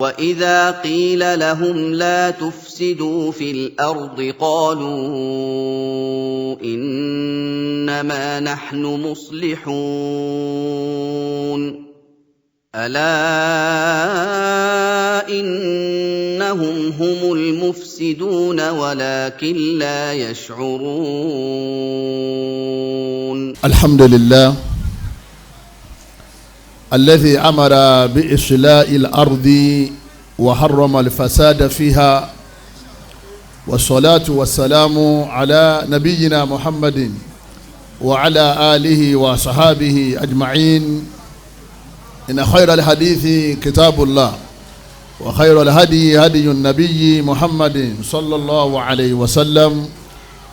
وَإِذَا قِيلَ لَهُمْ لَا تُفْسِدُوا فِي الْأَرْضِ قَالُوا إِنَّمَا نَحْنُ مُصْلِحُونَ أَلَا إِنَّهُمْ هُمُ الْمُفْسِدُونَ وَلَكِنْ لَا يَشْعُرُونَ. الحمد لله الذي أمر بإصلاح الأرض وحرم الفساد فيها، والصلاة والسلام على نبينا محمد وعلى آله وصحابه أجمعين. إن خير الحديث كتاب الله، وخير الهدي هدي النبي محمد صلى الله عليه وسلم،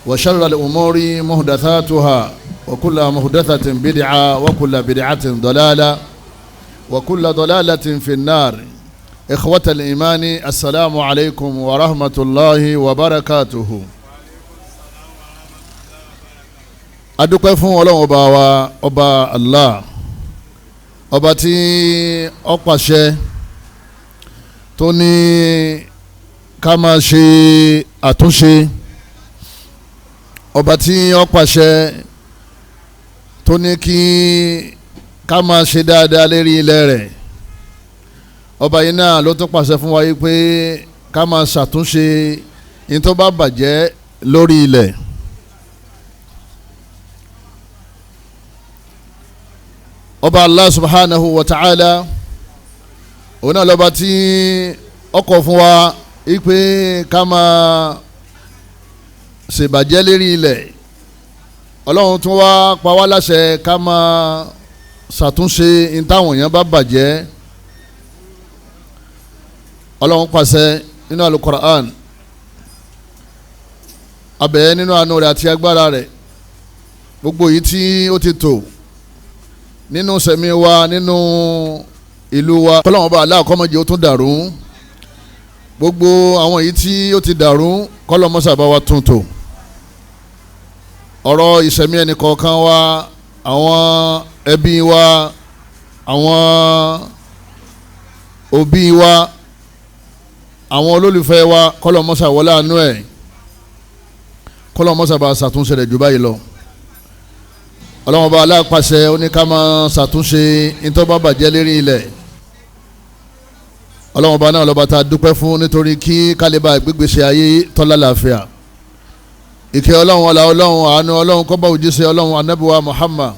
وشر الأمور محدثاتها، وكل محدثة بدعة، وكل بدعة ضلالة، وكل ضلالة في النار. إخوة الإيمان، السلام عليكم ورحمة الله وبركاته. adúpẹ́ fún Ọlọ́run ọba wa, ọba Allah, ọba tí ó pàṣẹ tó ní ká máa ṣe àtúnṣe, ọba tí ó pàṣẹ tó ní kí ká máa ṣe dáadáa lérí ilẹ̀ rẹ̀. Ọba yìí náà ló tún pàṣẹ fún wa yìí pé ká máa ṣàtúnṣe ní tó bá bàjẹ́ lórí ilẹ̀. Ọba Allah subhanahu wa ta'ala, òun náà lọ́ba tí ó kọ̀ fún wa yìí pé ká máa ṣèbàjẹ́ lérí ilẹ̀. Ọlọ́run tún wá pa wá láṣẹ ká máa ṣàtúnṣe ní táwọn èèyàn bá bàjẹ́. Ọlọ́run pàṣẹ nínú Al-Qur'an, abẹ́ nínú àánú rẹ̀ àti agbára rẹ̀, gbogbo yìí tí ó ti tò nínú sẹ̀mí wa, nínú ìlú wa, kọ́lọ́wọ́n bá Allah kó má jẹ́ ó tún dàrú. Gbogbo àwọn yìí tí ó ti dàrú, kọ́lọ́ mọ́sà bá wa tún tò. Ọ̀rọ̀ ìsẹ̀mí ẹnì kọ̀ọ̀kan wa, àwọn ẹbí wa, àwọn òbí wa, àwọn olólùfẹ́ wa, kọ́lọ́ mọ́sà wọlé àánú ẹ̀, kọ́lọ́ mọ́sà bá ṣàtúnṣe rẹ̀ jù báyìí lọ. Ọlọ́run bá aláàpàṣẹ ó ní ká máa ṣàtúnṣe ìtọ́ bá bàjẹ́ lérí ilẹ̀. Ọlọ́run bá náà lọ́ba tá a dúpẹ́ fún nítorí kí kálíbà gbégbèsè ayé tọ́lá làáfíà. Ìkẹ́ Ọlọ́run, ọlá Ọlọ́run, àánú Ọlọ́run kó bá òjíṣẹ́ Ọlọ́run Ànábì wa Muhammad,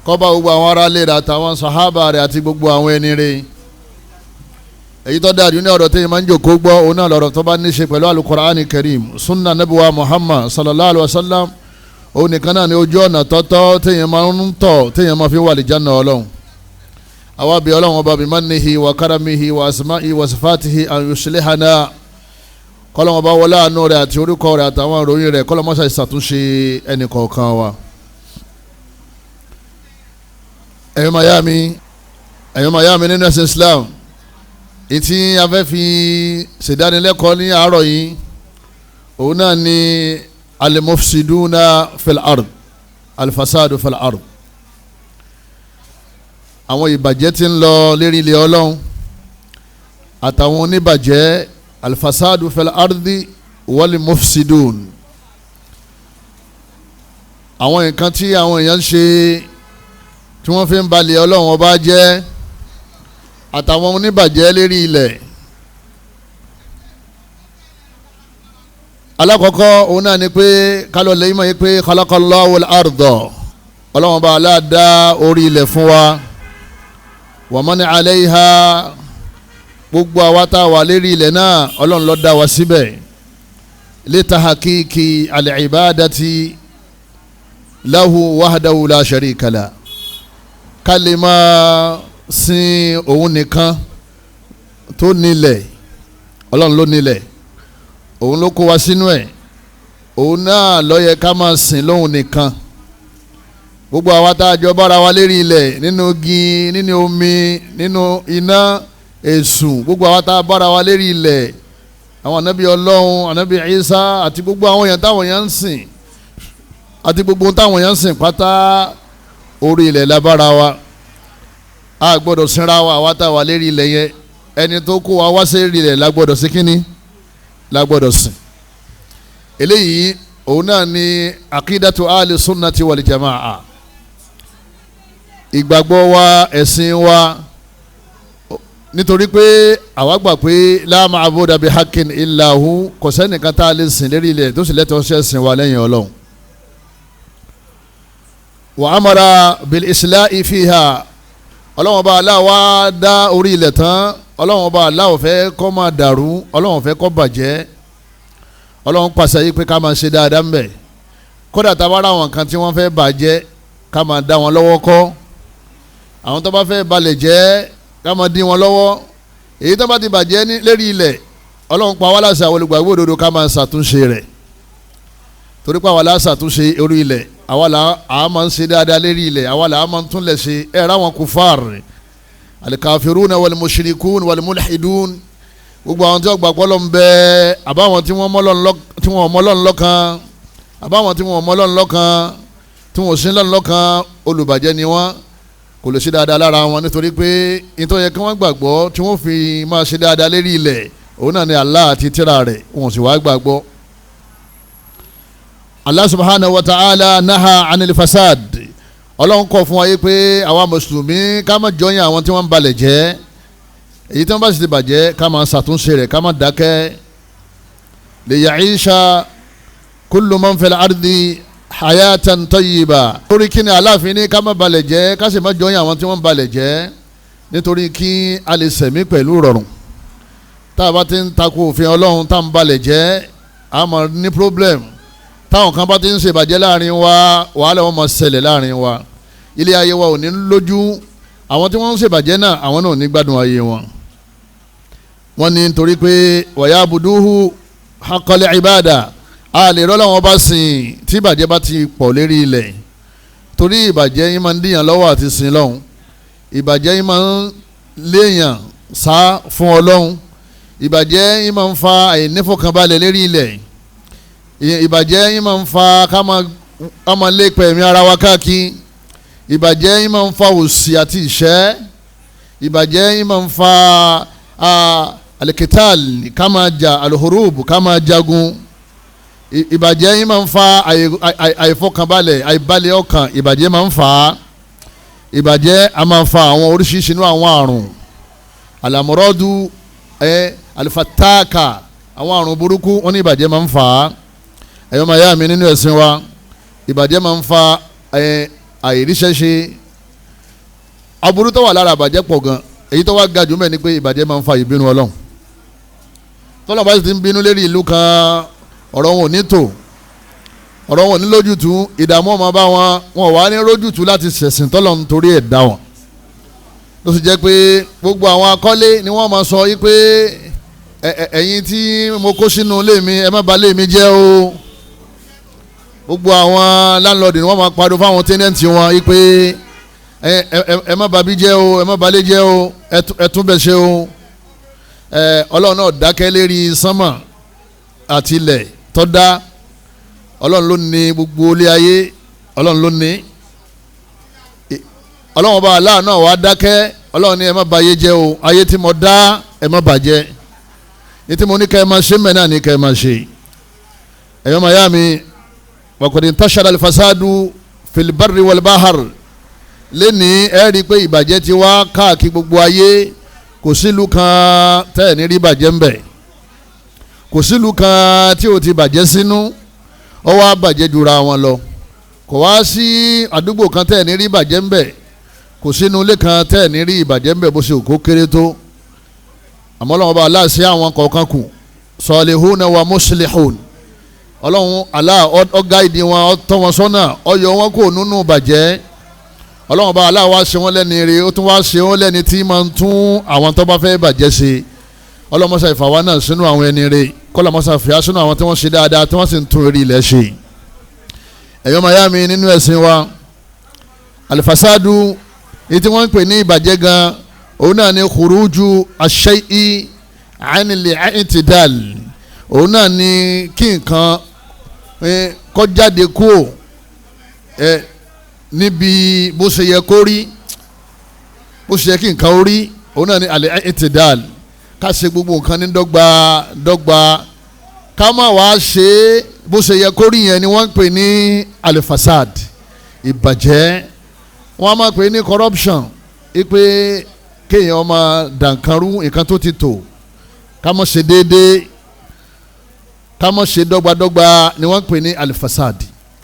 kó bá gbogbo àwọn ará ilé rẹ̀ àtàwọn sàhábà rẹ̀ àti gbogbo àwọn ẹni rẹ̀. Èyí tó dáa jù ní ọ̀rọ̀ téèyàn máa ń jòkó gbọ́, òun náà lọ̀rọ̀ tó bá ní ṣe pẹ̀lú Al-Qur'ani Karim, sunna Ànábì wa Muhammad sallallahu alayhi wa sallam. Òun nìkan náà ni ojú ọ̀nà tọ́tọ́ téèyàn máa ń tọ̀, téèyàn máa fi wà lìjánà Ọlọ́run. Àwa bí Ọlọ́run ọba bi mannihi wa karamihi wa asma'i wa sifatihi an yuslihana, kọ́lọ́run ọba wọlé àánú rẹ̀ àti orúkọ rẹ̀ àtàwọn ìròyìn rẹ̀, kọ́lọ́run mọ́ṣáì ṣàtúnṣe ẹnì kọ̀ọ̀kan wa. Ẹ̀yin mayami nínú ẹ̀sìn Islam, ìtí afẹ́ fi ṣèdánilẹ́kọ̀ọ́ ní àárọ̀ yìí, òun náà ni al-mufsiduna fil ard, al-fasadu fil ard. Àwọn ìbàjẹ́ tí ń lọ lérí ilẹ̀ Ọlọ́run àtàwọn oníbàjẹ́, al-fasadu fil ardi wal-mufsidun. Àwọn nǹkan tí àwọn èèyàn ń ṣe tí wọ́n fi ń balẹ̀ Ọlọ́run ọba jẹ́, àtàwọn oníbàjẹ́ lérí ilẹ̀. Alákọ̀ọ́kọ́ òun náà ni pé kálọ̀ lẹ́yìn mọ̀ yìí pé khalaqallahu al-arda, Ọlọ́run bá aláàdá orí ilẹ̀ fún wa, wa man alayha, gbogbo àwa tá a wà lérí ilẹ̀ náà Ọlọ́run ló dá wa síbẹ̀, li tahqiqi al-ibadati lahu wahdahu la sharika lah, ká lè máa sin òun nìkan tó nílẹ̀. Ọlọ́run ló nílẹ̀, òun ló kó wa sínú ẹ̀, òun náà ló yẹ ká máa sìn lóhun nìkan. Gbogbo àwa tá a jọ bára wa lérí ilẹ̀, nínú igi, nínú omi, nínú iná, èsùn, gbogbo àwa tá a bára wa lérí ilẹ̀, àwọn ànábì Ọlọ́run, ànábì Isa àti gbogbo àwọn èèyàn táwọn èèyàn ń sìn, àti gbogbo táwọn èèyàn ń sìn pátá, orí ilẹ̀ labára wa. A gbọ́dọ̀ sinra wa àwa tá a wà lérí ilẹ̀ yẹn, ẹni tó kó wa wá sí ilẹ̀ lágbọ́dọ̀ sí kínní lágbọ́dọ̀ sìn. eléyìí òun náà ni akídàtu ahli sunnati wal jamaa, ìgbàgbọ́ wa ẹ̀sìn wa, nítorí pé àwa gbà pé la ma'buda bi haqqin illa hu, kò sẹ́nìkan tá a lè sìn lérí ilẹ̀ tó sì lẹ́tọ̀ọ́ sí ẹ̀sìn wa lẹ́yìn Ọlọ́run. wa amara bil islahi fiha, Ọlọ́run Ọba Allah wá dá orí ilẹ̀ tán, Ọlọ́run Ọba Allah ò fẹ́ kó máa dàrú, Ọlọ́run ò fẹ́ kó bàjẹ́, Ọlọ́run pàṣẹ yìí pé ká máa ṣe dáadáa ń bẹ̀. Kódà tá a bá ra àwọn kan tí wọ́n fẹ́ bàjẹ́ ká máa dá wọn lọ́wọ́ kọ́, àwọn tó bá fẹ́ balẹ̀ jẹ́ ká máa dín wọn lọ́wọ́, èyí tó bá ti bàjẹ́ lérí ilẹ̀ Ọlọ́run pa wá láṣẹ àwọn olùgbàgbọ́ òdodo ká máa ṣàtúnṣe rẹ̀, torí pé àwa la ṣàtúnṣe orí ilẹ̀, àwa la máa ń ṣe dáadáa lérí ilẹ̀, àwa la máa ń túnlẹ̀ ṣe. ẹ̀ ráwọn kufar alikafiruna wal mushrikun wal mulhidun, gbogbo àwọn tí wọ́n gbàgbọ́ lọ ń bẹ, àbáwọn tí wọ́n mọ́lọ́n lọ́kan, àbáwọn tí wọ́n mọ́lọ́n lọ́kan, tí wọ́n sin lọ́n lọ́kan, olùbàjẹ́ ni wọ́n, kò lè ṣe dáadáa lára wọn, nítorí pé nítorí yẹ kí wọ́n gbàgbọ́ tí wọ́n fi máa ṣe dáadáa lérí ilẹ̀ òun náà ni Allah àti tírà rẹ̀, wọn sì wá gbàgbọ́. Allah subhanahu wa ta'ala naha anil fasad, Ọlọ́run kọ̀ fún wa yé pé àwa mùsùlùmí ká má jọyìn àwọn tí wọ́n ń balẹ̀ jẹ́, èyí tí wọ́n bá sì ti bàjẹ́ ká máa ṣàtúnṣe rẹ̀, ká máa dákẹ́. li ya'isha kullu man fil ardi hayatan tayyiba, torí kí ni aláàfin ní ká má balẹ̀ jẹ́, ká sì má jọyìn àwọn tí wọ́n ń balẹ̀ jẹ́, nítorí kí a lè sẹ̀mí pẹ̀lú rọrùn. tá a bá ti ń takò òfin Ọlọ́run tá a ń balẹ̀ jẹ́, a máa ní problem. táwọn kan bá ti ń ṣèbàjẹ́ láàrin wa, wàhálà wọn máa ṣẹlẹ̀ láàrin wa, ilé ayé wa ò ní lójú, àwọn tí wọ́n ń ṣèbàjẹ́ náà àwọn náà ò ní gbádùn ayé wọn. wọ́n ní nítorí pé wàyà abuduhu haqqal ibada, a lè rọ́ làwọn bá sìn tí ìbàjẹ́ bá ti pọ̀ lérí ilẹ̀, torí ìbàjẹ́ yín máa ń díyàn lọ́wọ́ àti sìn lọ́hùn, ìbàjẹ́ yín máa ń léèyàn sá fún Ọlọ́hun, ìbàjẹ́ yín máa ń fa àìnífọ̀kànbalẹ̀ lérí ilẹ̀, ìbàjẹ́ yín máa ń fa ká máa lé pẹ̀mí ara wa káàkiri, ìbàjẹ́ yín máa ń fa òṣì àti ìṣẹ́, ìbàjẹ́ yín máa ń fa alikital ká máa jà, alhurub ká máa jagun, ìbàjẹ́ yín máa ń fa àìfọkànbalẹ̀ àìbalẹ̀ ọkàn, ìbàjẹ́ máa ń fa, ìbàjẹ́ a máa ń fa àwọn oríṣiríṣi inú àwọn àrùn, alamurọ́dù alifataka, àwọn àrùn burúkú wọn ní ìbàjẹ́ máa ń fa. ẹ̀yọ́ máa yá mi nínú ẹ̀sìn wa, ìbàjẹ́ máa ń fa àìríṣẹ́ṣe, aburú tó wà lára ìbàjẹ́ pọ̀ gan, èyí tó wá ga jù mẹ́ ni pé ìbàjẹ́ máa ń fa ìbínú Ọlọ́run. tọ́lọ́ bá sì ti ń bínú lérí ìlú kan, ọ̀rọ̀ wọn ò ní tò, ọ̀rọ̀ wọn ò ní lójútùú, ìdààmú ọmọ bá wọn wà ní rójútùú láti ṣẹ̀sìn tọ́lọ́ nítorí ẹ̀ dá wọn. ló sì jẹ́ pé gbogbo àwọn akọ́lé ni wọ́n máa sọ yí pé ẹ̀yin tí mo kó sínú ilé mi ẹ má bà ilé mi jẹ́ o. gbogbo àwọn láńlọ́ọ̀dù ni wọ́n máa pariwo fáwọn tẹ́nẹ̀ntì wọn yí pé ẹ má bà bí jẹ́ o, ẹ má bà lé jẹ́ o, ẹ tún bẹ̀ ṣe o. Ọlọ́run náà dákẹ́ lérí sánmà àti ilẹ̀ tó dá, Ọlọ́run ló ní gbogbo ilé ayé, Ọlọ́run ló ní. Ọlọ́run Ọba Allah náà wá dákẹ́, Ọlọ́run ní ẹ má bà ayé jẹ́ o, ayé tí mo dá ẹ má bàjẹ́, ní tí mo ní ká ẹ máa ṣe mẹ́ náà ní ká ẹ máa ṣe. ẹ̀yọ́ màá yá mi, wàkùnrin tashara alfasadu fil barri wal bahar, lẹ́ni ẹ rí i pé ìbàjẹ́ ti wá káàkiri gbogbo ayé, kò sílùú kan tẹ́ ẹ̀ ní rí bàjẹ́ ńbẹ̀, kò sílùú kan tí ò ti bàjẹ́ sínú, ó wá bàjẹ́ jura wọn lọ, kò wá sí àdúgbò kan tẹ́ ẹ̀ ní rí bàjẹ́ ńbẹ̀, kò sínú ilé kan tẹ́ ẹ̀ ní rí ìbàjẹ́ ńbẹ̀ bó ṣe òkú kéré tó. àmọ́ Ọlọ́run Ọba Allah sí àwọn kọ̀ọ̀kan kù, salihuna wa muslihun, Ọlọ́run Allah ó gáìdì wọn, ó tọ́ wọn sọ́nà, ó yọ wọn kó nínú bàjẹ́. Ọlọ́run Ọba Allah wá ṣe wọ́n lẹ́ni ire, ó tún wá ṣe wọ́n lẹ́ni tí máa ń tún àwọn tó bá fẹ́ bàjẹ́ ṣe. Ọlọ́run mọ́sá ìfàwa náà sínú àwọn ẹni ire, kọ́lá mọ́sá fìyà sínú àwọn tí wọ́n ṣe dáadáa tí wọ́n sì ń tún orí ilẹ̀ ṣe. ẹ̀yọ́ mayami nínú ẹ̀sìn wa, alifasadu èyí tí wọ́n ń pè ní ìbàjẹ́ gan, òun náà ni khuruju ash-shay'i 'an al-i'tidal, òun náà ni kí nǹkan kó jáde kúrò níbi bó ṣe yẹ kó rí, bó ṣe yẹ kí nǹkan ó rí, òun náà ni al-i'tidal, ká ṣe gbogbo nǹkan ní dọ́gba dọ́gba ká má wá ṣe bó ṣe yẹ kó rí yẹn ni wọ́n ń pè ní alifasad ìbàjẹ́ wọ́n á máa pè ní corruption ipe kéèyàn máa dànkanrú nǹkan tó ti tò ká má ṣe déédéé ká má ṣe dọ́gbadọ́gba ni wọ́n ń pè ní alifasad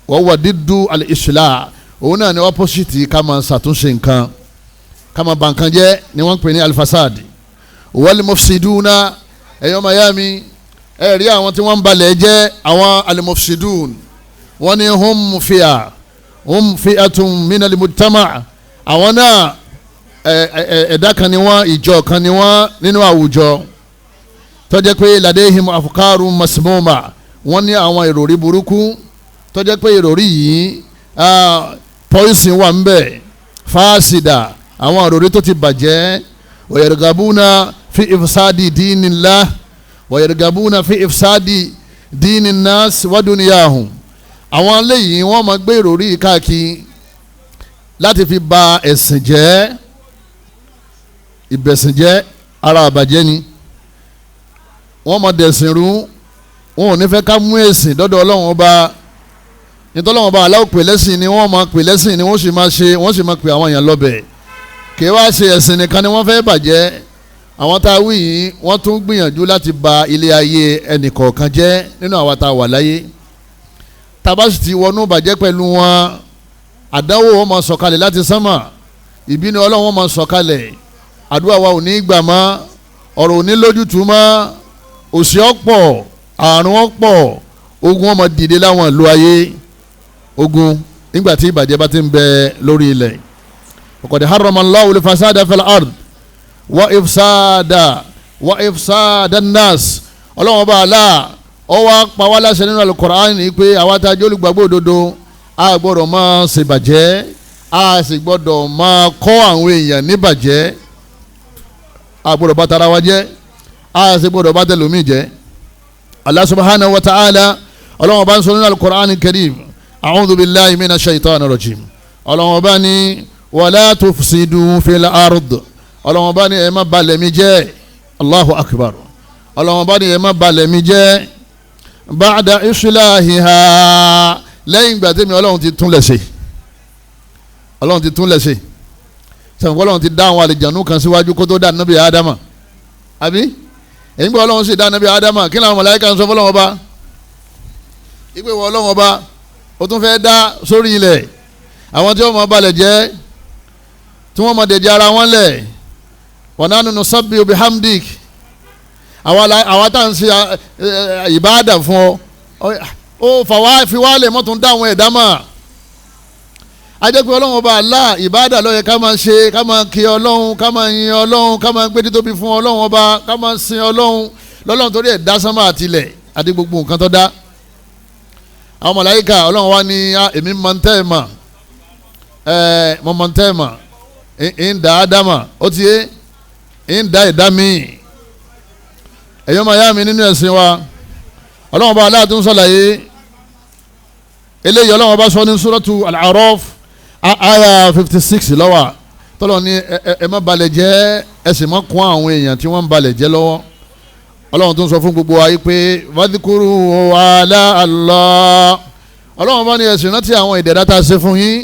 wọ́n wà dídú al-islah òun náà ni opposite ká máa ṣàtúnṣe nǹkan ká máa bà nǹkan jẹ́ ni wọ́n ń pè ní alifasad wal mufsiduna ẹ̀yọ́ mayami ẹ rí àwọn tí wọ́n ń balẹ̀ jẹ́ àwọn al-mufsidun wọ́n ní hum fi'atun minal mujtama' àwọn náà ẹ̀dá kan ni wọ́n ìjọ kan ni wọ́n nínú àwùjọ tó jẹ́ pé ladayhim afkaru masmuma wọ́n ní àwọn ìròrí burúkú tó jẹ́ pé ìròrí yìí poison wà ń bẹ̀ fásida àwọn ìròrí tó ti bàjẹ́ wa yargabuna fi ifsadi dinillah wọ̀yẹ̀dẹ̀gàbúnà fi ifsadi dini nas wa dunyahum àwọn eléyìí wọ́n máa gbé ìròrí káàkiri láti fi ba ẹ̀sìn jẹ́ ìbẹ̀sìn jẹ́ ara àbàjẹ́ ni wọ́n máa dẹ̀sìn rú wọn ò ní fẹ́ ká mú ẹ̀sìn dọ́dọ̀ ọlọ́run ọba nítorí ọlọ́run ọba aláwọ̀ pè lẹ́sìn ni wọ́n máa pè lẹ́sìn ni wọ́n sì máa pè àwọn èèyàn lọ́bẹ̀ kí wá ṣe ẹ̀sìn nìkan ni wọ́n fẹ́ bàjẹ́ àwọn tá a wí yìí wọ́n tún gbìyànjú láti ba ilé ayé ẹnìkọ̀ọ̀kan jẹ́ nínú àwa tá a wà láyé tabasi ti wọnú bàjẹ́ pẹ̀lú wọn àdánwò wọn máa sọ̀kalẹ̀ láti sánmà ìbínú ọlọ́run wọn máa sọ̀kalẹ̀ àdúrà wa ò ní gbà mọ́ ọ̀rọ̀ ò ní lójútùú mọ́ òṣì ọ̀pọ̀ àrùn ọ̀pọ̀ ogun wọn máa dìde láwọn ìlú ayé ogun nígbà tí ìbàjẹ́ bá ti ń bẹ lórí ilẹ̀ ọ̀kọ̀dẹ̀ haramallahu al-fasada fil ard wa ifsada nas ọlọ́wọ́n bá aláà ọ wá pa wá láṣẹ nínú Al-Qur'an ní pé àwa tá a jẹ́ olùgbàgbọ́ òdodo a gbọ́dọ̀ máa ṣèbàjẹ́ a sì gbọ́dọ̀ máa kọ́ àwọn èèyàn níbàjẹ́ a gbọ́dọ̀ bá tara wa jẹ́ a sì gbọ́dọ̀ bá tẹlómi jẹ́ Allah subhanahu wa ta'ala ọlọ́wọ́n bá ń sọ nínú Al-Qur'an Karim a'udhu billahi minash shaitani rajim ọlọ́wọ́n bá ní wala tufsidu fil ard ọlọ́wọ́n bá ní ẹ má balẹ̀ mi jẹ́ Allahu akbar ọlọ́wọ́n bá ní ẹ má balẹ̀ mi jẹ́ ba'da islahiha lẹ́yìn ìgbà tẹ́mi ọlọ́run ti tún lẹ̀ ṣe sẹ́wọ̀n ọlọ́run ti dá àwọn àlejànú kan síwájú kó tó dá nábì ádámà àbí èyí gbọ́ ọlọ́run sì dá nábì ádámà kí làwọn màláíkà ń sọ fọlọ́wọ́n bá ìpè wọ ọlọ́run bá ó tún fẹ́ dá sórí ilẹ̀ àwọn tí wọ́n máa balẹ̀ jẹ́ tí wọ́n máa dẹ̀jẹ̀ ara wọn lẹ̀ wa nahnu nusabbihu bihamdik àwa tá à ń ṣe ìbáàdà fún ọ ó fi wá lè mọ́tò ń dá àwọn ẹ̀dá mà ajẹ́ pé ọlọ́run ọba Allah ìbáàdà ló yẹ ká máa ṣe ká máa kí ọlọ́run ká máa yin ọlọ́run ká máa gbé títóbi fún ọlọ́run ọba ká máa sin ọlọ́run lọ́lọ́run torí ẹ̀ dá sánmà àtilẹ̀ àti gbogbo nǹkan tó dá àwọn màláíkà ọlọ́run wá ní èmi máa ń tẹ́ ẹ̀ mà mo máa ń tẹ́ ẹ̀ mà ń dá ádámà ó ti yé ń dá ẹ̀dá míì ẹ̀yọ́ máa yá mi nínú ẹ̀sìn wa ọlọ́run bá aláàtún sọ̀làyé eléyìí ọlọ́run bá sọ ní suratu al-A'raf aya 56 lọ́wọ́ tọ́lọ́ ní ẹ má balẹ̀ jẹ́ ẹ sì má kún àwọn èèyàn tí wọ́n ń balẹ̀ jẹ́ lọ́wọ́ ọlọ́run tó ń sọ fún gbogbo wa yìí pé wadhkuru ala Allah ọlọ́run bá ní ẹ̀sìn rántí àwọn ìdẹ̀ra tá a ṣe fún yín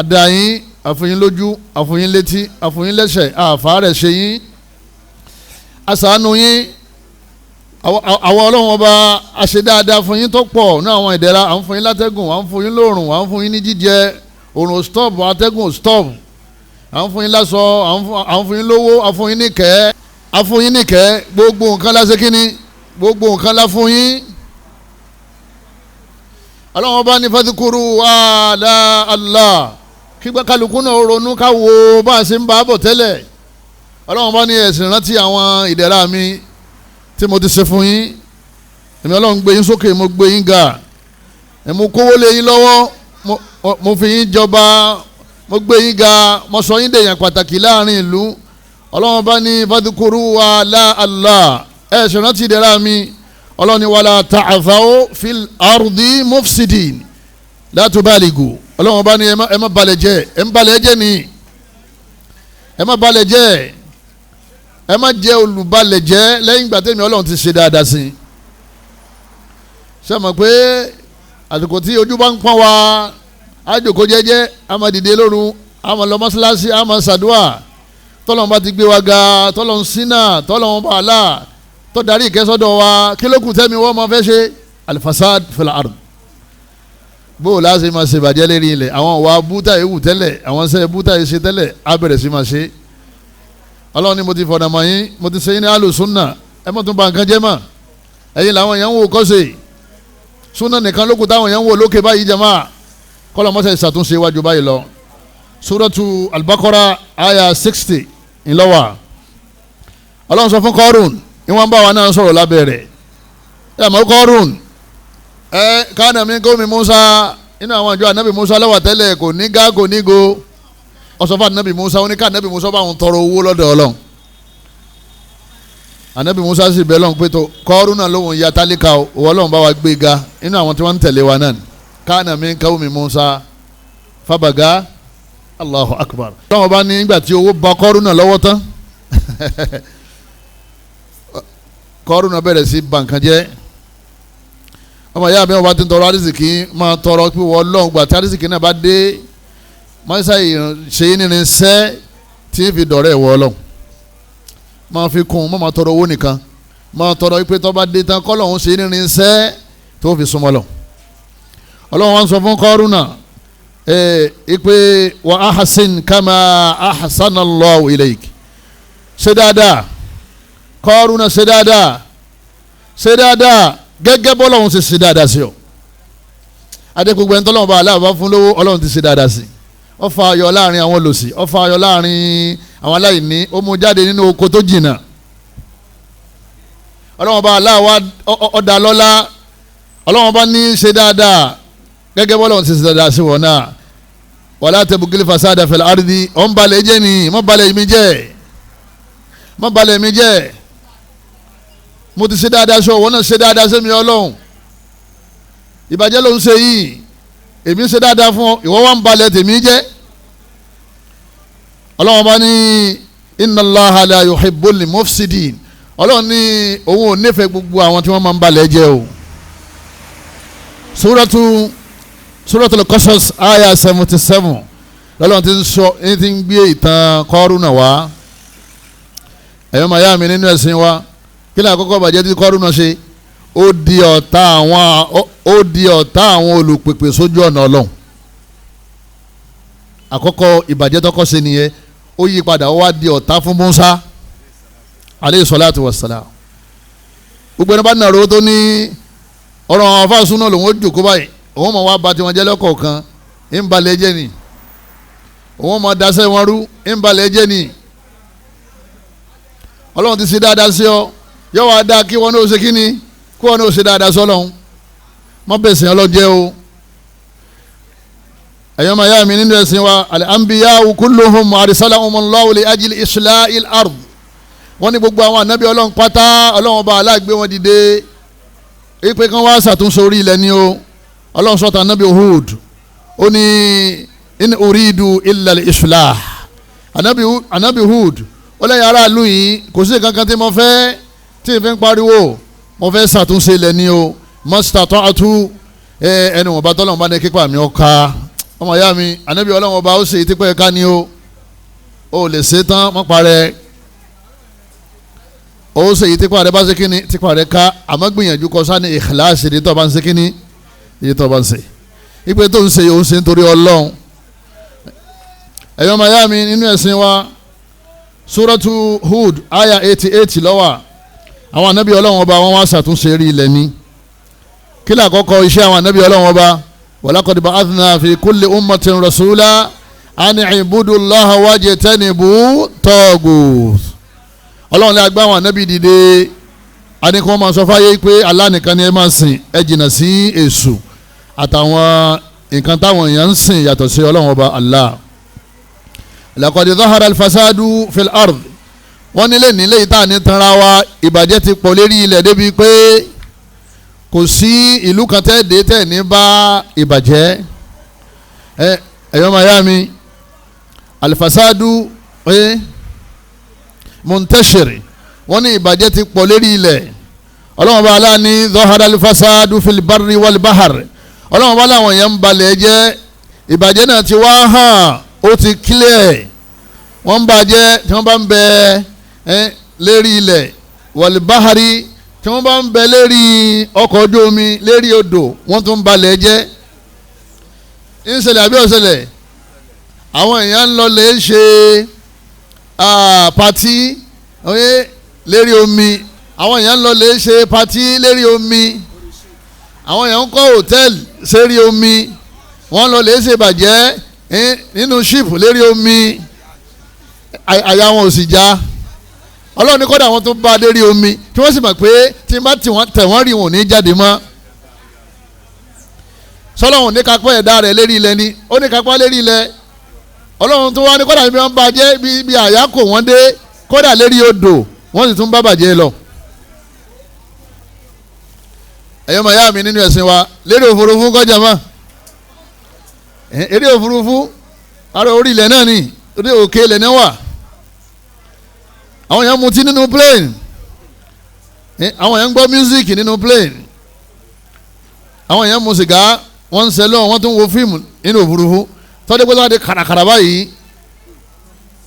àdáyín àfúnyín lójú àfúnyín létí àfúnyín lẹ́sẹ̀ àfàárẹ̀ ṣe yín àṣàánú yín àwọn ọlọ́run ọba àṣẹ dáadáa fún yín tó pọ̀ ní àwọn ìdẹ̀ra à ń fún yín látẹ́gùn à ń fún yín lóòrùn à ń fún yín ní jíjẹ òòrùn stop atẹ́gùn stop à ń fún yín láṣọ à ń fún yín lówó à ń fún yín níkẹ́ à ń fún yín níkẹ́ gbogbo nǹkan la ṣe kíni gbogbo nǹkan la fún yín ọlọ́run ọba ní fadhkuru ala Allah kígbà kálukú náà ronú ká wo bá a ṣe ń bá a bọ̀ tẹ́lẹ̀ ọlọ́run bá ní ẹ̀sìn rántí àwọn ìdẹ̀ra mi tí mo ti ṣe fún yín èmi ọlọ́run gbé yín sókè mo gbé yín ga mo kówó lé yín lọ́wọ́ mo fi yín jọba mo gbé yín ga mo sọ yín dèèyàn pàtàkì láàrin ìlú ọlọ́run bá ní fadhkuru ala Allah ẹ̀sìn rántí ìdẹ̀ra mi ọlọ́run ní wala ta'thaw fil ardi mufsidin la tubaligu ọlọ́run bá ní ẹ má balẹ̀ jẹ́ ẹ ń balẹ̀ jẹ́ ni ẹ má balẹ̀ jẹ́ ẹ má jẹ́ olùbalẹ̀ jẹ́ lẹ́yìn ìgbà tẹ́mi Ọlọ́run ti ṣe dáadáa sí i. ṣé mọ̀ pé àsìkò tí ojú bá ń pọ́n wa á jókòó jẹ́jẹ́ á máa dìde lóru á máa lọ mọ́ṣáláṣí á máa ṣàdúrà tọ́lọ́run bá ti gbé wa ga tọ́lọ́run sínà tọ́lọ́run bá àlà tó darí ìkẹ́sọ́dọ̀ wa kí ló kù tẹ́mi wọ́n máa fẹ́ ṣe alifasad fil ard. bó o láti máa ṣe ìbàjẹ́ lérí ilẹ̀ àwọn wa búta ewu tẹ́lẹ̀ àwọn sẹ́ búta yìí ṣe tẹ́lẹ̀ á bẹ̀rẹ̀ sí máa ṣe. Ọlọ́run ni mo ti fọ̀nà mọ́ yín mo ti ṣe yín ní alùsùnà ẹ mọ̀ tún ba nǹkan jẹ́ mọ́ ẹ̀yin làwọn èèyàn ń wò kọ́sẹ̀ súnà nìkan lókun táwọn èèyàn ń wò lókè báyìí jama kọ́lọ̀ mọ́sẹ̀ ìṣàtúnṣe iwájú báyìí lọ. Suratu al-Baqara aya 60 ńlọ́wà Ọlọ́run sọ fún Qarun ìwọ̀n bá wa náà sọ̀rọ̀ lábẹ́ rẹ̀ ẹ̀ mọ̀ Qarun kana min qawmi Musa inú àwọn àjọ anabi Musa lọ́wọ́ tẹ́lẹ̀ kò ní gá kò ní go ọsọfà anabi Musa ó ní ká anabi Musa bá wọn tọrọ owó lọ́dọ̀ Ọlọ́run anabi Musa sì bẹ́ẹ̀ lọ́n pé tó Qarun náà lóhùn ya tálíkà owó Ọlọ́run bá wa gbé ga inú àwọn tí wọ́n ń tẹ̀lé wa náà kana min qawmi Musa fabaga Allahu akbar. Ọlọ́run bá ní nígbà tí owó bá Qarun náà lọ́wọ́ tán Qarun náà bẹ̀rẹ̀ sí bànkan jẹ́ ọmọ ìyá mi wọn bá ti ń tọrọ arísìkí máa tọrọ pé wọ́n lọ́n gbà tí arísìkí náà bá dé máṣá ṣe é nírin sẹ́ tí ń fi dọ̀rẹ́ ìwọ Ọlọ́run máa fi kún máa tọrọ owó nìkan máa tọrọ pé tó bá dé tán kọ́lọ́hún ṣe é nírin sẹ́ tó fi súnmọ́ lọ. Ọlọ́run wa ń sọ fún Qarun náà ipe wa ahsin kama ahsanallahu ilayk ṣe dáadáa Qarun náà ṣe dáadáa gẹ́gẹ́ bọ́ Ọlọ́run ti ṣe dáadáa sí ọ adékùgbẹ́ ń tọ́lọ́mọba aláàbá fún lówó Ọlọ́run ti ṣe dáadáa sí ọ fa ayọ̀ láàrin àwọn olòṣì ọ fa ayọ̀ láàrin àwọn aláìní ó mú jáde nínú oko tó jìnnà Ọlọ́run bá aláwa ọ̀dà lọ́lá Ọlọ́run bá ní ṣe dáadáa gẹ́gẹ́ bọ́ Ọlọ́run ti ṣe dáadáa sí wọn náà wala tabghil fasada fil ardi ọ̀ ń balẹ̀ jẹ́ ni mọ́ balẹ̀ mi jẹ́ mo ti ṣe dáadáa sọ wọn náà ṣe dáadáa sẹ́mi Ọlọ́run ìbàjẹ́ ló ń ṣe yìí èmi ń ṣe dáadáa fún ọ ìwọ wa ń balẹ̀ tèmi jẹ́ Ọlọ́run bá ní inna Allaha la yuhibbul mufsidin Ọlọ́run ní òun ò nífẹ̀ẹ́ gbogbo àwọn tí wọ́n máa ń balẹ̀ jẹ́ o. Suratul Qasas aya 77 lọ́lọ́run ti ń sọ ẹni tí ń gbé ìtàn Qarun náà wá ẹ̀yọ́ màá yá mi nínú ẹ̀sìn wa kí ni àkọ́kọ́ bàjẹ́ tí Qarun náà ṣe ó di ọ̀tá àwọn olùpèpè sójú ọ̀nà Ọlọ́run àkọ́kọ́ ìbàjẹ́ tọ́kọ́ ṣe nìyẹn ó yí padà ó wá di ọ̀tá fún Musa aleyhi salatu wa salam gbogbo ẹni bá nàró tó ní ọ̀rọ̀ àwọn afáàsùn náà lòun ó jòkó báyìí òun mọ̀ wá ba tiwọn jẹ́ lọ́kọ̀ọ̀kan ń balẹ̀ jẹ́ ni òun mọ̀ dasẹ́ wọn rú ń balẹ̀ jẹ́ ni Ọlọ́run ti ṣe dáadáa sí ọ yọ wá dáa kí wọn ní o ṣe kíni kí wọn ní o ṣe dáadáa sọ́lọ́hún mọ́ bẹ̀sẹ̀ ọlọ́jẹ́ o ẹ̀yọ́ máa yá mi nínú ẹ̀sìn wa al-anbiya'u kulluhum arsalahumullahu li ajli islahil ard wọ́n ní gbogbo àwọn ànábì Ọlọ́run pátá Ọlọ́run bá aláàgbé wọn dìde ipe kan wá ṣàtúnṣe orí ilẹ̀ ni o Ọlọ́run sọ̀tà ànábì Hud ó ní in uridu illa al-islah ànábì Hud ó lẹ́yìn aráàlú yìí kò sí kankan tí mo fẹ́ tí ìfẹ́ ń pariwo mo fẹ́ ṣàtúnṣe ilẹ̀ ni o mastata'tu ẹni wọn bá tọ́lọ́run bá ní kíkọ́ àmì ọ̀ka ọmọ ìyá mi ànábì Ọlọ́run ọba ó ṣe ìtìpẹ́ ẹ̀ka ni o ò lè ṣe tán mọ́ parẹ́ ó ṣe ìtìpẹ́ rẹ bá ṣe kíni tìpẹ́ rẹ ká àmọ́ gbìyànjú kọ́ sani ìkìláàsì èdè tó bá ń ṣe kíni èdè tó bá ń ṣe ìpè tó ń ṣe yòó ṣe nítorí Ọlọ́run ẹ̀yọ́ ọmọ ìyá mi nínú ẹ̀sìn wa Suratu Hud aya 88 lọ́wọ́ àwọn ànábì Ọlọ́run ọba wọn wá ṣàtúnṣe rí ilẹ̀ ní kí lè àkọ́kọ́ iṣẹ́ àwọn ànábì Ọlọ́run ọba walaqad ba'athna fi kulli ummatin rasula an i'budu Allaha wajtanibu taghut Ọlọ́run lè agbá àwọn ànábì dìde a ní kí wọ́n máa sọ fáyé pé Allah nìkan ni ẹ máa sìn ẹ jìnnà sí èṣù àtàwọn nǹkan táwọn èèyàn ń sìn yàtọ̀ sí Ọlọ́run ọba Allah. laqad dhahara al-fasadu fil ard wọ́n nílé ìta ní tanra wa ìbàjẹ́ ti pọ̀ lérí ilẹ̀ débi pé kò sí ìlú kan tẹ́ dé tẹ́ ní bá ìbàjẹ́ ẹ̀yọ́ mayami al-fasadu muntashir wọ́n ní ìbàjẹ́ ti pọ̀ lérí ilẹ̀ ọlọ́run bá aláà ní zahara al-fasadu fil barri wal bahr ọlọ́run bá láwọn èèyàn ń balẹ̀ jẹ́ ìbàjẹ́ náà ti wá hàn ó ti clear wọ́n ń bàjẹ́ tí wọ́n bá ń bẹ lérí ilẹ̀ wal bahri tí wọ́n bá ń bẹ lérí ọkọ̀ ojú omi lérí odò wọ́n tún balẹ̀ jẹ́ ń ṣẹlẹ̀ àbí ó ṣẹlẹ̀ àwọn èèyàn ń lọ lè ṣe pati lérí omi àwọn èèyàn ń lọ lè ṣe pati lérí omi àwọn èèyàn ń kọ́ hòtẹ́ẹ̀lì sérí omi wọ́n lọ lè ṣe bàjẹ́ nínú ṣíìpù lérí omi àyà wọn ò sì já ọlọ́run ní kọ́dà wọn tó bá lérí omi tí wọ́n sì mọ̀ pé tí n bá tẹ̀ wọ́n rí wọn ò ní jáde mọ́ sọlọ́run ní kápá ẹ̀dá rẹ̀ lérí ilẹ̀ ni ó ní kápá lérí ilẹ̀ ọlọ́run tó wá ní kọ́dà bí wọ́n bá jẹ́ bí àyà kò wọ́n dé kọ́dà lérí odò wọ́n sì tún bá bàjẹ́ lọ. ẹ̀yọ́ màá yá mi nínú ẹ̀sìn wa lérí òfurufú kọjá mọ́ eré òfurufú ara orí ilẹ̀ náà ni orí òkè ilẹ̀ náà wà àwọn èèyàn mutí nínú plane àwọn èèyàn gbọ́ music nínú plane àwọn èèyàn mu sìgá wọ́n ń sẹ́lọ̀ wọ́n tún wo fíìmù nínú òfurufú tọ́jú pé láti kàràkàrà báyìí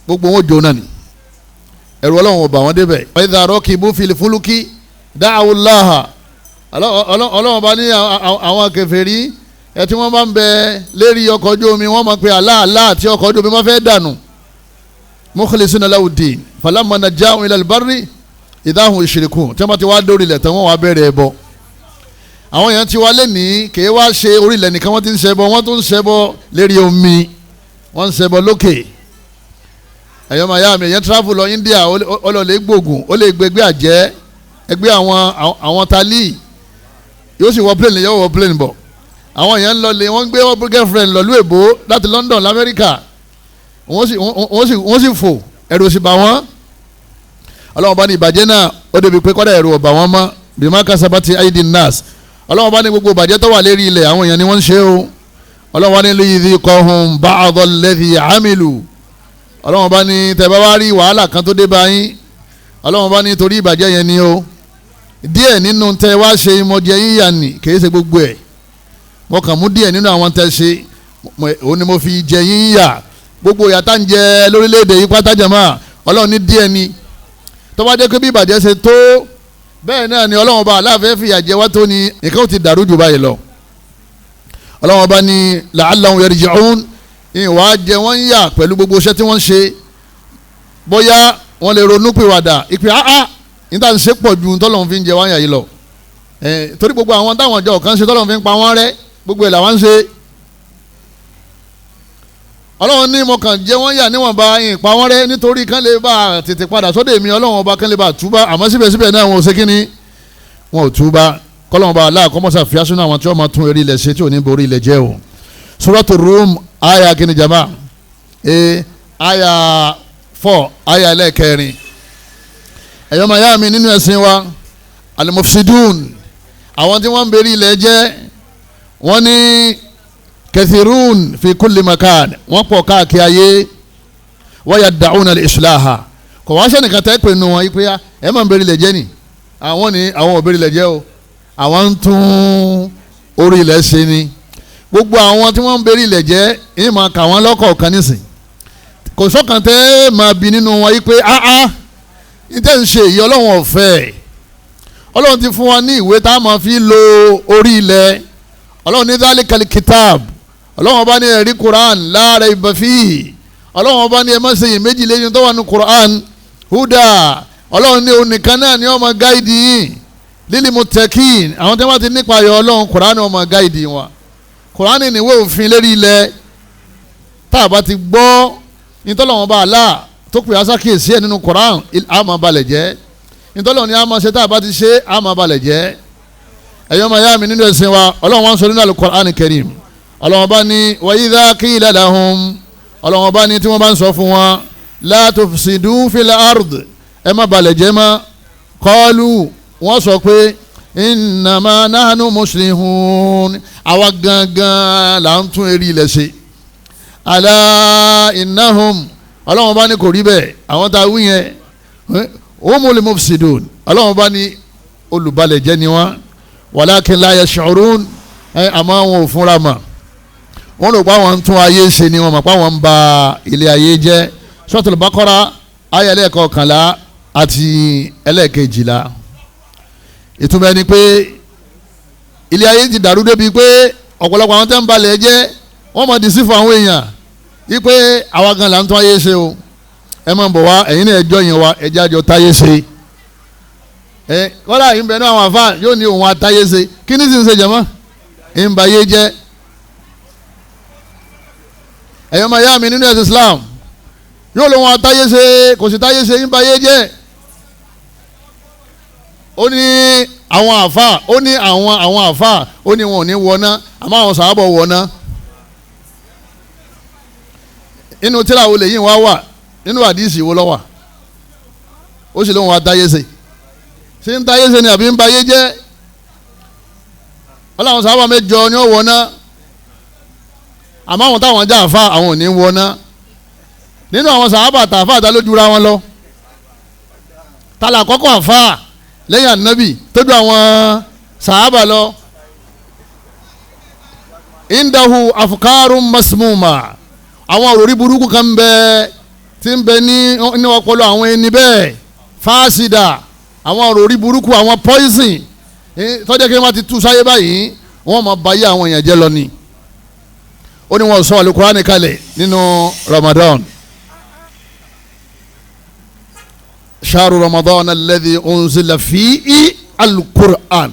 gbogbo wọn jóná ni ẹ̀rù ọlọ́run ọba wọn débẹ̀ idha rakibu fil fuluki da'u Allah ọlọ́run ọba ní àwọn kèfèrí ẹ̀ tí wọ́n bá ń bẹ lérí ọkọ̀ ojú omi wọ́n máa pe Allah àti ọkọ̀ ojú omi wọ́n fẹ́ dànù mukhlisina lahu ddin falamma najjahum ila al-barri idha hum yushrikun tí wọ́n bá ti wá dórí ilẹ̀ tán wọ́n wá bẹ̀rẹ̀ ẹbọ àwọn èèyàn ti wá lẹ́nìí kì í wá ṣe orílẹ̀ nìkan wọ́n ti ń ṣẹbọ wọ́n tún ń ṣẹbọ lérí omi wọ́n ń ṣẹbọ lókè ẹ̀yọ́ màyá mi èèyàn travel lọ India ó lọ lè gbógun ó lè gbẹgbẹ́ àjẹ́ ẹgbẹ́ àwọn tálí yóò sì wọ plane yóò wọ plane bọ̀ àwọn èèyàn lọ lè wọ́n gbé girlfriend lọ lú èbó láti London lamẹ́ríkà wọ́n sì fò ẹ̀rù sì bà wọ́n ọlọ́wọ́n bá ní ìbàjẹ́ náà ó débi pé kọ́dà ẹ̀rù ọ̀bà wọn mọ́ bima kasabati aidin nas ọlọ́wọ́n bá ní gbogbo ìbàjẹ́ tó wà lérí ilẹ̀ àwọn èèyàn ni wọ́n ń ṣe o ọlọ́wọ́n ní liyudhiqahum ba'da alladhi amilu ọlọ́wọ́n bá ní tẹ́ bá wá rí wàhálà kan tó dé bá yín ọlọ́wọ́n bá ní torí ìbàjẹ́ yẹn ni o díẹ̀ nínú tẹ́ wá ṣe ìmọ̀jẹ yíyà nì kìí ṣe gbogbo ẹ̀ mo kàn mú díẹ̀ nínú àwọn tẹ́ ṣe òun ni mo fi jẹ yíyà gbogbo ìyà ń jẹ lórílẹ̀‐èdè yìí pátá jàmá ọlọ́run ní díẹ̀ ni tó bá dé pé bí ìbàjẹ́ ṣe tó bẹ́ẹ̀ náà ni ọlọ́run bá aláàfẹ́ fìyà jẹ wá tó ni nǹkan ó ti dàrú jù báyìí lọ ọlọ́run bá ní la'allahum yarji'un ìwà jẹ wọ́n ń yà pẹ̀lú gbogbo iṣẹ́ tí wọ́n ń ṣe bóyá wọ́n lè ronú pìwàdà ìpè níta ń ṣe pọ̀ ju tọ́lọ́run fi ń jẹ wọ́n yà yìí lọ torí gbogbo àwọn táwọn ọjọ́ kan ṣe tọ́lọ́run fi ń pa wọ́n rẹ́ gbogbo ẹ̀ làwọn ń ṣe ọlọ́run ní mo kàn jẹ́ wọ́n yà níwọ̀nba ìpa wọ́n rẹ́ nítorí kán lè bá tètè padà sọ́dọ̀ èmi ọlọ́run ọba kán lè bá túbá àmọ́ síbẹ̀síbẹ̀ náà wọn ò ṣe kínní wọn ò túbá kọ́lọ́run ọba aláàkọ́mọ́sá fìyàsúná àwọn tí wọ́n máa tún eré ilẹ̀ ṣe tí ò ní borí ilẹ̀ jẹ́ o Suratu Rum aya kínní jama aya 4 aya ẹlẹ́ẹ̀kẹrin ẹ̀yọ́ màyá mi nínú ẹ̀sìn wa al-mufsidun àwọn tí wọ́n ń borí ilẹ̀ jẹ́ wọ́n ní kathirun fi kulli makan wọ́n pọ̀ káàkiri ayé wa yad'una al-islaha kò wá ṣe nìkan tẹ́ pé nu wọn yí pé ẹ máa ń bẹ̀rẹ̀ ilẹ̀ jẹ́ ni àwọn ò bẹ̀rẹ̀ ilẹ̀ jẹ́ o àwọn ń tún orí ilẹ̀ ṣe ni gbogbo àwọn tí wọ́n ń bẹ̀rẹ̀ ilẹ̀ jẹ́ yín máa kà wọ́n lọ́kọ̀ọ̀kan nísìn kò sọ́kàn tẹ́ máa bi nínú wọn yí pé ní tẹ́ ń ṣe èyí ọlọ́run ọ̀fẹ́ ọlọ́run ti fún wa ní ìwé tá a máa fi lo orí ilẹ̀ ọlọ́run ní dhalikal kitab ọlọ́run ọba ní ẹ̀rí Quran la rayba fihi ọlọ́run ọba ní ẹ má ṣe iyèméjì lẹ́yìn tó wà ní Quran huda ọlọ́run ní onìkan náà ní ó máa gáìdì yìí lil muttaqin àwọn tí wọ́n ti nípa ayọ̀ ọlọ́run Quran ó máa gáìdì wọn Quran ní ìwé òfin lérí ilẹ̀ tá a bá ti gbọ́ nítọ́lọ́wọ́n bá Allah tó pè ásákìyèsí ẹ̀ nínú Quran á máa balẹ̀ jẹ́ nítọ́lọ́wọ́n ni á máa ṣe tá a bá ti ṣe á máa balẹ̀ jẹ́ ẹ̀yọ́ máa yá mi nínú ẹ̀sìn wa ọlọ́run wá ń sọ nínú al-Qur'an al-Karim ọlọ́run bá ní wa idha qila lahum ọlọ́run bá ní tí wọ́n bá ń sọ fún wọn la tufsidu fil ard ẹ má balẹ̀ jẹ́ mọ́ qalu wọ́n sọ pé innama nahnu muslihun àwa gangan là ń tún eré ilẹ̀ ṣe ala innahum ọlọ́run bá ní kò rí bẹ́ẹ̀ àwọn tá a wí yẹn humul mufsidun ọlọ́run bá ní olùbalẹ̀ jẹ́ ni wọ́n walakin la yash'urun àmọ́ wọn ò fúnra mọ̀ wọ́n rò pé àwọn ń tún ayé ṣe ni wọ́n mọ̀ pé àwọn ń ba ilé ayé jẹ́ Suratul Baqara ayé ẹlẹ́ẹ̀kọkànlá àti ẹlẹ́ẹ̀kejìlá ìtumọ̀ ẹni pé ilé ayé ti dàrú débi pé ọ̀pọ̀lọpọ̀ àwọn tẹ́ ń balẹ̀ jẹ́ wọ́n mọ̀ dì sí fún àwọn èèyàn yí pé àwa gan là ń tún ayé ṣe o ẹ máa ń bọ̀ wá ẹ̀yin náà ẹjọ́ yẹn wa ẹjẹ́ àjọ táyé ṣe kọ́lá yìí ń bẹ ní àwọn àfa yóò ní òun àtáyé ṣe kí ni sì ń ṣe jẹ̀mọ́ ń ba ayé jẹ́ ẹ̀yọ́ máa yá mi nínú ẹ̀sìn Islam yóò lóun àtáyé ṣe kò sì táyé ṣe ń ba ayé jẹ́ ó ní àwọn àfa ó ní àwọn àfa ó ní wọn ò ní wọná àmọ́ àwọn sàábọ̀ wọná inú tíra wo lè yín wá wà nínú àdìsí wo lọ́wọ́ ó sì lóun àtáyé ṣe ṣé ń táyé ṣe ni àbí ń ba ayé jẹ́ ọlọ́run sàábọ̀ mẹ́jọ ni ó wọná àmọ́ àwọn táwọn já àfa àwọn ò ní wọná nínú àwọn sàábà tààfà àtàlójúra wọn lọ tálà àkọ́kọ́ àfa lẹ́yìn ànábì tójú àwọn sàábà lọ indahu afkarum masmuma àwọn òròrí burúkú kan bẹ tí ń bẹ ní ọpọlọ àwọn ẹni bẹ́ẹ̀ fásida àwọn òròrí burúkú àwọn poison tọ́jà kí wọ́n ti tú sáyé báyìí wọ́n máa bayé àwọn èèyàn jẹ́ lọ ni ó ní wọ́n sọ alukurani kalẹ̀ nínú Ramadan shahru Ramadan alladhi unzila fihi alukur'an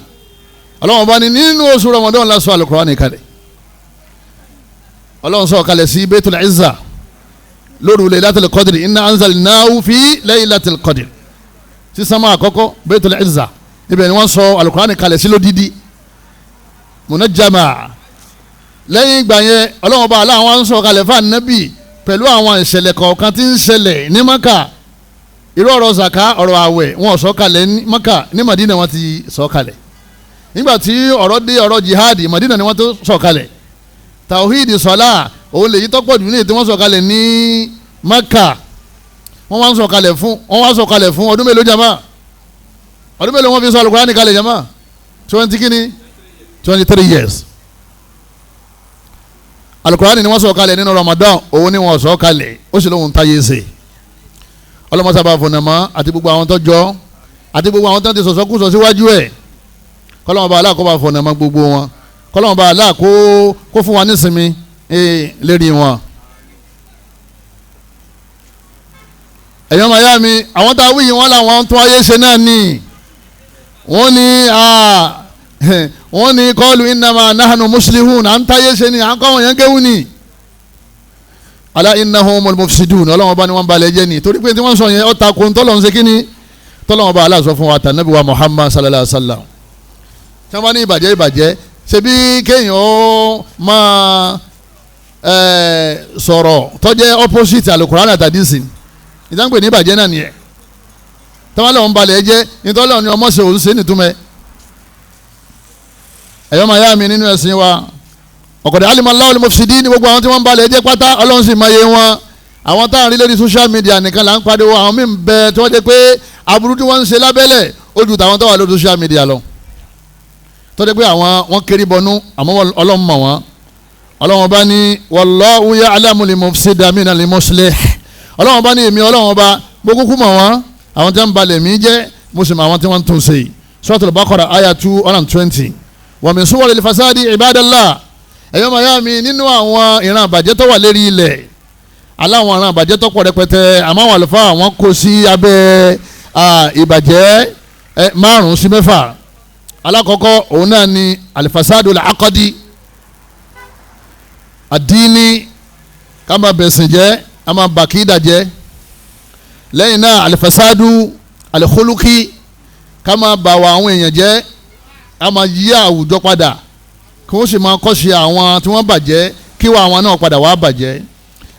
ọlọ́wọ́n bá ní nínú oṣù Ramadan la sọ alukurani kalẹ̀ ọlọ́wọ́n sọ kalẹ̀ sí Baitul Izza lóru Laylatul Qadr inna anzalnahu fi Laylatul Qadr sí sámà àkọ́kọ́ Baitul Izza ibẹ̀ ni wọ́n sọ alukurani kalẹ̀ sí lódìdí munajjama lẹ́yìn ìgbà yẹn ọlọ́wọ́n bá aláwọn sọ kalẹ̀ fún anabi pẹ̀lú àwọn ìṣẹ̀lẹ̀ kọ̀ọ̀kan tí ń ṣẹlẹ̀ ní Maka irú ọ̀rọ̀ zaka ọ̀rọ̀ àwẹ̀ wọn sọ kalẹ̀ ní Maka ní Madina wọn ti sọ kalẹ̀ nígbà tí ọ̀rọ̀ dé ọ̀rọ̀ jihadi Madina ni wọ́n tó sọ kalẹ̀ tawhidi sọlá òun lè yí tọ́pọ̀ jù ní ètò wọn sọ kalẹ̀ ní Maka wọ́n wá sọ kalẹ̀ fún ọdún mélòó jama ọdún mélòó wọ́n fi sọ Al-Qur'ani kalẹ̀ jama 23 years Al-Qur'ani ni wọ́n sọ kalẹ̀ nínú Ramadan òun ni wọ́n sọ kalẹ̀ ó sì lóun táyé ṣe ọlọ́mọsábà fúnnamọ́ àti gbogbo àwọn tó jọ àti gbogbo àwọn tó ti sọ̀sọ́kùsọ síwájú ẹ̀ kọ́lọ́mọba aláà kó bá fúnnamọ́ gbogbo wọn kọ́lọ́mọba aláà kó fún wa nísinmi lérí wọn. ẹ̀yọ́ màyá mi àwọn tá a wíyìn wọn làwọn tó ayé ṣe náà ní wọ́n ní kọ́ọ̀lù innama nahnu muslihun à ń táyé ṣe ni à ń kọ́ wọn yẹn kéwù ni ala innahumul mufsidun ọlọ́wọ́n bá ní wọ́n balẹ̀ jẹ́ ni torí pé tí wọ́n sọ yẹn ọ̀ta kò ń tọ́lọ̀ ń ṣe kíni tọ́lọ́wọ́n bá aláàzọ fún wa tànàbí wa Muhammad sallallahu alayhi wa sallam tí wọ́n bá ní ìbàjẹ́ ṣe bí kéèyàn ó máa sọ̀rọ̀ tọ́jẹ́ opposite alukur'an àtàdísì ìdáǹpẹ̀ ní ìbàjẹ́ náà nìyẹn tí wọ́n lọ́wọ́n balẹ̀ jẹ́ nítọ́lọ́ ni ọmọ ṣe òun ṣe nìtúmẹ̀ ẹ̀yọ́ máa yá mi nínú ẹ̀sìn wa ọ̀kọ̀dẹ̀ alimallahu al-mufsidin ní gbogbo àwọn tí wọ́n ń balẹ̀ jẹ́ pátá ọlọ́run sì máa yé wọn àwọn táwọn rí lórí social media nìkan là ń pariwo àwọn míì ń bẹ tí wọ́n jẹ́ pé aburú tí wọ́n ń ṣe lábẹ́lẹ̀ ó ju tàwọn tó wà lórí social media lọ tó jẹ́ pé àwọn wọ́n kéré bọnú àmọ́ ọlọ́run mọ̀ wọ́n ọlọ́run bá ní wallahu ya'lamu al-mufsida mina al-muslih ọlọ́run bá ní èmi ọlọ́run bá gbogbo kú mọ̀ wọ́n àwọn tí wọ́n ń balẹ̀ mí jẹ́ mo sì mọ̀ àwọn tí wọ́n ń tún ṣe Suratul Baqara aya 220 wa min suwaril fasadi ibadallah ẹ̀yọ́ màyá mi nínú àwọn ìran àbàjẹ́ tó wà lérí ilẹ̀ aláwọn ìran àbàjẹ́ tó pọ̀ rẹpẹtẹ àmọ́ àwọn àlùfáà wọn kó sí abẹ́ ìbàjẹ́ 5 sí 6 alákọ̀ọ́kọ́ òun náà ni alifasadul aqdi àdínní ká máa bẹ̀sìn jẹ́ ká máa bàkídà jẹ́ lẹ́yìn náà alifasadu alikhuluki ká máa bàwọ̀ àwọn èèyàn jẹ́ ká máa yí àwùjọ padà kí wọ́n sì máa kọ́ṣe àwọn tí wọ́n bàjẹ́ kí wọ́n àwọn náà padà wá bàjẹ́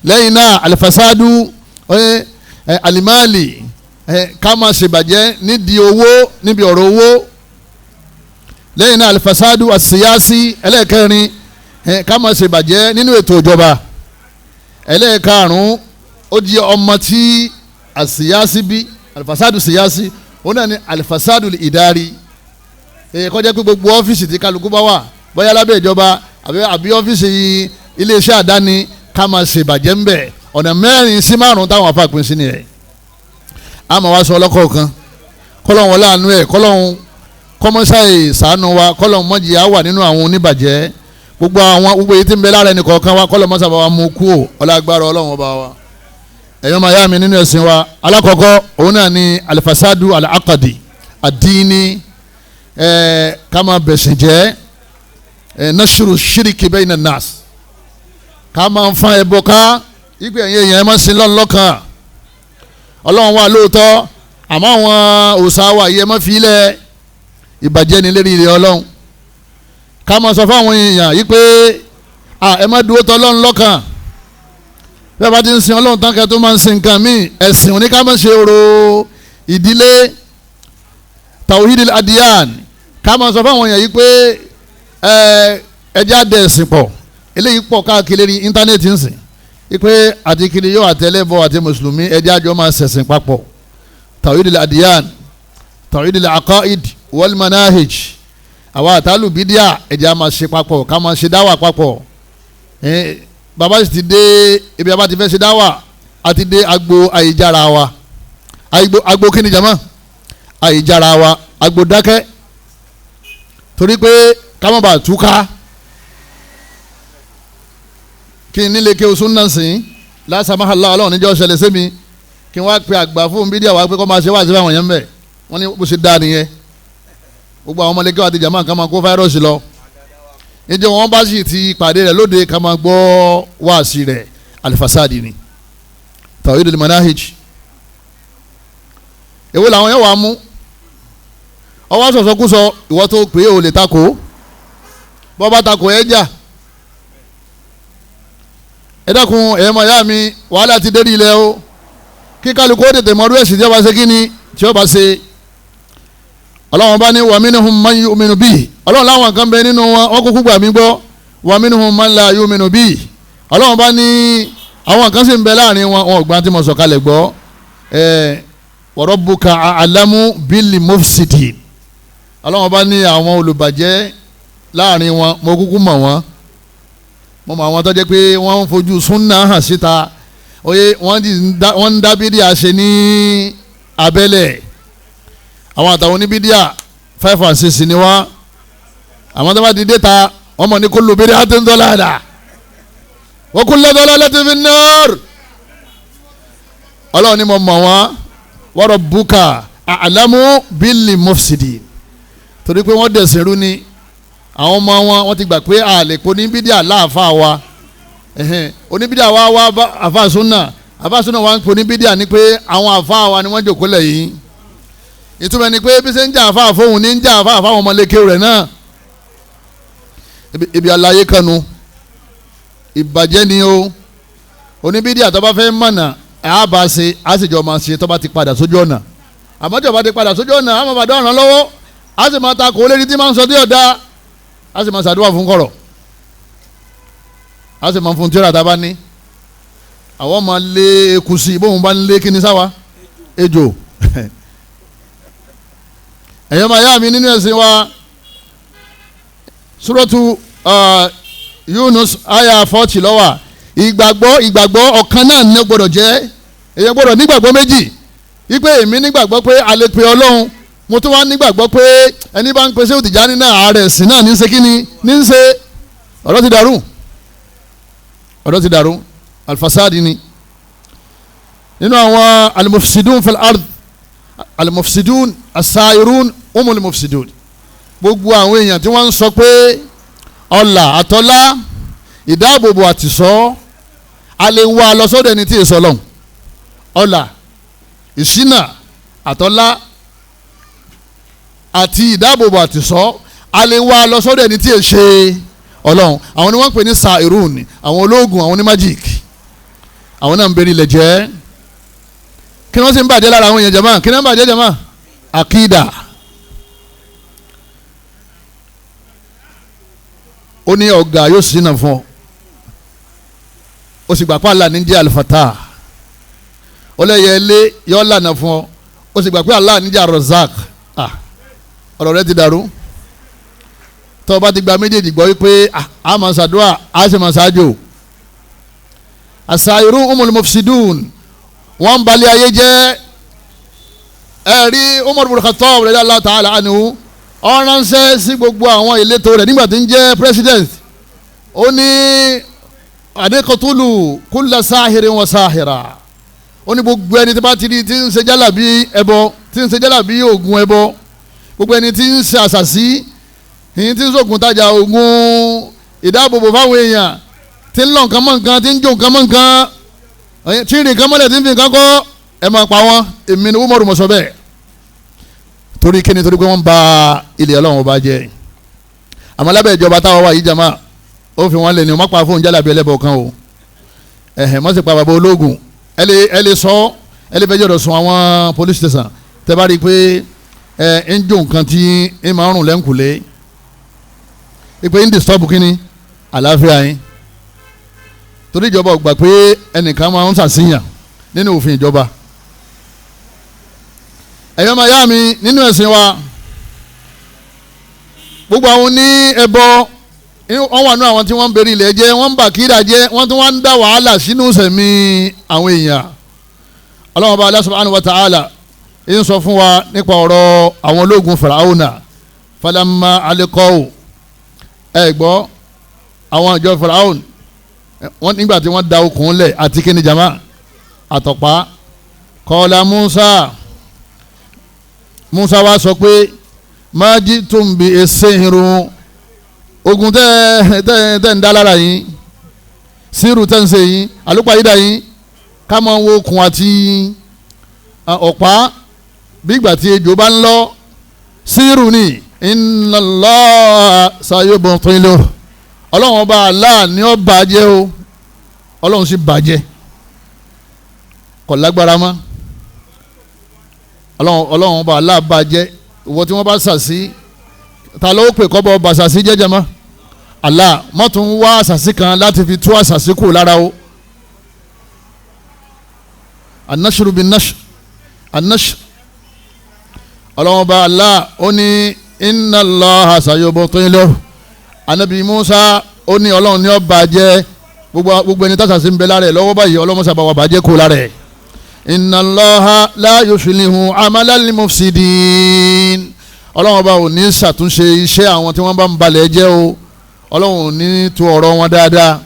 lẹ́yìn náà alifasadu alimali ká máa ṣèbàjẹ́ nídìí owó níbi ọ̀rọ̀ owó lẹ́yìn náà alifasadu asiyasi ẹlẹ́ẹ̀kẹrin ká máa ṣèbàjẹ́ nínú ètò ìjọba ẹlẹ́ẹ̀karùn-ún ó di ọmọ tí asiyasi bí alifasadu siyasi òun náà ni alifasadu idari kọjá pé gbogbo ọ́fíìsì tí kálukú bá wà bóyá lábẹ́ ìjọba àbí ọ́fíìsì iléeṣẹ́ àdáni ká máa ṣe ìbàjẹ́ ń bẹ̀ ọ̀nà 4 sí 5 táwọn afa pín sí ni ẹ̀ a máa wá sọ ọlọ́kọ̀ọ̀kan kọ́lọ́hún wọlé àánú ẹ̀ kọ́lọ́hún kọ́mọ́sáì sànù wa kọ́lọ́hún mọ́jì á wà nínú àwọn oníbàjẹ́ gbogbo èyí tí ń bẹ lára ẹnì kọ̀ọ̀kan wa kọ́lọ́hún mọ́sàbà wa mú kú ọlágbára ọlọ́run ọba wa ẹ̀yọ́ máa yá mi nínú ẹ̀sìn wa alákọ̀ọ́kọ́ òun náà ni alifasadu alakadi adini ká máa bẹ̀sìn jẹ́ nashuru shiriki bayna nas ká máa fa ẹbọ ká ìgbẹ́ ẹ̀yẹ yẹn máa sin lọ́nlọ́kan ọlọ́run wà lóòótọ́ àmọ́ àwọn òòṣà wa yẹ máa fi ilẹ̀ ìbàjẹ́ ni lérí ilẹ̀ ọlọ́run ká máa sọ fáwọn èèyàn yìí pé ẹ má dúró tọ́ ọlọ́run lọ́kàn bí a bá ti ń sin ọlọ́run tán kẹ́ tó máa ń sin nǹkan míì ẹ̀sìn òní ká máa ṣe orò ìdílé tawhidil adiyan ká máa sọ fáwọn èèyàn yìí pé ẹja dẹ̀ ẹ̀sìn pọ̀ eléyìí pọ̀ káàkiri lérí íńtánẹ́ẹ̀tì ń sìn ipe àti kiri yóò àtẹlẹ́bọ àti mùsùlùmí ẹja àjọ máa ṣẹ̀sìn papọ̀ tawhidil adiyan tawhidil aqaid wal manahij àwa àtàlù bídíà ẹja máa ṣe papọ̀ ká máa ṣe dáwà papọ̀ bàbá sì ti dé ibi àbá ti fẹ́ ṣe dáwà àti dé agbo àyíjára wa agbo kí ni jama àyíjára wa agbo dákẹ́ torí pé ká má bàa túká kí n nílé kí o sún náà sìn lásàmáhàlá ọlọ́run níjọ́ ṣẹlẹ̀ sí mi kí n wá pe àgbà fún bídíà wá pé kọ́ máa ṣe wá sí àwọn yẹn bẹ̀ wọ́n ní bó ṣe dáa nìyẹn gbogbo àwọn ọmọlẹ́kẹ́ wa ti jàmáà kan máa kó fáírọ́ọ̀sì lọ níjẹ́ wọn bá sì ti pàdé rẹ̀ lóde ká máa gbọ́ wáàsí rẹ̀ alifasadi ni tawhidul manahij èwo làwọn yẹn wà á mú ọwọ́ sọ̀sọ́kúsọ ìwọ́ tó pé o lè takò bọ́ bá takò ẹ̀ jà ẹ dákun ẹ̀yẹ́ mọ̀ yá mi wàhálà ti dérí ilẹ̀ o kí kálukú ó tètè mọ́rú ẹ̀sìn tí ó bá ṣe kí ni tí ó bá ṣe ọlọ́run bá ní wa minhum man yu'minu bihi ọlọ́run láwọn kan bẹ nínú wọn wọ́n kúkú gbà mí gbọ́ wa minhum man la yu'minu bihi ọlọ́run bá ní àwọn kan sì ń bẹ láàrin wọn wọn ò gbà tí mo sọ kalẹ̀ gbọ́ wa rabbuka a'lamu bil mufsidin ọlọ́run bá ní àwọn olùbàjẹ́ láàrin wọn mo kúkú mọ̀ wọ́n mo mọ̀ àwọn tó jẹ́ pé wọ́n ń fojú súnà hàn síta oye wọ́n ń dá bídíà ṣe ní abẹ́lẹ̀ àwọn àtàwọn oníbídíà 5 and 6 ni wọ́n àwọn tó bá ti dé ta wọ́n mọ̀ ní kullu bid'atin dalalah wa kullu dalalatin fin nar ọlọ́run ni mo mọ̀ wọ́n wa rabbuka a'lamu bil mufsidin torí pé wọ́n dẹ̀sìn rú ni àwọn ọmọ wọn ti gbà pé àlè kò ní bídíà láàfáà wa oníbídíà wa àfáà súnà wa ń pò ní bídíà ni pé àwọn àfáà wa ni wọ́n jòkó lẹ̀ yìí ìtumọ̀ ni pé bí ṣe ń jà àfáà fóun ní ń jà àfáà fáwọn ọmọlẹ́kẹ́ rẹ̀ náà ibi àlàyé kanu ìbàjẹ́ ni o oníbídíà tó bá fẹ́ mọ̀nà àbá ṣe àṣejọ máa ṣe tó bá ti padà sójú ọ̀nà àmọ́jọ́ bá ti padà sójú ọ̀nà àmọ́ bàdá ọ̀ràn lọ́wọ́ a sì máa ta kò lérí tí máa ń sọ tí ọ̀dà a sì máa ṣàdúrà fún kọ̀rọ̀ a sì máa fún tíra tá a bá ní àwọn máa lé eku sí bóun bá ń lé kíni sáwa ejò ẹ̀yọ́ máa yá mi nínú ẹ̀sìn wa suratu Yunus aya 40 lọ́wọ́ ìgbàgbọ́ ọ̀kan náà ní gbọ́dọ̀ jẹ́ èyí gbọ́dọ̀ nígbàgbọ́ méjì wípé èmi nígbàgbọ́ pé a lè pe Ọlọ́run mo tún wá nígbàgbọ́ pé ẹni bá ń pe Ṣéhù Tìjání náà ààrẹ ẹ̀sìn náà ní í ṣe kí ni ní í ṣe ọ̀rọ̀ ti dàrú alfasadi ni nínú àwọn alimufsidun fil ard alimufsidun asairun umul gbogbo àwọn èèyàn tí wọ́n ń sọ pé ọlà àtọ́lá ìdáàbòbò àtìsọ́ a lè wá lọ sọ́dọ̀ ẹni tí èso lọ́hùn ọlà ìṣínà àtọ́lá àti ìdáàbòbò àtìsọ́ a lè wá lọ sọ́dọ̀ ẹni tí è ṣe ọlọ́run àwọn ni wọ́n ń pè ní sairun àwọn ológun àwọn ní magic àwọn náà ń bẹ̀rẹ̀ ilẹ̀ jẹ́ kí wọ́n sì ń bàjẹ́ lára àwọn èèyàn jama kí wọ́n ń bàjẹ́ jama akida ó ní ọ̀gá yóò sì náà fún ọ ó sì gbà pààlà ní jẹ́ alifata ó lẹ́yẹ ilé yọ lànà fún ọ ó sì gbà pé Allah níjà Razak ọ̀rọ̀ rẹ ti dàrú tó o bá ti gba méjèèjì gbọ́ wípé a máa ṣàdúrà a sì máa ṣáájò. Asairu umul mufsidun wọ́n ń balẹ̀ ayé jẹ́ ẹ̀rí Umar bin Khattab radiyallahu ta'ala anhu ọ̀ránṣẹ́ sí gbogbo àwọn ìletò rẹ̀ nígbà tí ń jẹ́ president ó ní adékọ̀túlù kulla sáhìrì wa sáhìrà ó ní gbogbo ẹni tí bá ti di tí ń ṣe jálàbí ẹbọ tí ń ṣe jálàbí oògùn ẹbọ gbogbo ẹni tí ń ṣe àṣàṣì ìyìn tí ń sọ̀gùn tajà oògùn ìdáàbòbò fáwọn èèyàn tí ń lọ nǹkan mọ́ nǹkan tí ń jó nǹkan mọ́ nǹkan tí ń rìn nǹkan mọ́lẹ̀ tí ń fi nǹkan kọ́ ẹ máa pa wọ́n èmi ni Umaru mọ̀ sọ bẹ́ẹ̀ torí kíni torí pé wọ́n ba ilé Ọlọ́run ọba jẹ́ àmọ́ lábẹ́ ìjọba táwọn wà yìí jama ó fi wọ́n lé ní o má pa fóun jálàbí ẹlẹ́bọ̀ kan o má sì pa bàbá ológun ẹ lè sọ ẹ lè fẹjọ́ sùn àwọn police station tẹ́ bá rí i pé ń jó nǹkan tí ń máa ń rùn lẹ́ńkùlé pé ń disturb kíni àlàáfíà yín torí ìjọba ò gbà pé ẹnìkan máa ń ṣàṣìyàn nínú òfin ìjọba ẹ̀yọ́ máa yá mi nínú ẹ̀sìn wa gbogbo àwọn ní ẹbọ wọ́n wà nínú àwọn tí wọ́n ń bẹ̀rẹ̀ ilẹ̀ jẹ́ wọ́n ń bà kíra jẹ́ wọ́n tún wá ń dá wàhálà sínú sẹ̀mí àwọn èèyàn Ọlọ́hun Ọba Allah subhanahu wa ta'ala ń sọ fún wa nípa ọ̀rọ̀ àwọn ológun Fáráò falamma alqaw gbọ́ àwọn ìjọ Fáráò wọ́n nígbà tí wọ́n da okùn lẹ̀ àti kíni jama àtọ̀pá qala Musa wa sọ pé ma jitum bi as-sihru ogun tẹ́ ń dá lára yín síru tẹ́ ń ṣe yín àlùpàyídà yín ká máa wo okùn àti ọ̀pá bí ìgbà tí ejò bá ń lọ síru ni inna Allah sayubtilu Ọlọ́run Ọba Allah ni ó bàjẹ́ o Ọlọ́run sì bàjẹ́ kò lágbára mọ́ Ọlọ́run Ọba Allah bàjẹ́ ìwọ tí wọ́n bá sàsí ta ló pè kọ́ bọ́ bàṣàsí jẹ́jẹ́ mọ́ Allah mọ́ tún wá àṣàsí kan láti fi tú àṣàsí kù lára o an-nashru bin-nashr an-nashr Ọlọ́run Ọba Allah ó ní inna Allaha sayubtiluhu anabi Musa ó ní Ọlọ́run ní ó bàjẹ́ gbogbo ẹni tàṣàsí ń bẹ lára ẹ̀ lọ́wọ́ báyìí Ọlọ́run sábà wà bàjẹ́ kù lára ẹ̀ inna Allaha la yuslihu amalal mufsidin Ọlọ́run Ọba ò ní ṣàtúnṣe iṣẹ́ àwọn tí wọ́n bá ń balẹ̀ jẹ́ o Ọlọ́run ò ní tu ọ̀rọ̀ wọn dáadáa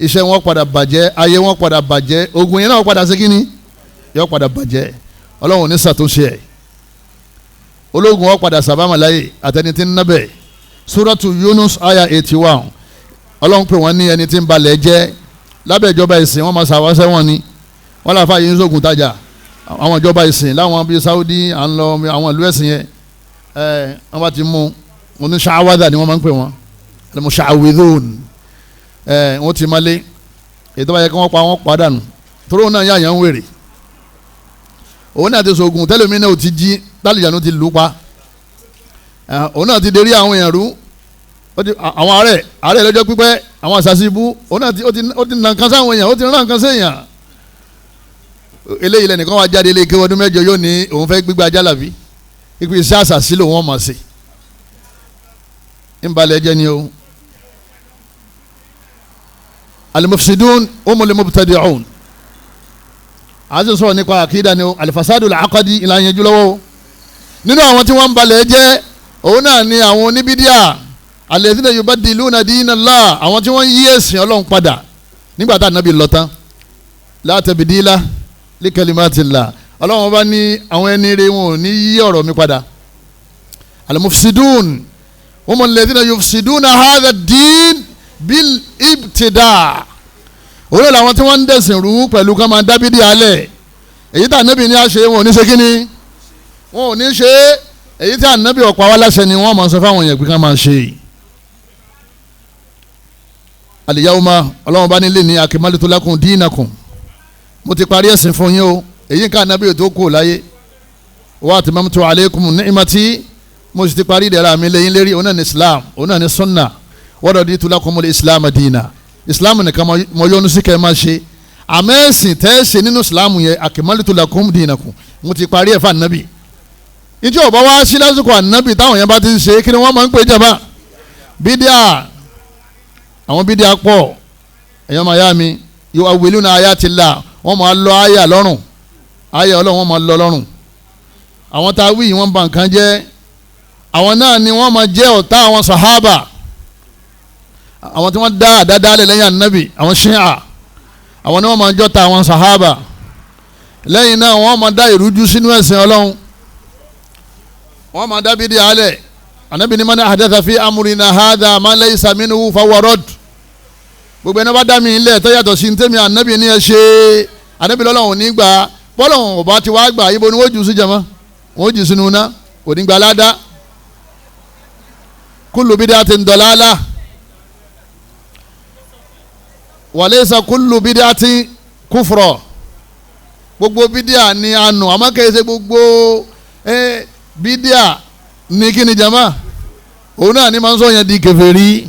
iṣẹ́ wọn padà bàjẹ́ ayé wọn padà bàjẹ́ ogun yẹn náà padà sí kínní yọ padà bàjẹ́ Ọlọ́run ò ní ṣàtúnṣe ẹ̀ ológun wọn padà sàbámà láyè àtẹni tí ń nábẹ̀ suratu Yunus aya 81 Ọlọ́run pè wọ́n ní ẹni tí ń balẹ̀ jẹ́ lábẹ́ ìjọba ìsìn wọn máa ṣàwọ́sẹ́ wọn ni wọ́n láfa yìí ń sógun tajà àwọn ìjọba ìsìn láwọn bíi Saudi à ń lọ àwọn ìlú ẹ̀sìn yẹn wọ́n bá ti mú oníṣàwádà ni wọ́n máa ń pè wọ́n al-musha'awidhun wọ́n ti máa lé ètò bá yẹ kí wọ́n pa wọ́n padànù torí òun náà yà yàn ń wèrè òun náà ti sògùn tẹ́lẹ̀mí náà ò ti jí tálíjànú ti lù pa òun náà ti dérí àwọn èèyàn rú àwọn àárẹ̀ lọ́jọ́ pípẹ́ àwọn àṣàṣì ibú òun náà ó ti nà nǹkan sáwọn èèyàn ó ti rán nǹkan séèyàn eléyìí lẹ́nìkan wá jáde ilé kéwọ́dún mẹ́jọ yóò ní òun fẹ́ gbígba jálàbí ikú iṣẹ́ àṣàṣì lòun wọ́n mọ̀ sí ìbàlẹ̀ jẹ́ ni o al-mufsidun humul mubtadi'un àti sọ̀rọ̀ nípa àkídà ni o al-fasadu al-aqdi ìlànà yẹn jùlọ́wọ́ nínú àwọn tí wọ́n ń balẹ̀ jẹ́ òun náà ni àwọn oníbídíà alladhina yubaddiluna dina Allah àwọn tí wọ́n yí ẹ̀sìn Ọlọ́run padà nígbà tá ànábì lọ tán la tabdila li kalimatillah Ọlọ́run bá ní àwọn ẹni rẹ̀ wọn ò ní yí ọ̀rọ̀ mi padà al-mufsidun hum alladhina yufsiduna hadha ad-din bil ibtida òun làwọn tí wọ́n ń dẹ̀sìn rú pẹ̀lú ká máa dábìdì alẹ̀ èyí tí ànábì ní àṣẹ wọn ò ní ṣe kíni wọn ò ní ṣe èyí tí ànábì ọ̀pá wa láṣẹ ni wọ́n máa sọ fáwọn èèyàn pé ká máa ṣe. al-yawma Ọlọ́run bá nílé ní akmaltu lakum dinakum mo ti parí ẹ̀sìn fún yín o èyí ká ànábì tó kù láyé wa atmamtu alaykum ni'mati mo sì ti parí ìdẹ̀ra mi lẹ́yìn lérí òun náà ní Islam òun náà ní sunna wa raditu lakumul Islam dina Islam nìkan mo yọ́nú sí kẹ́ ẹ máa ṣe àmẹ́sìn tẹ́ ẹ ṣe nínú Islam yẹn akmaltu lakum dinakum mo ti parí ẹ̀ fún ànábì ìjọ ọba wá sí lásìkò ànábì táwọn yẹn bá ti ń ṣe kí ni wọ́n máa ń pè jẹba bídíà àwọn bídíà pọ̀ ẹ̀yọ́ máa yá mi yu'awwiluna ayatillah wọ́n máa lọ àyà lọ́rùn àyà ọlọ́run wọ́n máa lọ lọ́rùn àwọn tá a wí wọ́n bà nǹkan jẹ́ àwọn náà ni wọ́n máa jẹ́ ọ̀tá àwọn sàhábà àwọn tí wọ́n dá àdádálẹ̀ lẹ́yìn ànábì àwọn ṣíà àwọn náà wọ́n máa jọ́ta àwọn sàhábà lẹ́yìn náà wọ́n máa dá ìrújú sínú ẹ̀sìn ọlọ́run wọ́n máa dá bídíà alẹ̀ ànábì ní man ahdatha fi amrina hadha ma laysa minhu fahuwa radd gbogbo ẹni bá dá mi ilẹ̀ tó yàtọ̀ sí ní tèmi ànábì ní ẹ ṣe ànábì lọ́lọ́run ní gbà bọ́lọ́run ọba ti wá gbà ibo ni wọ́n jù sí jama wọ́n jù sínú ná kò ní gbà ládá kullu bid'atin dalalah wa laysa kullu bid'atin kufra gbogbo bídíà ni àánú àmọ́ kìí ṣe gbogbo bídíà ní kíni jama òun náà ni máa ń sọ yẹn di kèfèrí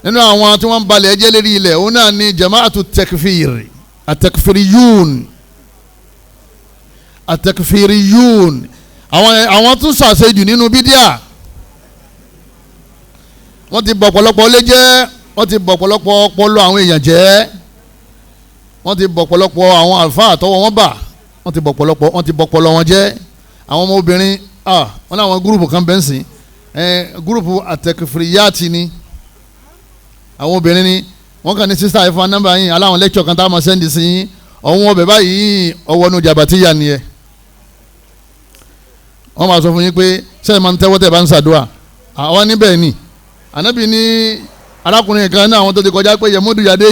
nínú àwọn tí wọ́n ń balẹ̀ ẹjẹ́ lérí ilẹ̀ òun náà ni jama'atu tekfiri atekfiriyun atekfiriyun àwọn tún ṣàṣejù nínú bídíà wọ́n ti bọ̀ pọ̀lọpọ̀ lé jẹ́ wọ́n ti bọ̀ pọ̀lọpọ̀ ọpọlọ àwọn èèyàn jẹ́ wọ́n ti bọ̀ pọ̀lọpọ̀ àwọn àlùfáà tọwọ́ wọn bà wọ́n ti bọ̀ pọ̀lọ wọn jẹ́ àwọn ọmọ obìnrin wọ́n láwọn gúrùpù kan bẹ́ẹ̀ sìn gúrùpù atekfiriyati ni àwọn obìnrin ni wọ́n kàn ní sísá ẹ̀fọn nọ́mbà yín aláwọn lẹ́kṣọ̀ kan tá a máa sẹ́ndì sí yín ọ̀hún ọbẹ̀ báyìí ọwọ́ nu jàbàtíyà nìyẹn wọ́n máa sọ fún yín pé sẹ́yìn máa ń tẹ́wọ́ tẹ̀ bá ń ṣàdúrà àwọn níbẹ̀ ni ànábì ní arákùnrin kan náà àwọn tó ti kọjá pé yẹmúdù yàdé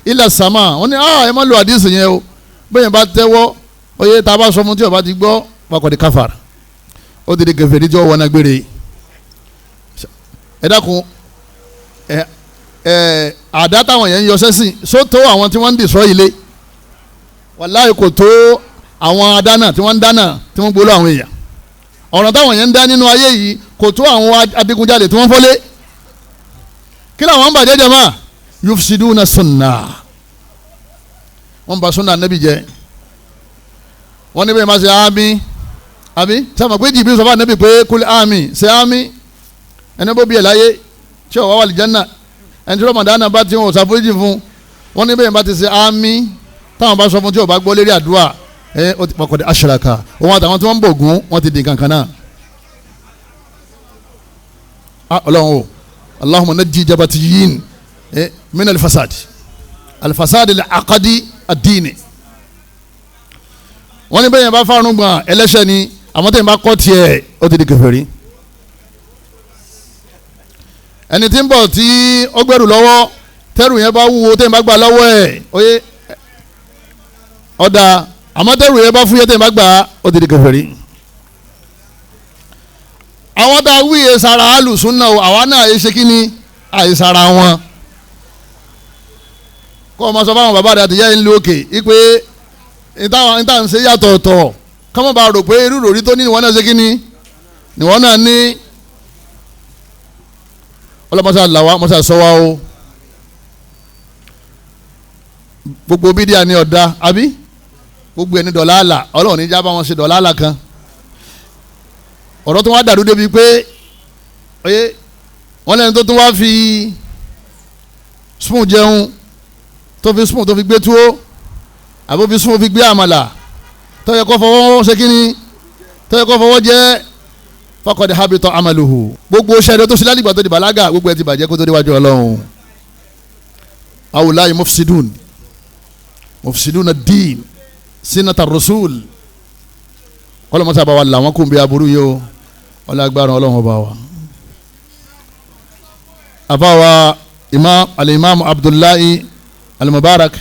ilẹ̀ sàmà wọ́n ní ẹ má lo àdìsí yẹn o bẹ́ẹ̀ bá tẹ́wọ́ oyè tá a bá sọ fún tí o bá ti gbọ́ pàkọ́dé káfàrà ó ti di kèfèrí tí ó wọ́n náà gbére ẹ dákun àdá táwọn yẹn ń yọ sẹ́sìn sótó àwọn tí wọ́n ń dìsọ́ ilé wàláhì kò tó àwọn adánà tí wọ́n ń dáná tí wọ́n gbóló àwọn èèyàn ọ̀ràn táwọn yẹn ń dá nínú ayé yìí kò tó àwọn adigunjalè tí wọ́n fọ́lé kí làwọn ń bàjẹ́ jama yufsiduna sunna wọ́n bà sunna nabi jẹ́ wọ́n níbẹ̀ máa ṣe àmì sábà pé jìbìrì sọ fún ànábì pé kúlẹ̀ àmì ṣe àmì ẹni bó bí ẹ̀ láyé tí ò wá wà lìjánná ẹni tí rọmọdánà bá ti wọn ò ṣàforíjì fún wọn níbẹ̀ bá ti ṣe àmì táwọn bá sọ fún tí ò bá gbọ́ lérí àdúrà ó ti pàkọ́dé aṣaraka òun àtàwọn tí wọ́n ń bògún wọ́n ti di kankan náà. ọlọ́run o allahumma najji jabatiyin min alfasad al-aqadi ad-dini wọ́n níbẹ̀ yẹn bá fárún gbọ̀n ẹlẹ́ṣẹ̀ ni àmọ́ tẹ̀yìn bá kọ́ tiẹ̀ ó ti di kèfèrí. ẹni tí ń bọ̀ tí ó gbẹ́rù lọ́wọ́ tẹ́rù yẹn bá wúwo tẹ́yìn bá gbà lọ́wọ́ ẹ̀ oyè ọ̀dà àmọ́ tẹ́rù yẹn bá fúyẹ́ tẹ́yìn bá gbà ó ti di kèfèrí. àwọn tá a wíyè sara alùsùnà o àwa náà yẹ ṣe kí ni àìsàrà wọn. kọ́ ọ ma sọ fáwọn bàbá rẹ̀ àtìyá yẹn lókè ipe níta ń ṣe yàtọ̀ ọ̀tọ̀ kọ́mọ́ bá rò pé irú ròrí tó ní ìwọ náà ṣe kí ni ìwọ náà ní ọlọ́mọṣà làwa mọ́ṣà sọ wa o gbogbo bídíà ní ọ̀dà àbí gbogbo ẹni dọ̀làlà ọlọ́run níjà bá wọn ṣe dọ̀làlà kan ọ̀rọ̀ tó wá dàrú débi pé wọ́n lẹ́nu tó tún wá fi spoon jẹun tó fi spoon tó fi gbé túwó àbó fi spoon fi gbé àmàlà tó yẹ kó fọwọ́ ṣe kínní tó yẹ kó fọwọ́ jẹ́ faqad habita amaluhu gbogbo ṣẹ́ni tó ṣe lálìgbà tó di bàlágà gbogbo ẹ ti bàjẹ́ kó tó déwájú ọlọ́run awùláyé mufsidun ad-din sinata rasul kọlọmọsá bá wa là wọn kún bí aburú yìí o ọlọ́gbàrún ọlọ́run ọba wa. àbáwa al-imam abdullahi al-mubarak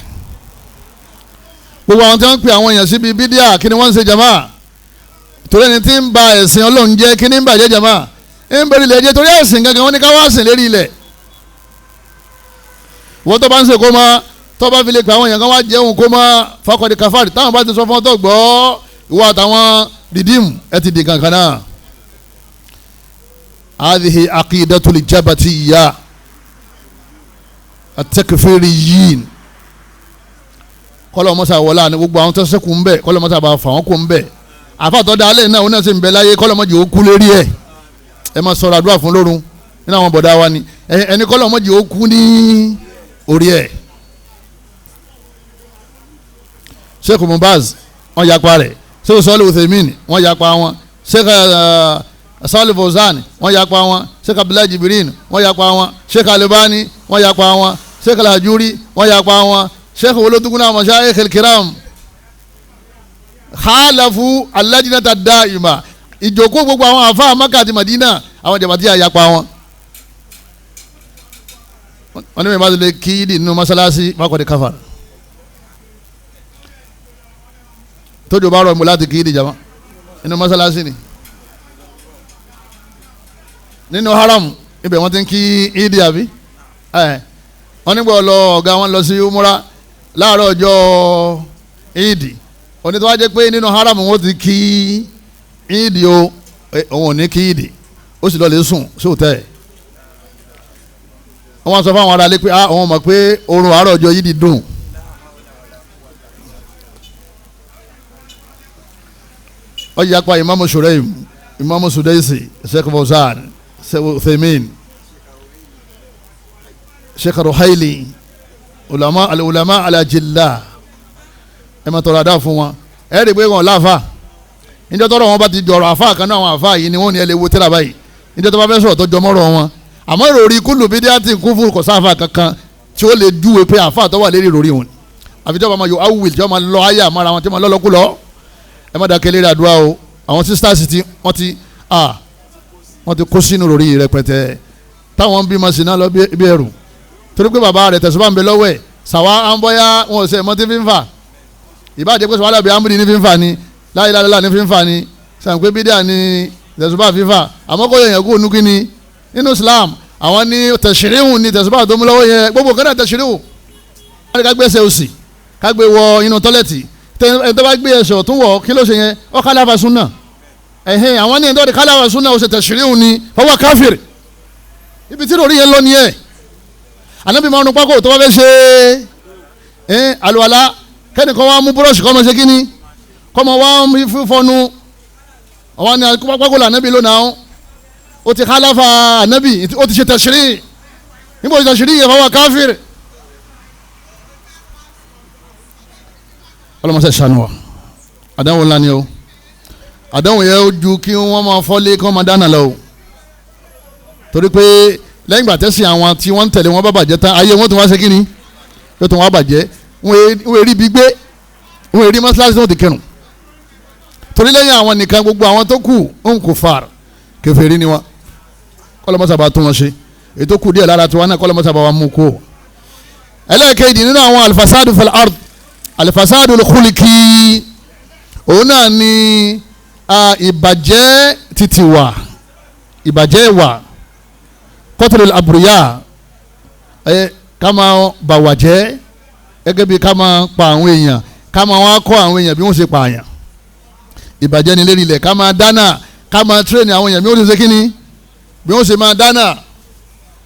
gbogbo àwọn tí wọ́n ń pè àwọn èèyàn síbi bídíà kí ni wọ́n ń ṣe jama torí ẹni tí ń ba ẹ̀sìn ọlọ́run jẹ́ kí ni ń bàjẹ́ jama ń bẹ̀rẹ̀ ilẹ̀ jẹ́ torí ẹ̀sìn gangan wọ́n ní ká wá sìn lérí ilẹ̀ wọ́n tó bá ń ṣe kó mọ́ tó bá fi lè pè àwọn èèyàn kan wá jẹun kó mọ́ faqad kafar táwọn bá ti sọ fún ọ tó gbọ́ ìwọ àtàwọn rìdíìmù ẹ ti di kankan náà. hadhihi aqidatul jabatiyya at-takfiriyyin kọ́lọ́ mọ́sá wọlá ní gbogbo àwọn tó ṣẹ́kù ń bẹ̀ kọ́lọ́ mọ́sá bá fà wọ́n kó ń bẹ̀ àfàtọ́ dalẹ̀ náà oní ẹ̀sìn ń bẹ láyé kọ́lọ́ mọ́jì ó kú lérí ẹ̀ ẹ máa sọ̀rọ̀ àdúrà fún lórun nínú àwọn bọ̀dá wa ni ẹni kọ́lọ́ mọ́jì ó kú ní orí ẹ̀. Sheikh Mubaz wọ́n yapa rẹ̀ Sheikh Sọ́lé Uthaymin wọ́n yapa wọn Sheikh Sọ́lé Fawzan wọ́n yapa wọn Sheikh Abdullahi Jibrin wọ́n yapa wọn Sheikh Albani wọ́n yapa wọn Sheikh Al-Hajuri wọ́n yapa wọn Sheikh olódùkúnná Mashayikh al-Kiram khalafu al-lajnata ad-da'ima ìjókòó gbogbo àwọn àfáà Mákà àti Madina àwọn jàbàtì àyapa wọn. wọ́n ní mi bá ti lè kí ìdí nínú mọ́sálásí mákòdì káfà tójú bá rọ̀ mọ́ láti kí ìdí jama nínú mọ́sálásí ni nínú haram ibẹ̀ wọ́n ti ń kí ìdí àbí wọ́n nígbà lọ ọ̀gá wọn lọ sí umura láàárọ̀ ọjọ́ ìdí onítọ́ wá jẹ́ pé nínú haram wọ́n ti kí ìdí o òun ò ní kí ìdí ó sì lọ lè sùn sí òtẹ́ wọ́n sọ fáwọn ará lé pé àwọn mọ̀ pé oorun àárọ̀ ọjọ́ ìdí dùn wọ́n yà pa Imamu Shuraim Imamu Sudaisi Sheikh Fawzan Sheikh Uthaymin Sheikh Ruhaili ulama alajilla ẹ máa tọrọ àdá fún wọn ẹ rí i pé wọn láàfà níjọ́ tọrọ wọn bá ti jọrọ àfà kan náà àwọn àfà yìí ni wọn ní ẹ lè wo tẹ́lá báyìí níjọ́ tó bá fẹ́ sọ̀rọ̀ tó jọmọ́rọ̀ wọn àmọ́ ìròrí kúlù bídíàtì kúfùrù kò sáfà kankan tí ó lè júwe pé àfà tó wà lérí ìròrí wọn àfi tí wọn máa yọ awùwìl tí wọn máa lọ àyà mọ́ra wọn tí wọn lọ́lọ́kú lọ ẹ má dákẹ́ lérí àdúrà o àwọn sisters ti wọ́n ti kó sínú ìròrí rẹpẹtẹ táwọn ń bímọ sí náà lọ bí ẹrù torí pé bàbá rẹ̀ tẹ̀síwá ń bẹ lọ́wọ́ ẹ̀ sàwa à ń bọ́yá wọn ò sẹ́ mọ́tí fi ń fà ìbáàjẹ́ pé sọ́wọ́n dàbí amúdi ní fi ń fà ni láyéláyélá ní fi ń fà ni sàǹpé bídíà ní tẹ̀síwá fi ń fà àmọ́ kó yẹn kó nukí ni nínú Islam àwọn ní tẹ̀síríhùn ní tẹ̀síwá tó mú lọ́wọ́ yẹn gbogbo kẹ́nà tẹ̀síríhùn. wọ́n ká gbé ẹsẹ̀ òsì ká gbé wọ inú tọ́lẹ̀tì ẹni tó bá gbé ẹsẹ̀ ọ̀tún wọ̀ kí ló ṣe yẹn ó kálàfà súnà àwọn ní ẹni tó di kálàfà súnà ó ṣe tẹ̀síríhùn ni fọwọ́ káfíìrì ibi tí lórí yẹn lọ ni ẹ̀ anabi máa ń nu pákó tó bá fẹ́ ṣe àlùwàlá kẹ́nìkan wá mú búrọ́ọ̀ṣì kọ́ máa ṣe kíní kọ́ máa wá fífọ́nu àwọn ni pákó là anabi lónàá ó ti kálàfà anabi ó ti ṣe tẹ̀sírí níbo ti tẹ̀sírí yẹn fọwọ́ káfíìrì. ọlọ́mọṣẹ́ ṣàánú wa àdánwò ńlá ni o àdánwò yẹn ó ju kí wọ́n máa fọ́lé kí wọ́n máa dáná lọ o torí pé lẹ́yìn ìgbà tẹ́sí àwọn tí wọ́n ń tẹ̀lé wọn bá bàjẹ́ tán ayé wọn tó wá ṣe kí ni yóò tó wá bàjẹ́ wọn èrí bí gbé wọn èrí mọ́ṣáláṣí náà ti kẹrùn torí lẹ́yìn àwọn nìkan gbogbo àwọn tó kù ń kò far kèfèrí ni wọn kọ́lọ́mọ́sàbà tó wọn ṣe ètò kù díẹ̀ lára tiwọn náà kọ́lọ́mọ́sàbà wa mú kó. ẹlẹ́ẹ̀kejì nínú àwọn alifasadu fil ard alifasadu lukuliki òun náà ni ìbàjẹ́ títí wà ìbàjẹ́ wà kọ́tùlù àbúrúyà ká máa bà wà jẹ́ gẹ́gẹ́ bí ká máa pa àwọn èèyàn ká máa wá kọ́ àwọn èèyàn bí wọ́n ṣe pa àyàn ìbàjẹ́ ni lérí ilẹ̀ ká máa dáná ká máa tírẹ̀nì àwọn èèyàn bí wọ́n ṣe ṣe kíni bí wọ́n ṣe máa dáná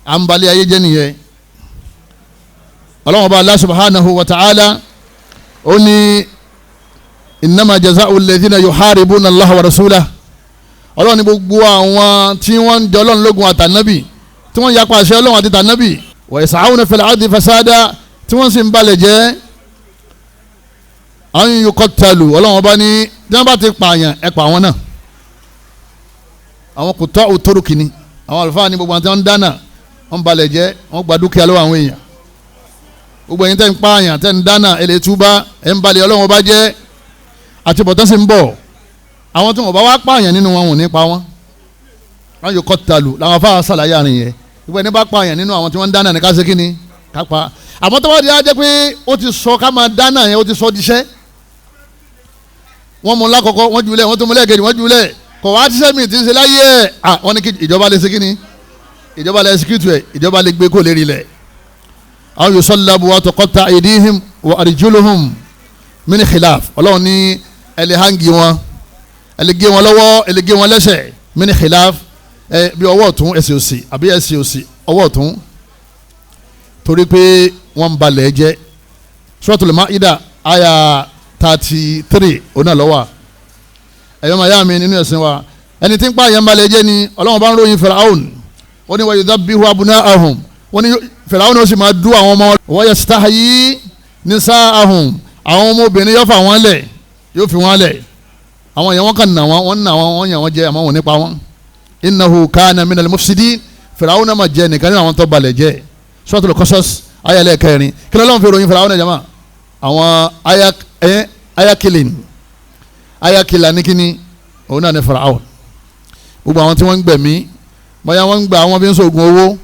à ń balẹ̀ ayé jẹ́ nìyẹn. Ọlọ́hun Ọba Allah subhanahu wa ta'ala ó ní innama jaza'u alladhina yuharibuna Allah wa rasulahu Ọlọ́hun ní gbogbo àwọn tí wọ́n ń jẹ Ọlọ́hun lógun àtànábì tí wọ́n yapa àṣẹ Ọlọ́hun àti tànábì wa yas'awna fil ardi fasada tí wọ́n sì ń balẹ̀ jẹ́ an yuqattalu Ọlọ́hun Ọba ní tí wọ́n bá ti pààyàn ẹ pa àwọn náà àwọn kùtọ́ òtóró kìíní àwọn àlùfáà ní gbogbo àwọn tí wọ́n ń dáná wọ́n balẹ̀ jẹ́ wọ́n gba dúkìá lọ́wọ́ àwọn èèyàn gbogbo ẹ̀yin tẹ́ ń pààyàn tẹ́ ń dáná ẹlẹ́túbá ẹ̀ ń balẹ̀ Ọlọ́hun Ọba jẹ́ àti bọ̀tán sì ń bọ̀ àwọn tí wọ́n bá wá pààyàn nínú wọn ò ní pa wọ́n wọ́n yóò kọ́tàlù làwọn afáà sàlàyé àrùn yẹn ìgbà ní bá pààyàn nínú àwọn tí wọ́n ń dáná ní ká ṣe kí ni ká pa àmọ́ tó bá di ajẹ́ pé ó ti sọ ká máa dáná yẹn ó ti sọ diṣẹ́ wọ́n mú lákọ̀ọ́kọ́ wọ́n jùlẹ̀ wọ́n tó mú lẹ́ẹ̀kejì wọ́n jùlẹ̀ kò wá tíṣẹ́ mi ti ń ṣe láyé ẹ̀ wọ́n ní kí ìjọba lè ṣe kí ni ìjọba lè ṣíkìtù ẹ̀ ìjọba lè gbé kó lérí lẹ̀ àwọn yóò sọ́lábù wa tuqatta aydihim wa arjuluhum min khilaf Ọlọ́run ní ẹlẹ́ hangi wọn ẹlẹ́ gé wọn lọ́wọ́ ẹlẹ́ gé wọn lẹ́sẹ̀ min khilaf bí ọwọ́ ọ̀tún ẹsẹ̀ òsì àbí ẹsẹ̀ òsì ọwọ́ ọ̀tún torí pé wọ́n balẹ̀ jẹ́ Suratul Maida aya 33 ọ̀nà lọ́wọ́ ẹ̀yọ́ màá yá mi nínú ẹ̀sìn wa ẹni tí ń pa àyàn balẹ̀ jẹ́ ni Ọlọ́run bá ń ròyìn Fáráò ó ní wa yudhabbihu abna'ahum ó ní Fáráò ó sì máa dú àwọn ọmọ wa yastahyi nisa'ahum àwọn ọmọbìnrin yóò fà wọ́n lẹ̀ yóò fi wọ́n lẹ̀ àwọn èèyàn wọn kàn nà wọ́n nà wọ́n yàn wọ́n jẹ àmọ́ wọn nípa wọn innahu kana minal mufsidin Fáráò náà máa jẹ nìkan nínú àwọn tó balẹ̀ jẹ́ Suratul Qasas ayẹlẹ kẹrin kí lọ́lọ́run fi ròyìn Fáráò náà jama àwọn ayakila ní kíní òun náà ní Fáráò gbogbo àwọn tí wọ́n ń gbẹ̀mí bóyá wọ́n ń gbà àwọn bí ń sògùn owó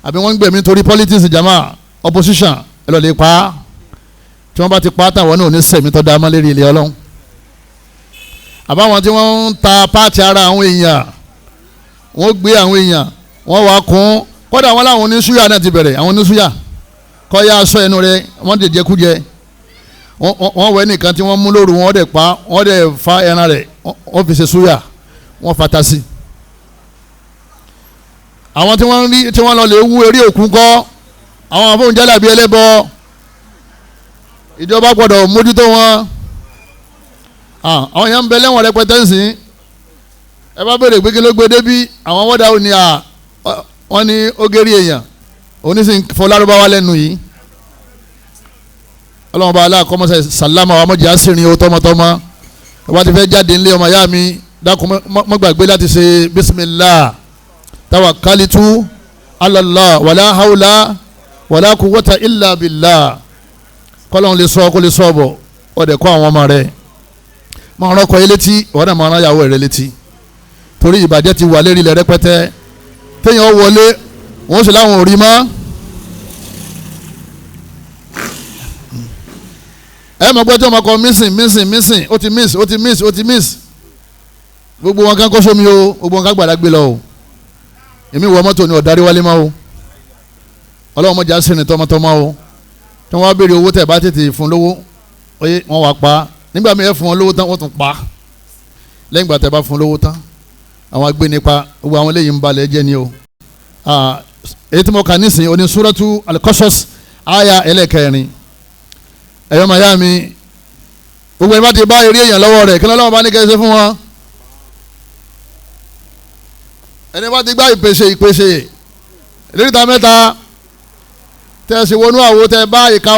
àbí wọ́n ń gbẹ̀mí torí politics jama opposition ẹ lọ lè pa á tí wọ́n bá ti pa á táwọn náà ò ní sẹ̀mí tó dá mọ́ lérí ilé Ọlọ́run àbáwọn tí wọ́n ń ta páàtì ara àwọn èèyàn wọ́n gbé àwọn èèyàn wọ́n wá kún kódà wọn láwọn oníṣúyà náà ti bẹ̀rẹ̀ àwọn oníṣúyà kọ́ ya aṣọ ẹnu rẹ wọ́n dẹ̀ jẹkújẹ wọ́n wẹ̀ nìkan tí wọ́n mú lóru wọ́n dẹ̀ pa wọ́n dẹ̀ fa ẹran rẹ̀ wọ́n fi ṣe súyà wọ́n fata sí. àwọn tí wọ́n rí tí wọ́n lọ lè wú eré òkun kọ́ àwọn afọ́njálà bíi ẹlẹ́bọ ìjọba gbọ́dọ̀ mójútó wọn àwọn èèyàn ń bẹ lẹ́wọ̀n rẹpẹtẹ ń sìn ẹ bá béèrè pé kí ló gbé débí àwọn wọ́dà ò ní wọ́n ní ó gérí èèyàn onísìn fọlárúbáwá lẹ́nu yìí ọlọ́mọba aláàkọ́mọsẹ̀ sàlámà wa mọ̀jẹ̀ àṣírin o tọmọtọmọ wọ́n ti fẹ́ jáde ńlẹ̀ ọmọ ìyá mi dákun mọ́ gbàgbé láti ṣe bisimilah tawakkalitu ala Allah wàlá hawla wàlá quwwata illa billah kọ́lọ́n lè sọ kó lè sọ bọ̀ ọ̀dẹ̀ kọ́ àwọn ọmọ rẹ̀ máa rán ọkọ̀ yẹn létí wọ́n náà máa rán ìyàwó rẹ̀ létí torí ìbàjẹ́ ti wà lérí ilẹ̀ rẹpẹtẹ téèyàn wọlé wọ́n sì láwọn ò rí mọ́ ẹ mọ̀ gbọ́dọ̀ máa kọ missing ó ti miss gbogbo wọn kan kó sómi o gbogbo wọn kan gbàdá gbé lọ o èmi wọ mọ́tò ni ọ̀darí wálé máa o ọlọ́run mọ̀jà sẹ́ni tọmọtọmọ o tí wọ́n bá béèrè owó tẹ̀ bá tètè fún lówó oye wọ́n wá pa nígbà mi ẹ fún wọn lówó tán wọ́n tún pa lẹ́yìn ìgbà tẹ̀ bá fún lówó tán àwọn agbénipa gbogbo àwọn eléyìí ń balẹ̀ jẹ́ ni o èyí tí mo kà nísìnyí oní Suratu Al-Qasas aya ẹlẹ́kẹrin ẹ̀yọ́ màyá mi gbogbo ẹni bá ti bá eré èèyàn lọ́wọ́ rẹ̀ kí lọ́wọ́ bá ní kẹ́sẹ́ fún wọn ẹni bá ti gbá ìpèsè lóríta mẹ́ta tẹ́ ẹ sì wọnú àwo tẹ́ ẹ bá ìka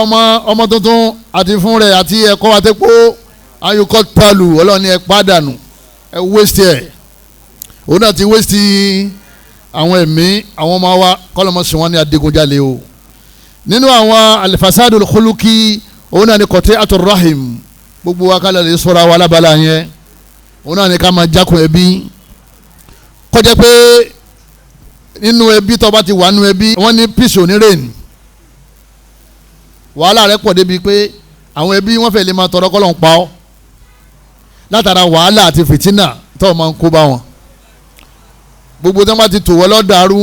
ọmọ tuntun àti fún rẹ̀ àti ẹ̀kọ́ àtẹ́pọ̀ ayọ̀kọ́ talu ọlọ́ọ̀ni ẹ̀ pàdánù ẹ̀ wéṣítì ẹ̀ òun náà ti wéṣítì àwọn ẹ̀mí àwọn ọmọ wa kọ́lọ́mọsí wọn ní adigunjalè o nínú àwọn alifasadul khuluki òun náà ni kọ̀tẹ́ àtọ̀rọ̀hìm gbogbo wa kálẹ̀ lè sọ̀rọ̀ àwọn alábàálà yẹn òun náà ni ká máa jákun ẹbí kọjá pé nínú ẹbí tó bá ti wà nínú ẹbí wọ́n ní peace ò ní rain wàhálà rẹ̀ pọ̀ débi pé àwọn ẹbí wọ́n fẹ́ lè máa tọrọ kọ́lọ́n pa ọ́ látara wàhálà àti fìtínà tó máa ń kó bá wọn gbogbo tó bá ti tò wọ́ lọ́ dàrú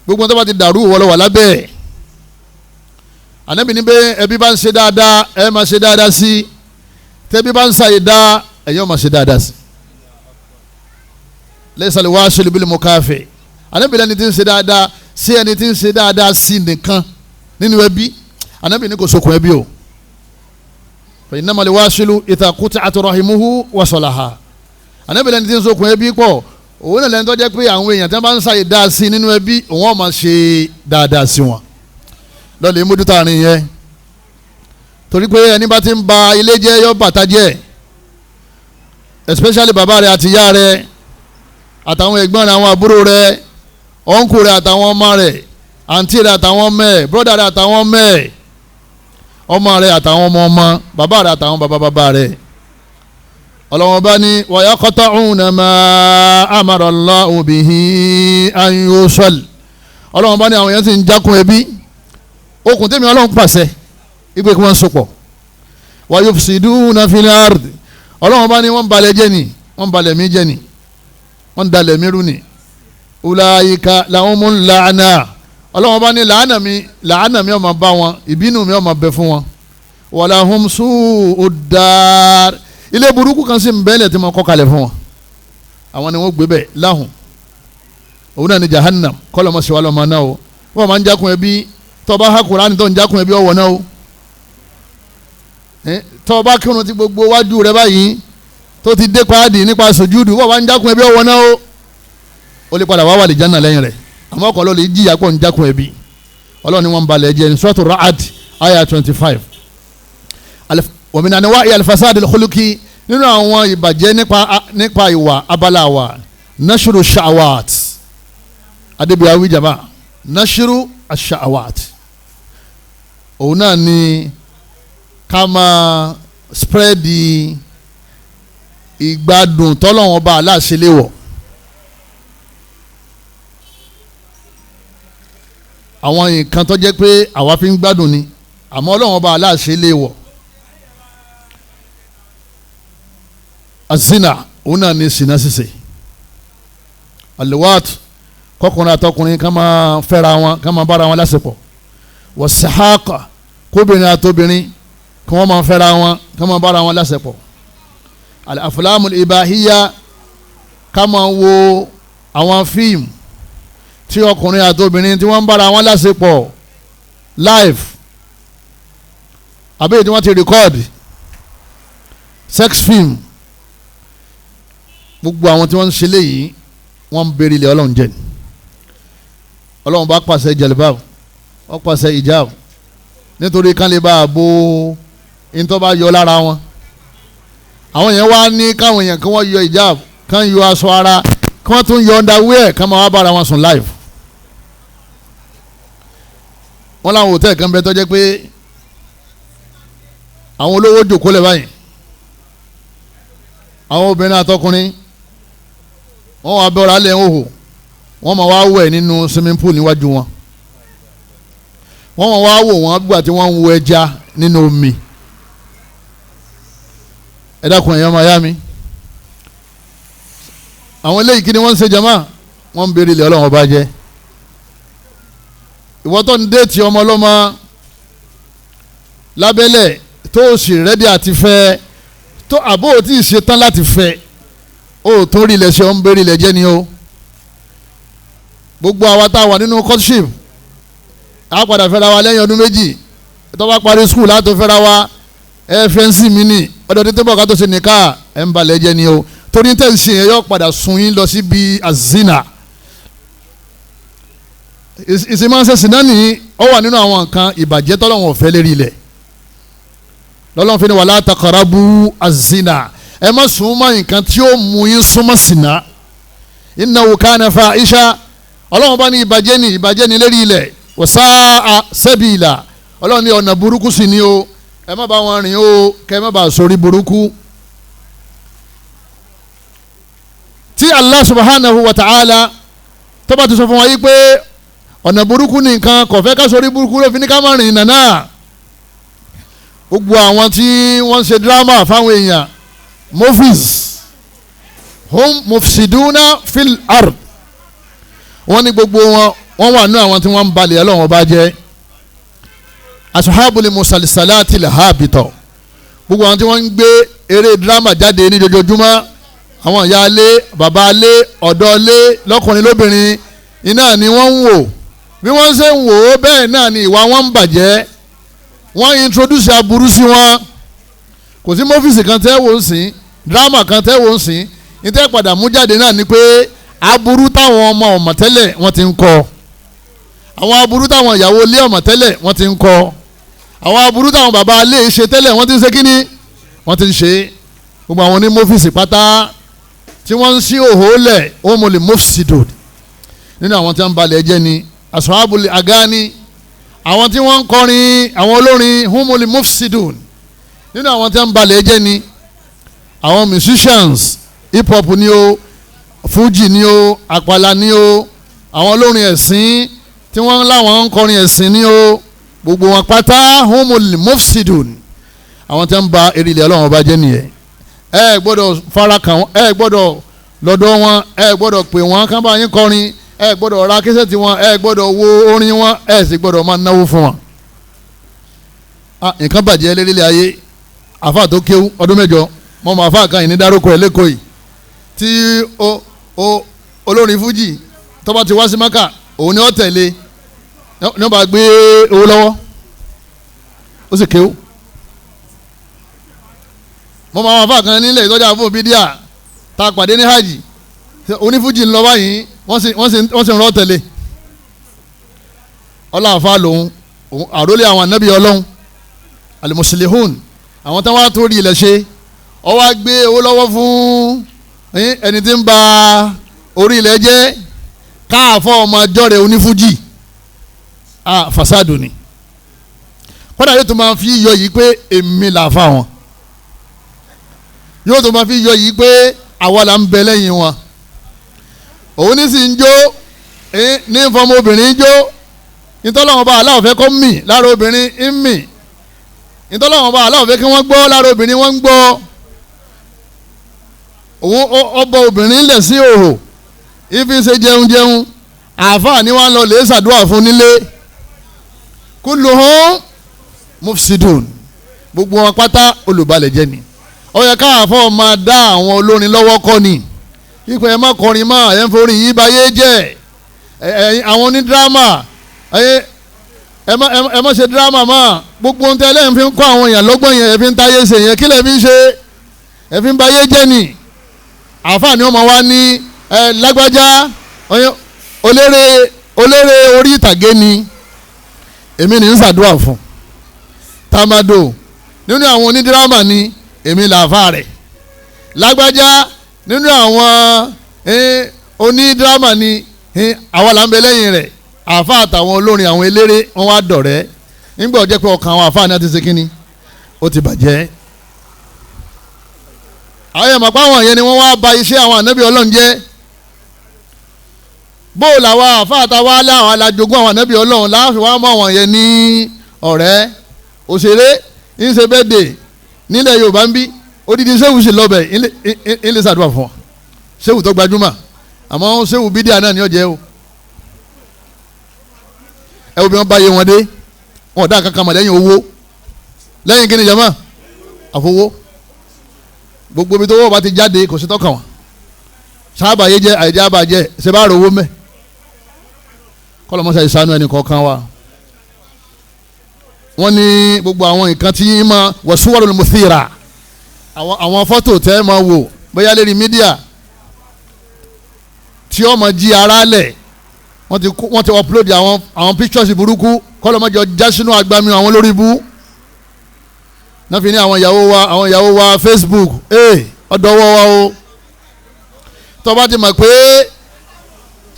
gbogbo tó bá ti dàrú wọ́ lọ́ wà lábẹ́ ẹ̀ ànábì ní bẹ́ẹ̀ ẹbí bá ń ṣe dáadáa ẹ máa ṣe dáadáa sí tẹ́bí bá ń ṣàyè dá ẹ̀yọ́ máa ṣe dáadáa sí laysal wasilu bil mukafi ànábì lẹ́ni tí ń ṣe dáadáa sí ẹni tí ń ṣe dáadáa sí nìkan nínú ẹbí ànábì ní kò sókun ẹbí o fa innamal wasilu idha qut'at rahimuhu wasalaha ànábì lẹ́ni tí ń sókun ẹbí pọ̀ òun náà lẹ́ni tó jẹ́ pé àwọn èèyàn tí wọ́n bá ń ṣàyè dáa sí nínú ẹbí òun ọ̀ máa ṣe dáadáa sí wọn lọ́ọ̀lì mójútó àárín yẹn torí pé ẹni bá ti ń ba ilé jẹ́ yọ bàtà jẹ́ especially bàbá rẹ̀ àti ìyá rẹ̀ àtàwọn ẹ̀gbọ́n rẹ̀ àwọn àbúrò rẹ̀ ọ̀nkù rẹ̀ àtàwọn ọmọ rẹ̀ àǹtí rẹ̀ àtàwọn ọmọ ẹ̀ bọ́dà rẹ̀ àtàwọn ọmọ ẹ̀ ọmọ rẹ̀ àtàwọn ọmọ bàbá rẹ̀ àtàwọn bàbá rẹ̀ ọlọ́wọ́n bá ní wa yaqta'una ma amara Allahu bihi an yusal ọlọ́wọ́n bá ní àwọn yẹn ti ń jákun ẹbí okùn tẹ́mi ọlọ́run pàṣẹ ìgbé kí wọ́n sopọ̀ wa yufsiduna fil ard ọlọ́run bá ní wọ́n balẹ̀ jẹ́ ni wọ́n balẹ̀ mí jẹ́ ni wọ́n dalẹ̀ mí rú ni ulaika lahumul la'na ọlọ́run bá ní làánà mi ó máa bá wọn ìbínú mi ó máa bẹ fún wọn walahum su'ud dar ilé burúkú kan sì ń bẹ́ẹ̀lẹ̀ tí mo kọ́ kalẹ̀ fún wọn àwọn ni wọ́n gbé bẹ́ẹ̀ láhùn òun náà ni jahannam kọ́lọ́mọsíwálọ́mọ náà o wọ́n máa ń jákun ẹbí tó bá ha Kùránì tó ń jákun ẹbí ọwọ́ náà o tó bá kírun ti gbogbo wájú rẹ báyìí tó ti dé paádì nípa sùjúdù wọ́n bá ń jákun ẹbí ọwọ́ náà o ó lè padà wá wà lè jánà lẹ́yìn rẹ̀ àmọ́ ọkọ̀ ló lè jìyà pọ̀ ń jákun ẹbí ọlọ́run ni wọ́n ń balẹ̀ jẹ́ ní Suratu Ra'd aya 25 wa min anwa'i al-fasad al-khuluqi nínú àwọn ìbàjẹ́ nípa ìwà abala wa nashru sha'awat adébíyàwí jama nashru ash-sha'awat òun náà ni ká máa spread ìgbádùn tọ́lọ́wọ́n bá aláṣẹ léwọ̀ àwọn nǹkan tó jẹ́ pé àwa fi ń gbádùn ni àmọ́ ọlọ́wọ́n bá aláṣẹ léwọ̀ azina òun náà ni sinna ṣíṣe aliwat kọkùnrin àtọkùnrin ká máa fẹ́ra wọn ká máa bára wọn lásìkò wàsíhàkà kóbìnrin àtobìnrin kí wọ́n máa fẹ́ra wọn ká máa bára wọn lásìkò al-aflamul ibahiyya ká máa wo àwọn fíìmù tí ọkùnrin àtobìnrin tí wọ́n ń bára wọn lásìkò live àbí tí wọ́n ti record sex film gbogbo àwọn tí wọ́n ń ṣe léyìí wọ́n ń bèrè ilẹ̀ ọlọ́run jẹ́ ọlọ́run bá pàṣẹ jẹ̀lẹ́báwò wọ́n pàṣẹ ìjáàbù nítorí kán lè bá a bo ìtọ́ bá yọ lára wọn àwọn yẹn wá ní káwọn èèyàn kí wọ́n yọ ìjáàbù kán yọ aṣọ ara kí wọ́n tún yọ underwear kán máa wá bára wọn sùn live wọ́n láwọn hòtẹ́ẹ̀lì kan bẹ tó jẹ́ pé àwọn olówó jòkó lẹ̀ báyìí àwọn obìnrin àtọkùnrin wọ́n wá bẹ́ọ̀rọ̀ alẹ́ ń hò wọ́n máa wá wẹ̀ nínú swimming pool níwájú wọn wọ́n máa wá wò wọ́n gbà tí wọ́n ń wo ẹja nínú omi ẹ dákun ẹ̀yọ́ máa yá mi àwọn eléyìí kí ni wọ́n ń ṣe jama wọ́n ń béèrè ilẹ̀ ọlọ́run ọba jẹ́ ìwọ tó ń déètì ọmọ ọlọ́mọ lábẹ́lẹ̀ tó o sì rẹ́dí àti fẹ́ tó àbó ò tí ì ṣe tán láti fẹ́ ó tó rí ilẹ̀ ṣe ó ń béèrè ilẹ̀ jẹ́ ni o gbogbo àwa tá a wà nínú courtship a padà fẹ́ra wa lẹ́yìn ọdún méjì tó bá parí school láti fẹ́ra wa ẹ fẹ́ǹsì mi nì ọdún tó bọ̀ ká tó ṣe nìka ẹ̀ ń balẹ̀ jẹ́ ni o torí tẹ̀sí yẹn yóò padà sun yín lọ síbi azina ìsìnmáṣẹ́ sinna nìyí ó wà nínú àwọn nǹkan ìbàjẹ́ tọ́lọ́wọ̀n ọ̀fẹ́ lérí ilẹ̀ lọ́lọ́run fi ni wala taqrabu azina ẹ má súnmọ́ nǹkan tí ó mú yín súnmọ́ sinna innahu kana fahisha ọlọ́run bá ní ìbàjẹ́ ní lérí ilẹ̀ wa sa'a sabila ọlọ́run ní ọ̀nà burúkú sí ni o ẹ má bá wọn rìn o kẹ má bá sórí burúkú. tí Allah subhanahu wa ta'ala tó bá ti sọ fún wa yí pé ọ̀nà burúkú ní nǹkan kò fẹ́ ká sórí burúkú ló fi ní ká má rìn nànà gbogbo àwọn tí wọ́n ṣe dírámà fáwọn èèyàn movies hum mufsiduna fil ard wọ́n ní gbogbo wọ́n wà nínú àwọn tí wọ́n ń balẹ̀ ọlọ́run ọba jẹ́ asuhabuli musalsalati lahabitọ gbogbo àwọn tí wọ́n ń gbé eré dírámà jáde ní jojoojúmọ́ àwọn ìyá alé bàbá alé ọ̀dọ́ alé lọ́kùnrin lóbìnrin iná ni wọ́n ń wò bí wọ́n ṣe ń wò ó bẹ́ẹ̀ náà ni ìwà wọn ń bàjẹ́ wọ́n introduce aburú sí wọn kò sí mọ́fíìsì kan tẹ́ wò ń sìn dírámà kan tẹ́ wò ń sìn ní tẹ́ padà mú jáde náà ni pé aburú táwọn ọmọ ọmọ tẹ́lẹ̀ wọ́n ti ń kọ́ àwọn aburú táwọn ìyàwó ilé ọmọ tẹ́lẹ̀ wọ́n ti ń kọ́ àwọn aburú táwọn bàbá ilé ṣe tẹ́lẹ̀ wọ́n ti ń ṣe kíní wọ́n ti ń ṣe gbogbo àwọn ní mọ́fíìsì pátá tí wọ́n ń sí òhò lẹ̀ omole mufsidud nínú àwọn tí wọ́n ń balẹ̀ jẹ́ ni ashabul agani àwọn tí wọ́n ń kọrin àwọn olórin humuli mufsidun nínú àwọn tí wọ́n ń balẹ̀ jẹ́ ni àwọn musicians hip hop ni o fuji ni o àpàlà ni o àwọn olórin ẹ̀sìn tí wọ́n láwọn ń kọrin ẹ̀sìn ni o gbogbo wọn pátá humuli mufsidun àwọn tí wọ́n ń ba eré ilẹ̀ ọlọ́run ọba jẹ́ nìyẹn ẹ gbọ́dọ̀ fara kàn wọ́n ẹ gbọ́dọ̀ lọ́dọ̀ wọn ẹ gbọ́dọ̀ pè wọ́n kán bá yín kọrin ẹ gbọ́dọ̀ ra késẹ́tì wọn ẹ gbọ́dọ̀ wo orin wọn ẹ sì gbọ́dọ̀ máa náwó fún wọn. nǹkan bàjẹ́ lérílẹ̀ ayé àfa tó kéwú ọdún mẹ́jọ mọ́ mọ́ àfa kan yìí ní dárúkọ ẹ̀ lẹ́kọ̀ọ́ yìí tí olórin fújì tó bá ti wá sí maka òun ni ó tẹ̀lé ní wọ́n bá gbé owó lọ́wọ́ ó sì kéwò. mo máa wọn fà kan nílẹ̀ ìtọ́jà fún bídíà tá a pàdé ní hajj onífújì ń lọ báyìí wọ́n sì ń rọ́ tẹ̀lé ọlọ́àfà lòun àrólé àwọn ànábì ọlọ́run alimusilihun àwọn tí wọ́n á torí ilẹ̀ ṣe ọ wá gbé owó lọ́wọ́ fún ẹni tí ń ba orí ilẹ̀ jẹ́ káàfọ́ ọmọ ọjọ́ rẹ̀ onífújì fasádù ni kódà yóò tún máa fi yọ yìí pé èmi là fà wọn yóò tún máa fi yọ yìí pé àwa là ń bẹ lẹ́yìn wọn òun ní sì ń jó ní fọmọ obìnrin jó ìtọ́lọ́wọ́n bá aláwọ̀ fẹ́ kọ́ mì lára obìnrin ń mì ìtọ́lọ́wọ́n bá aláwọ̀ fẹ́ kí wọ́n gbọ́ lára obìnrin wọ́n ń gbọ́ òun ọbọ̀ obìnrin lẹ̀ sí òhò ìfi ṣe jẹun àáfàá ni wọ́n lọ lè ṣàdúrà fún nílé kulluhum mufsidun gbogbo wọn pátá olùbalẹ̀ jẹ́ ni ó yẹ káàfọ́ máa dá àwọn olórin lọ́wọ́ kọ́ ni ipò ẹ̀ má kọrin mọ́ ẹ̀ ń forí yìí báyé jẹ́ àwọn onídírámà ẹ má ṣe dírámà mọ́ gbogbo ohun tẹ́lẹ̀ ń fi ń kọ́ àwọn èèyàn lọ́gbọ́n yẹn ẹ fi ń táyé ṣe yẹn kí lè fi ń ṣe ẹ fi ń báyé jẹ́ ni àáfàá ni wọ́n máa wá ní lágbájá oléré orí ìtàgé ni èmi ní ń ṣàdúrà fún tamado nínú àwọn onídírámà ni èmi làáfàá rẹ̀ lágbájá nínú àwọn onídírámà ni àwa là ń bẹ lẹ́yìn rẹ̀ àáfàá àtàwọn olórin àwọn eléré wọn wá dọ̀rẹ́ nígbà ó jẹ́ pé ọkàn àwọn àáfàá náà ti ṣe kínní ó ti bàjẹ́ àwọn èèyàn mọ̀pá àwọn yẹn ni wọ́n wá ba iṣẹ́ àwọn ànábì ọlọ́run jẹ́ bóòlù àwọn àáfàá àtàwọn aláwọ̀ alájogún àwọn ànábì ọlọ́run láàfin wá mọ́ àwọn yẹn ní ọ̀rẹ́ òṣèré ń ṣe bẹ́ẹ̀dẹ̀ nílẹ̀ Yorùbá ń bí odidi sẹ́wù sì lọ́bẹ̀ ń lè ṣàdúrà fún wa sẹ́wù tó gbajúmọ̀ àmọ́ sẹ́wù bídíà náà ni ó jẹ́ o ẹ wo bí wọ́n bá yé wọn dé wọn ò dá kankan mọ̀ lẹ́yìn owó lẹ́yìn kí ni jama àfọwọ́ gbogbo ibi tó wọ́n bá ti jáde kò sí tọ́kàn wọn sábà yé jẹ́ àìjẹ́ àbàjẹ́ ṣe bá rò owó mẹ́ kọ́lọ́mọ́sá ìsánú ẹnì kọ̀ọ̀kan wa wọ́n ní gbogbo àwọn nǹkan tí ma wasuwarul muthira àwọn fọ́tò tẹ́ ma wò bóyá lérí mídíà tí ó ma jí ara lẹ̀ wọ́n ti upload àwọn pictures burúkú kọ́lọ́mọ́jọ já sínú agbami àwọn lórí ibú náà fi ní àwọn ìyàwó wa Facebook ọ̀dọ́wọ́ wa o tó bá ti mọ̀ pé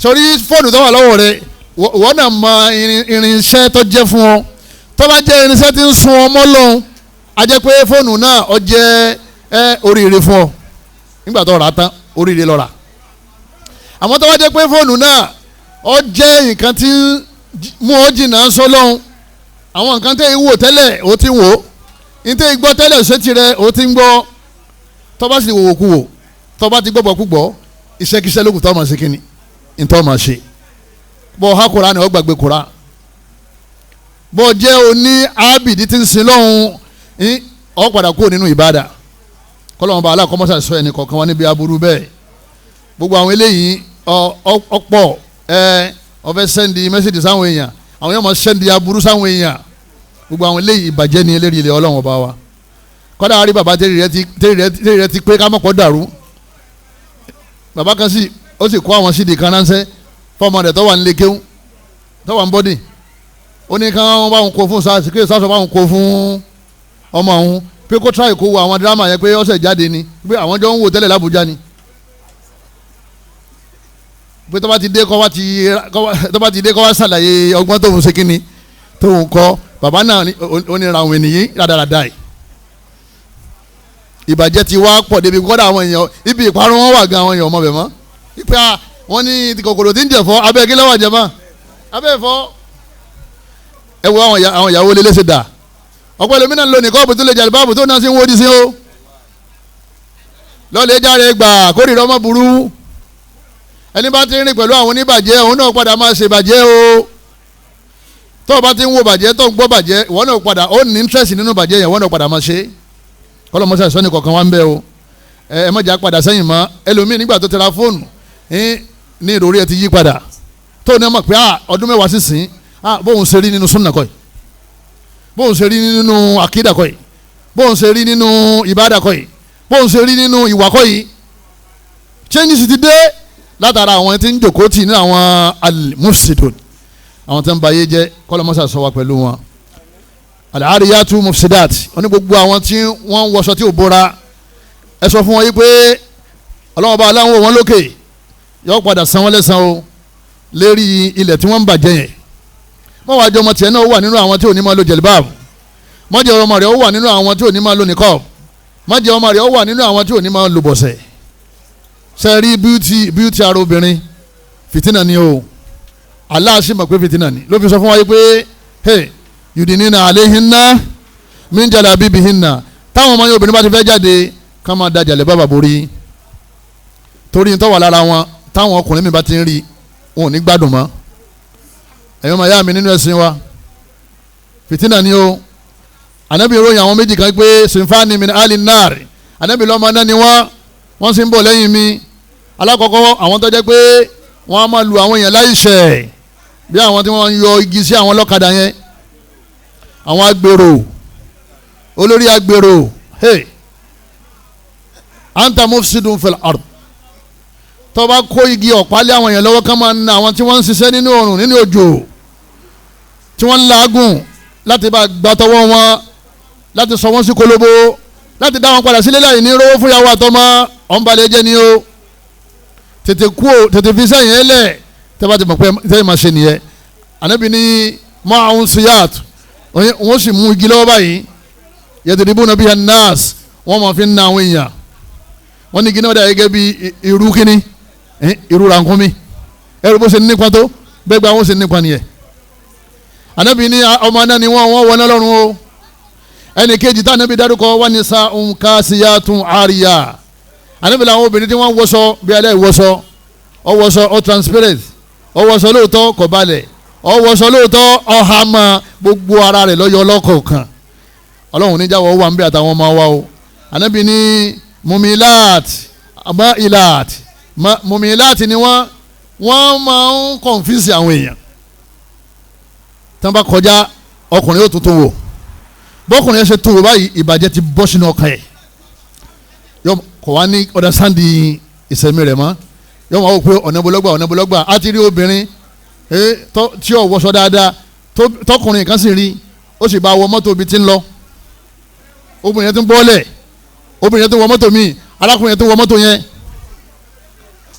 sórí fóònù tó wà lọ́wọ́ rẹ̀ wọ́n náà mọ irinṣẹ́ tó jẹ́ fún ọ tó bá jẹ́ irinṣẹ́ tí ń sun ọmọ lọ́hùn a jẹ́ pé fóònù náà ó jẹ́ oríire fún ọ nígbà tó rà á tán oríire lọ rà àmọ́ tó bá jẹ́ pé fóònù náà ó jẹ́ nǹkan tí mú ọ jìnnà ń sọ lọ́hùn àwọn nǹkan tẹ́ ìwò tẹ́lẹ̀ ó ti wò nítorí gbọ́ tẹ́lẹ̀ ṣétí rẹ̀ ó ti ń gbọ́ tó bá sì wò kú wò tó bá ti gbọ́ kú gbọ́ iṣẹ́kíṣẹ́ lókùn tó máa ṣe kíni nítorí máa ṣe bọ́ ha kura ni ó gbàgbé kura bọ́ jẹ́ oní ábìdí tí ń sin lọ́hùn ó padà kúrò nínú ìbádà kọ́lọ́mù bá aláàkọ́mọ́sà sọ ẹnì kọ̀ọ̀kan wá níbi aburú bẹ́ẹ̀ gbogbo àwọn eléyìí ọ̀pọ̀ ó fẹ́ sẹ́ndì mẹ́sẹ̀dì sáwọn èèyàn àwọn yóò máa sẹ́ndì aburú sáwọn èèyàn gbogbo àwọn eléyìí ìbàjẹ́ ni eléyìí ilẹ̀ ọlọ́run ọba wa kọ́dà àrí bàbá tẹ́rì rẹ ti pé ká mọ̀pọ̀ dàrú bàbá kan sì ó sì kó àwọn sídìí kan ránṣẹ́ fọmọ rẹ̀ tó wà nílé kéwú tó wà ń bọ́dì ó ní ká wọ́n bá wọn kó fún sars kí sars bá wọn kó fún ọmọ òun pé kó tíráì kó wo àwọn dírámà yẹn pé ọ̀sẹ̀ jáde ni pé àwọn jọ ń wò tẹ́lẹ̀ l'Àbújá ni pé tó bá ti dé kọ́ wá ṣàlàyé ọgbọ́n tóun ṣe kínni tóun kọ́ bàbá náà onírà àwọn ènìyàn rádaràdà yìí ìbàjẹ́ ti wá pọ̀ débi kọ́dà àwọn èèyàn ibi ìparun wọn wà gan àwọn èèyàn ọmọ bẹ̀ mọ́ ipe wọn ní kòkòrò tí ń jẹ̀fọ́ abẹ́ kí lọ́wọ́ jẹ mọ́ abẹ́ ẹ̀fọ́ ẹ wo àwọn ìyàwó lélẹ́ ṣe dà ọ̀pọ̀ ẹlòmínà ń lo nìkan ọ̀bùn tó lè jàlè báàbù tó náà sí ń wó di sí o lọ́ọ̀lẹ́ járe gbà kórìíra ọmọ burú ẹni bá ti rìn pẹ̀lú àwọn oníbàjẹ́ òun náà padà máa ṣe bàjẹ́ o tó o bá ti ń wo bàjẹ́ tó ń gbọ́ bàjẹ́ ìwọ náà padà ó ní interest nínú bàjẹ́ yẹn ìwọ náà padà máa ṣe kọ́lọ́mọṣẹ́ ìsọ́ni kọ̀ọ̀kan wá ń bẹ́ o ẹ mọ̀jà padà sẹ́yìn mọ́ ẹlòmíì nígbà tó tẹ̀ra fóònù ní ìròrí ẹ ti yí padà tó ní ọmọ pé ọdún mẹ́wàá sísìn bóun ṣe rí nínú súnà kọ́ yìí bóun ṣe rí nínú àkídà kọ́ yìí bóun ṣe rí nínú ìbádà kọ́ yìí bóun ṣe rí nínú ìwà kọ́ yìí changes ti dé látara àwọn tí ń jòkó tì ní àwọn al-mufsidun àwọn tí ń ba ayé jẹ́ kọ́lọ́mọ́sà sọ wa pẹ̀lú wọn al-ariyatu mufsidat wọ́n ní gbogbo àwọn tí wọ́n ń wọṣọ tí ò bóra ẹ sọ fún wọn yìí pé ọlọ́wọ́n bá aláwọ̀ wọn lókè yóò padà san wọ́n lẹ́san o lérí ilẹ̀ tí wọ́n ń bàjẹ́ yẹn wọ́n wá jọ ọmọ tiẹ̀ náà ó wà nínú àwọn tí ò ní máa lo jẹ̀lbáàbù má jẹ́ ọmọ rẹ̀ ó wà nínú àwọn tí ò ní máa lo nìkọ́ọ̀bù má jẹ́ ọmọ rẹ̀ ó wà nínú àwọn tí ò ní máa lo bọ̀sẹ̀ ṣe rí bíútì ara obìnrin fìtínà ni o Allah sì mọ̀ pé fìtínà ni ló fi sọ fún wa yìí pé hey yudinina alayhinna min jalabibihinna táwọn ọmọ yẹn obìnrin bá ti fẹ́ jáde ká máa da jàlẹ̀báàbù borí torí ní tó wà lára wọn táwọn ọkùnrin mi bá ti ń rí wọn ò ní gbádùn mọ́ ẹ̀yọ́ máa yá mi nínú ẹ̀sìn wa fìtínà ni o anabi ròyìn àwọn méjì kan pé sinfani min ali nar anabi lọ́mọ náà ni wọ́n sì ń bọ̀ lẹ́yìn mi alákọ̀ọ́kọ́ àwọn tó jẹ́ pé wọ́n á máa lu àwọn èèyàn láìṣẹ̀ bí àwọn tí wọ́n ń yọ igi sí àwọn ọlọ́kadà yẹn àwọn agbèrò olórí agbèrò hey anta mufsidun fil ard tó bá kó igi ọ̀pá lé àwọn èèyàn lọ́wọ́ ká máa na àwọn tí wọ́n ń ṣiṣẹ́ nínú oòrùn nínú òjò tí wọ́n ń làágùn láti bá gbà tọwọ́ wọn láti sọ wọ́n sí kólóbó láti dá wọn padà sílé láì ní rówó fún yàwó àtọmọ ọ̀nbalẹ̀ jẹ́ ni o tètè kú o tètè fi sẹ́yìn ẹ lẹ̀ tẹ́ bá ti mọ̀ pé tẹ́yìn máa ṣe nìyẹn ànábì ní ma'un siyat wọ́n sì mú igi lọ́wọ́ báyìí yadribuna biha an-nas wọ́n máa fi ń na àwọn èèyàn wọ́n ní igi náà dà gẹ́gẹ́ bí irú kínní irú rànkúnmí ẹrù bó ṣe nípa tó bẹ́ẹ̀ gba àwọn ṣe nípa nìyẹn ànábì ní ọmọ náà ni wọ́n wọ́n náà lọ́rùn o ẹnì kejì tá ànábì dárúkọ wà ní sa'un kasiyatun ariya ànábì làwọn obìnrin tí wọ́n wọṣọ bí alẹ́ ìwọṣọ ọwọṣọ ọ transparent ọwọṣọ lóòótọ́ kò balẹ̀ ọwọṣọ lóòótọ́ ọ̀hàmà gbogbo ara rẹ̀ lọ́yọ̀ ọlọ́kọ̀ọ̀kan ọlọ́run níjàwọ̀ wà ń bí àtàwọn ọmọ wa o ànábì ní mumilat mailat mumilat ni wọ́n máa ń confuse àwọn èèyàn tí wọ́n bá kọjá ọkùnrin yóò tuntun wò bọ́kùnrin yẹn ṣe tó wò báyìí ìbàjẹ́ ti bọ́ sínú ọkàn ẹ̀ yọ kò wá ní understand ìsẹ̀mí rẹ̀ mọ́ yọ wọ́n wò pé ọ̀nàbọ̀lọ́gbà á ti rí obìnrin tí ò wọṣọ dáadáa tọkùnrin kan sì rí ó sì bá wọ mọ́tò ibi tí ń lọ obìnrin yẹn tó ń bọ́lẹ̀ obìnrin yẹn tó wọ mọ́tò míì arákùnrin yẹn tó wọ mọ́tò yẹn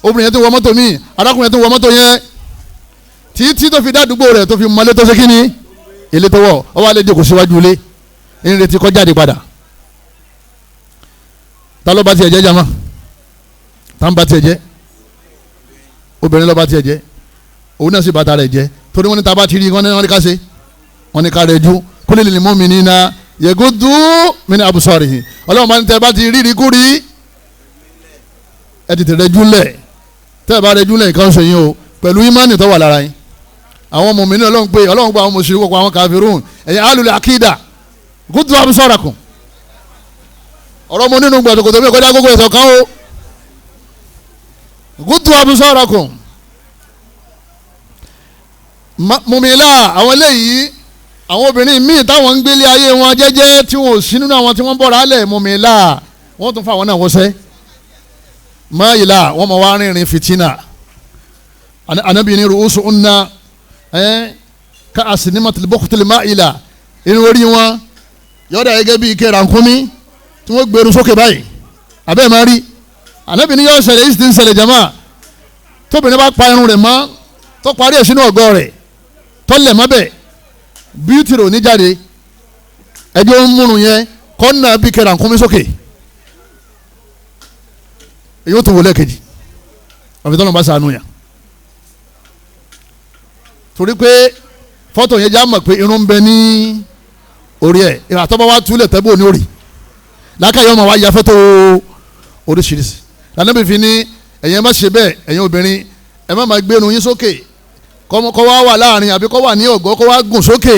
obìnrin yẹn tó wọ mọ́tò míì arákùnrin yẹn tó wọ mọ́tò yẹn títí tó fi dádúgbò rẹ̀ tó fi mọ́lé tó ṣe kí ni ilé tó wọ̀ ọ wá lè jókòó síwájú ilé ń retí kó jáde padà ta ló bá tiẹ̀ jẹ́ jama ta ń bá tiẹ̀ jẹ́ obìnrin ló bá tiẹ̀ jẹ́ òun náà sì bàtà rẹ̀ jẹ́ torí wọ́n ní ta bá ti rí wọ́n ní ká ṣe wọ́n ní ká rẹ̀ ju kulli lil mu'minina yaghuddu min absarihim ọlọ́run bá ní tẹ́ bá ti rí kúrí ẹ tètè rẹ̀ júlẹ̀ tẹ́ ẹ bá rẹ̀ júlẹ̀ nǹkan ṣe yín o pẹ̀lú ìmánì tó wà lára yín àwọn mùmínì ọlọ́run pé ọlọ́run gba àwọn mùsùlùmí kó àwọn kàfírùn ẹ̀yin alul akida ghuddu absarakum ọ̀rọ̀ mo nínú gbọ̀dọ̀ kò tó bí kọjá gbogbo ẹ̀sọ̀ kan o ghuddu absarakum mùmílà àwọn eléyìí àwọn obìnrin míì táwọn ń gbélé ayé wọn jẹ́jẹ́ tí wọn ò sí nínú àwọn tí wọ́n bọ̀rọ̀ alẹ̀ mùmílà wọ́n tún fún àwọn náà wọ́sẹ́ máyìlá wọ́n mọ̀ wá rìnrìn fìtínà anabi ni ruusu unna ka asinimatil bukhtil máyìlá irun orí wọn yọ̀ọ́dà gẹ́gẹ́ bí ike rànkúnmí tí wọ́n gbèrú sókè báyìí abẹ́ẹ̀ máa rí anabi ni yóò ṣẹlẹ̀ ìsìn ṣẹlẹ̀ jama tóbìnrin bá pa irun rẹ̀ mọ́ tó parí ẹ̀ sínú ọ̀gọ́ rẹ̀ tó lẹ̀ mọ́ bẹ́ẹ̀ bíútì rò ní jáde ẹjọ́ ń múrun yẹn kọ́nà bí ike rànkúnmí sókè èyí ó tún wọlé kejì àfitọ́nà bá sànú yàn torí pé fọ́tò yẹn já mọ̀ pé irun ń bẹ ní orí ẹ̀ ìràtọ́ bá wá túlẹ̀ tẹ́bù ní orí lákàyọ́ ọmọ wa ya fọ́tò oríṣiríṣi lànàbí fi ní ẹ̀yin má ṣe bẹ́ẹ̀ ẹ̀yin obìnrin ẹ má máa gbé irun yín sókè kọ́ wá wà láàrin àbí kọ́ wà ní ọ̀gọ́ kọ́ wá gùn sókè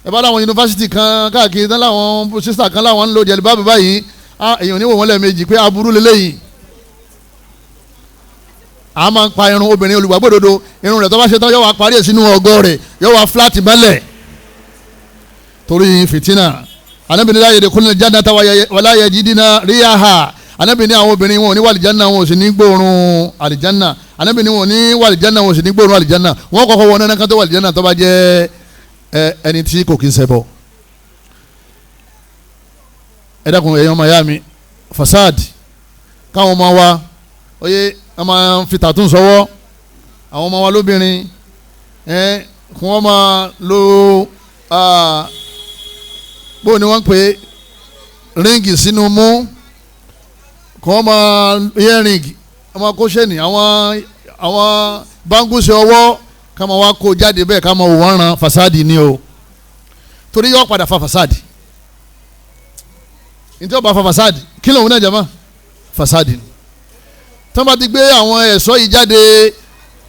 ẹ bá láwọn yunifásitì kan káàkiri tán láwọn sísà kan láwọn ń lo jẹ̀lìbáàbù báyìí èèyàn ní wò wọ́n lẹ́ẹ̀mejì pé aburú lélẹ́yìn a máa ń pa irun obìnrin olùgbàgbọ́ òdodo irun rẹ̀ tó bá ṣe tán yóò wá parí ẹ̀ sínú ọgọ́ rẹ̀ yóò wá flat mẹ́lẹ̀ torí fìtínà Ànábì ní la yadkhulul jannata wala yajidina riyaha Ànábì ní àwọn obìnrin wọn ò ní wà àlìjánná wọn ò sì ní gbóòórùn àlìjánná Ànábì ní wọn ò ní wà àlìjánná wọn ò sì ní gbóòórùn àlìjánná wọn kọ́kọ́ wọ náà kan tó wà àlìjánná tó bá jẹ́ ẹni tí kò kí ń ṣẹbọ. ẹ dákun ẹ̀yin ọmọ ìyá mi fasad káwọn ọmọ wa oyè wọ́n máa ń fi tàtún sọ́wọ́ àwọn ọmọ wa lóbìnrin kí wọ́n máa lo bó ni wọ́n pè ríǹgì sínú mú kí wọ́n máa earring ọmọ kóṣẹ́nì àwọn báńgúsì ọwọ́ ká máa wá kó jáde bẹ́ẹ̀ ká máa wò wọ́n ran fasadi ni o torí yóò padà fa fasadi nítorí ọba fa fasadi kí lóun náà jẹ́ mọ́ fasadi ni tọ́ bá ti gbé àwọn ẹ̀ṣọ́ yìí jáde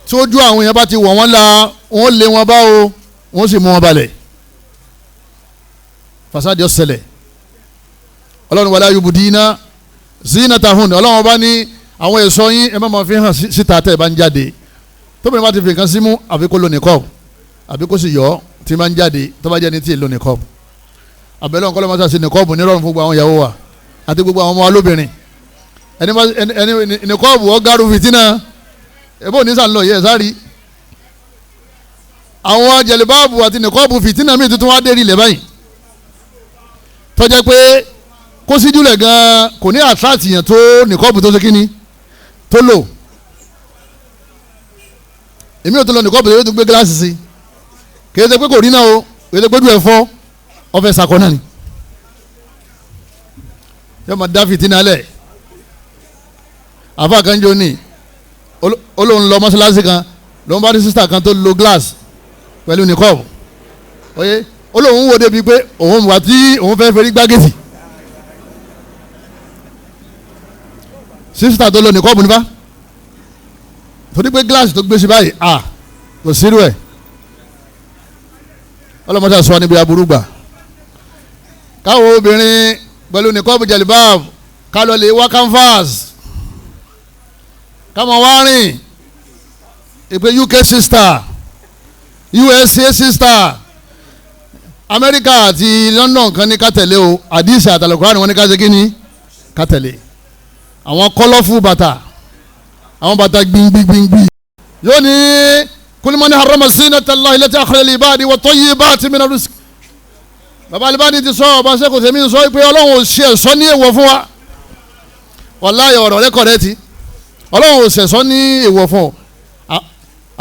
tí ojú àwọn èèyàn bá ti wọ̀ wọ́n la wọ́n lé wọn bá o wọ́n sì mú wọn balẹ̀ fasadi ọ̀sẹ̀lẹ̀ ọlọ́run wàlá yubudina zinatahun ọlọ́run bá ní àwọn ẹ̀ṣọ́ yín ẹ má máa fi hàn síta tẹ́ ẹ bá ń jáde tóbìnrin bá ti fi nǹkan símú àbí kó lo nìkọ́ọ̀bù àbí kó sì yọ tí máa ń jáde tó bá jẹ́ ní tí ì lo nìkọ́ọ̀bù àbẹ̀lẹ̀ ọ̀nkọ́lọ́ máa ṣàṣì nìkọ́ọ̀bù nírọ̀rùn fún gbogbo àwọn ìyàwó wa àti gbogbo àwọn ọmọ wa lóbìnrin ẹni nìkọ́ọ̀bù ọ̀gáru fìtínà ẹ̀bọ́ ní sàn lọ yẹ sáré àwọn jẹ̀lẹ̀báàbù àti nìkọ́ọ̀bù fìtínà míì tuntun wá dé rí ilẹ̀ báyìí tọ́jà pé kó síjúlẹ̀ gan-an kò ní àtúràtì yẹn tó nìkọ́ọ̀bù tó ṣe kíni tó lò èmi ò tó lọ nìkọ́ọ̀bù tó yẹ tó gbé gíláàsì sí kì í ṣe pé kò rí náà o kì í ṣe pé dùn ẹ̀fọ́ ọ̀fẹ́ sàkọ́ náà ni yóò máa dá fìtínà lẹ̀ àfa kan jò ní olóhùn lọ mọ́ṣáláṣí kan lòun bá rí sísítà kan tó lo glass pẹ̀lú nìkọ́ọ̀bù oye olóhùn wo débi pé òun wà tí òun fẹ́ fẹ́ rí gbágẹ́sì sísítà tó lo nìkọ́ọ̀bù nípa torí pé glass tó gbé sí báyìí kò sírú ẹ̀ ọlọ́mọṣẹ́ sọ níbi aburú gbà káwọn obìnrin pẹ̀lú nìkọ́ọ̀bù jẹ̀lìbáàbù ká lọ lè wá canvas káma wá rìn ìpè UK sister USA sister America àti London kan ní ká tẹ̀lé o àdìsí àtàlùkùránì wọn ní ká ṣe kí ni ká tẹ̀lé àwọn kọ́lọ́fù bàtà àwọn bàtà gbìngbìngbìngbì yóò ní kulimani harama zinata Allahi allati akhraja li ibadi wa tayyibati mina rizq baba alibani ti sọ ọba sẹ́kù tèmi sọ pé ọlọ́run ò ṣe ẹ̀sọ́ ní èèwọ̀ fún wa wàláyé ọ̀rọ̀ rẹ kọ̀rẹ́tì ọlọ́run ò ṣẹ̀sọ́ ní èèwọ̀ fún ọ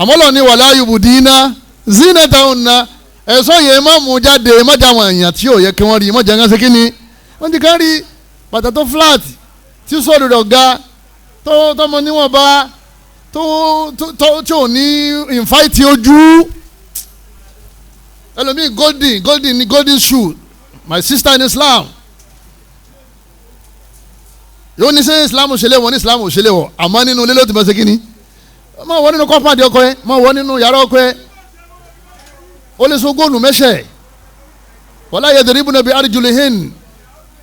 àmọ́lọ́ ní wàlá yubudina zinatahunna ẹ̀sọ́ yẹn má mú jáde má já àwọn èèyàn tí ò yẹ kí wọ́n rí má jẹ́ ńgá ṣe kí ni wọ́n ti ká rí bàtà tó flat tí sọ́ọ̀dù rẹ̀ ga tọmọ níwọ̀n bá tí ò ní ìfáìtì ojú ẹlòmíì golden ni golden shoe my sister in Islam yóò ní sẹ́ Islam ṣẹlẹ̀ wọ ní Islam ṣẹlẹ̀ wọ àmọ́ nínú ilé ló ti bá ṣe kíni má wọ nínú kọ́pàdé ọkọ ẹ má wọ nínú yàrá ọkọ ẹ ó lè so góòlù mẹ́sẹ̀ wala yadribuna bi arjulihin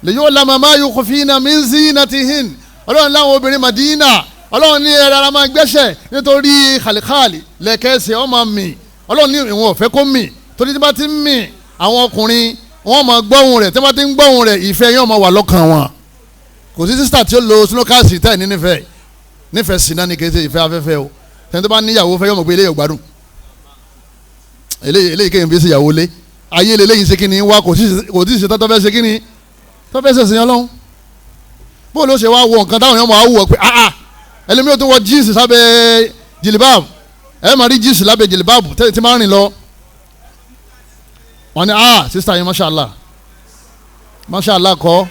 liyu'lama ma yukhfina min zinatihin ọlọ́run láwọn obìnrin Madina ọlọ́run ní ẹ̀rọ ara máa gbẹ́sẹ̀ nítorí kàlíkàlì lẹ́kẹ́sẹ̀ ọmọ mi ọlọ́run ní ìwọ̀n ọ̀fẹ́ kó mi torí tí bá ti ń mì àwọn ọkùnrin wọn máa gbọ́hùn rẹ̀ tí bá ti ń gbọ́hùn rẹ̀ ìfẹ́ yóò máa wà lọ́kàn wọn kò sí sísítà tí ó lo snookersi tẹ́ ní nífẹ̀ẹ́ sí náà ní kéde ìfẹ́ afẹ́fẹ́ o tẹ́ni tó bá níyàwó fẹ́ yóò mọ̀ pé eléyìí ò gbádùn eléyìí kéyìn fi ṣe ìyàwó lé ayé eléyìí ṣe kí ni wá kò tí ì ṣe tọ́tọ́ fẹ́ ṣe kí ni tọ́ fẹ́ ṣẹ̀ṣẹ̀ yẹn lọ́hùn bó ló ṣe wá wọ nǹkan táwọn yẹn máa wù ọ pé ẹlẹ́mi ò tún wọ jíìsì sábẹ́ jìlìbáàbù ẹ máa rí jíìsì lábẹ́ jìlìbáàbù tí máa rìn lọ wọn ni sista yẹn mashallah kọ́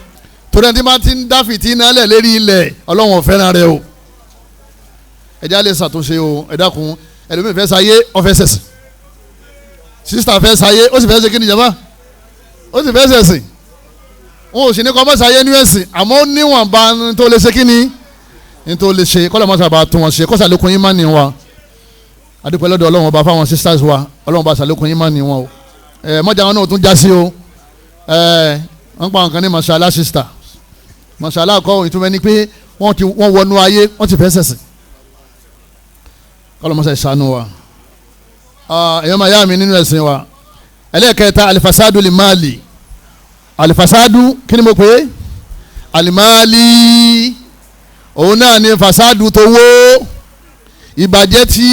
torí ẹni tí máa ti ń dá fìtínà lẹ̀ lérí ilẹ̀ ọlọ́run ọ̀fẹ́ràn rẹ o ẹ̀jẹ̀ á lè ṣàtúnṣe o ẹ dákun ẹlòmíì fẹ́ sáyé ọ̀fẹ́ sẹ̀sìn sista fẹ́ sáyé ó sì fẹ́ ṣe kí ni jama ó sì fẹ́ sẹ̀sìn wọn ò sì ní kọ́ mọ́ sáyé ní ẹ̀sìn àmọ́ níwọ̀nba tó lè ṣe kí ni ní tó lè ṣe kọ́lọ́ mọ́sá bá tún wọn ṣe kọ́sà lókun yín má ní wa adúpẹ́ lọ́dọ̀ ọlọ́run ọba fáwọn sisters wa ọlọ́run ọba sàlékun yín má ní wọn o mọ́jà wọn náà tún já sí o wọ́n pa nǹkan ní mashallah sister mashallah kọ́ ìtumọ̀ ni pé wọ́n wọnú ayé wọ́n ti fẹ́ sẹ̀sìn kọ́lọ́mọṣẹ́ ìṣàánú wa èèyàn máa yá mi nínú ẹ̀sìn wa ẹlẹ́ẹ̀kẹta alifasadu limali alifasadu kí ni mo pè é alimali òun náà ni fasadu tó wó ìbàjẹ́ tí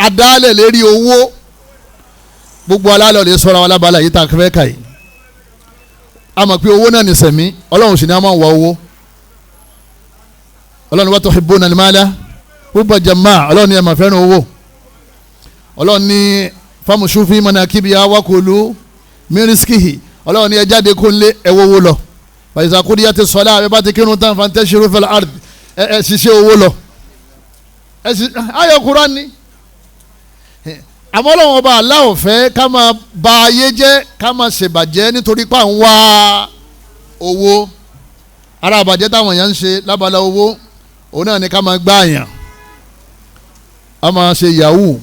adálẹ̀ lérí owó gbogbo alálọ̀ lè sọ̀rọ̀ àwọn alábàálà yìí tá a fẹ́ kà yìí a mọ̀ pé owó náà ní sẹ̀mí ọlọ́run sì ni a máa ń wá owó ọlọ́run wa tuhibbuna al-mala hubban jamma ọlọ́run ni ẹ máa fẹ́ràn owó ọlọ́run ní famshu fi manakibiha wa kulu min rizqihi ọlọ́run ní ẹ jáde kó lé ẹ wọ́wọ́ lọ fa iza qudiyatis salat ẹ bá ti kírun tán fantashiru fil ard ẹ ṣiṣẹ́ owó lọ ayọ̀ Kùránì ni àmọ́ Ọlọ́run ọba aláwọ̀ fẹ́ ká máa ba ayé jẹ́ ká máa ṣèbàjẹ́ nítorí pé à ń wá owó ara àbàjẹ́ táwọn èèyàn ń ṣe lábala owó òun náà ni ká máa gbá àyàn a máa ṣe yahoo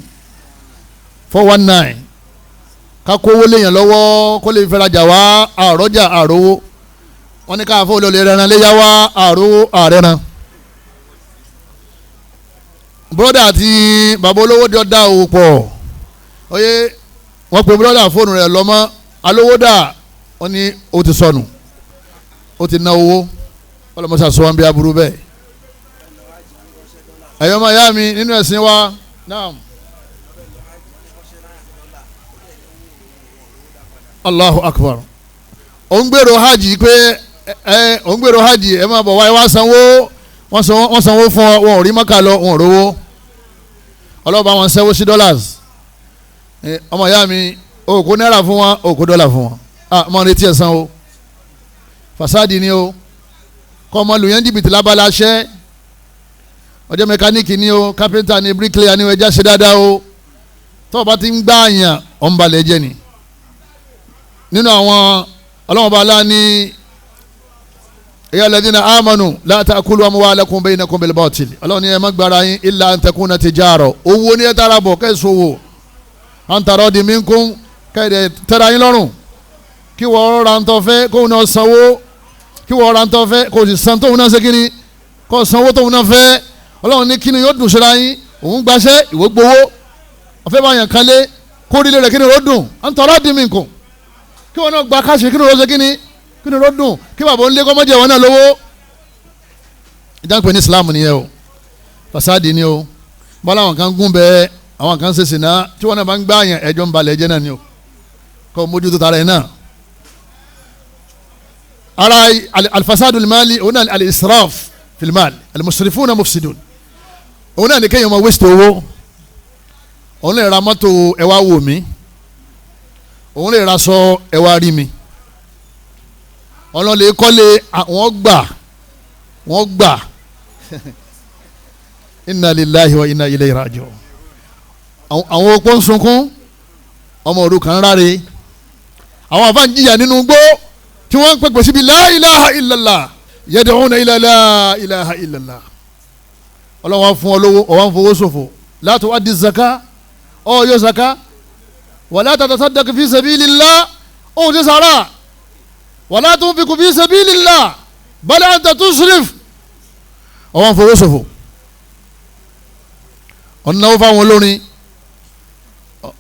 419 ká kówó léèyàn lọ́wọ́ kó lè fẹ́ rajà wá àrọ́jà àrówó wọ́n ní ká fọ́ olóòlè rẹran léyà wá àrówó àrẹ́ran bọ́dà àti bàbá olówó jọ dá owó pọ̀ oye wọ́n pe bọ́dà fóònù rẹ̀ lọ́mọ́ alówódà wọ́n ní ó ti sọnù ó ti ná owó ọlọ́mọṣà sọ wọn bí aburú bẹ́ẹ̀ ẹ̀yọ́ máa yá mi nínú ẹ̀sìn wa náà Allahu Akbar ó ń gbèrò hajj pé ó ń gbèrò hajj ẹ máa bọ̀ wáyé wá sanwó wọ́n sanwó fún ọ wọn ò rí mọ́kà lọ wọn ò rówó ọlọ́ba wọn ṣẹ́wó sí dollars ọmọ ìyá mi òkú náírà fún wọn òkú dọ́là fún wọn mọ̀ ní tí ẹ̀ san o fasadi ni o kọ́ ọmọ lùyẹn jìbìtì lábala ṣẹ́ ọjọ́ mẹkáníìkì ni o kápẹ́ntà ni bíríkìlẹ́yà ni o ẹja ṣe dáadáa o tó o bá ti ń gbá àyàn ọ̀nbalẹ̀ jẹ́ ni nínú àwọn ọlọ́wọ́n bá ní ya alladhina amanu la ta'kulu amwalakum bainakum bil batil Allah ni ẹ má gbára yín illa an takuna tijara owó ni ẹ tara bọ̀ kẹ́ sowó an taradi minkum kẹ́ tẹ́ra yín lọ́rùn kí wọ́n ra ń tọ́ fẹ́ kó náà sanwó kí wọ́n ra ń tọ́ fẹ́ kó sì san tóun náà ṣe kíni kó sanwó tóun náà fẹ́ Allah ní kíni yóò dùn síra yín òun gbaṣẹ́ ìwé gbowó ọ̀fẹ́ bá yàn kálé kó rí lẹ́rẹ̀ kíni ó dùn an taradi minkum kí wọ́n náà gba káṣí kíni ó ṣe kíni kíni ló dùn kí bàbá onílé kọ́mọ́jẹ wọn náà lówó ìdáǹpẹ̀ ní Islam nìyẹn o fasadi ni o bọ́lá àwọn kan gún bẹ́ẹ̀ àwọn kan ṣe sìnà tí wọ́n náà bá ń gbá yẹn ẹjọ́ ń balẹ̀ ẹjẹ́ náà ni o kọ́ mójútó tara ẹ̀ náà ara alfasadu limali òun náà alisraf filimal alimusrifuna mufsidun òun náà ní kéèyàn máa waste owó òun lè ra mọ́tò ẹwà wò mí òun lè ra sọ ẹwà rí mi ọlọ́lẹ̀ kọ́lé wọ́n gbà inna lillahi wa inna ilayhi raji'un àwọn opó ń sunkún ọmọ òrukàn ráre àwọn àfáà ń jìyà nínú gbó tí wọ́n ń pèpè síbi la ilaha illallah yad'una ila la ilaha illallah ọlọ́wọ́n fún ọ lówó ọwọ́n fowó ṣòfò la tu'addi zaka yóò zaka wala tatasaddaq fi sabilillah ti sàrà wala tunfiqu fi sabilillah bal anta tusrif ọwọ́n fowó ṣòfò ọ̀nàwó fáwọn olórin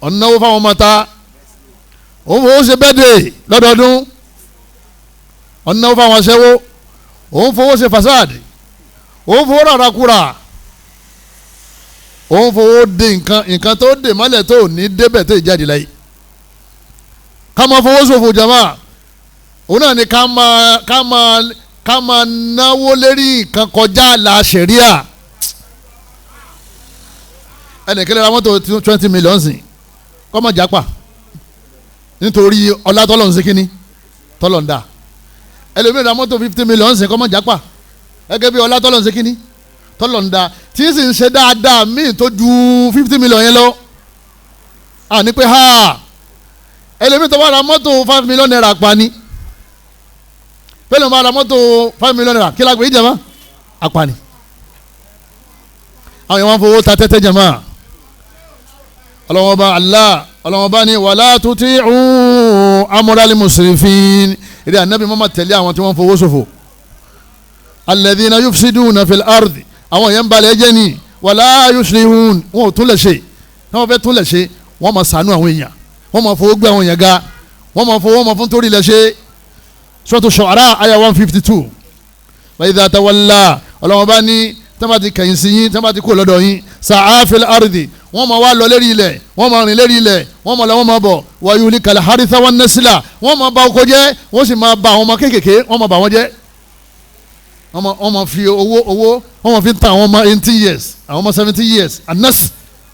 ọ̀nàwó fáwọn mọ́ta òun fowó ṣe bẹ́ẹ̀dẹ̀ lọ́dọọdún ọ̀nàwó fáwọn aṣẹ́wó òun fowó ṣe fasadi òun fowó ràràkúrà òun fowó de nǹkan tó dè mọ́lẹ̀ tó ní débẹ̀ tó ìjáde láyé ká máa fowó ṣòfò jama òun náà ni ká máa náwó lérí nǹkan kọjá la ṣẹ̀ríà ẹnìkan ra mọ́tò 20 million sí kọ́mọ̀ jápa nítorí ọlá tọ́lọ̀ ń ṣe kínní tọ́lọ̀ ń dà ẹlòmíràn ra mọ́tò 50 million sí kọ́mọ̀ jápa gẹ́gẹ́ bí ọlá tọ́lọ̀ ń ṣe kínní tọ́lọ̀ ń dà tí sì ń ṣe dáadáa míì tó ju 50 million yẹn lọ ní pé ẹlòmíràn tó bá ra mọ́tò 5 million naira pa ni pẹ̀lú ma ra mọ́tò 5 million naira kí la gbé jama apani àwọn yẹn wọ́n fowó ta tẹ́tẹ́ jama ọlọ́wọ́ba Allah ọlọ́wọ́ba ni wala tuti'u amral musrifin ìdí ànábì mọ́mọ́ tẹ̀lé àwọn tí wọ́n fowó ṣòfò alladhina yufsiduna fil ardi àwọn yẹn balẹ̀ jẹ́ ni wala yuslihun wọn ò tún lè ṣe wọ́n fẹ́ tún lè ṣe wọ́n máa ṣàánú àwọn èèyàn wọ́n máa fowó gbé àwọn èèyàn ga wọ́n máa fún torí lè ṣe Suratu Shu'ara aya 152 wa idha tawalla ọlọ́wọ́n bá ní tẹ́nbà ti kẹ̀yìn sí yín tẹ́nbà ti kú lọ́dọ̀ yín sa'a fil ardi wọ́n máa wá lọ lérí ilẹ̀ wọ́n máa rìn lérí ilẹ̀ wọ́n máa lọ wọ́n máa bọ̀ wa yuhlikal haritha wan nasla wọ́n máa bà oko jẹ́ wọ́n sì máa bà àwọn ọmọ kéékèèké wọ́n máa bà wọ́n jẹ́ wọ́n máa fi owó wọ́n máa fi ta àwọn ọmọ 18 years àwọn ọmọ 17 years anas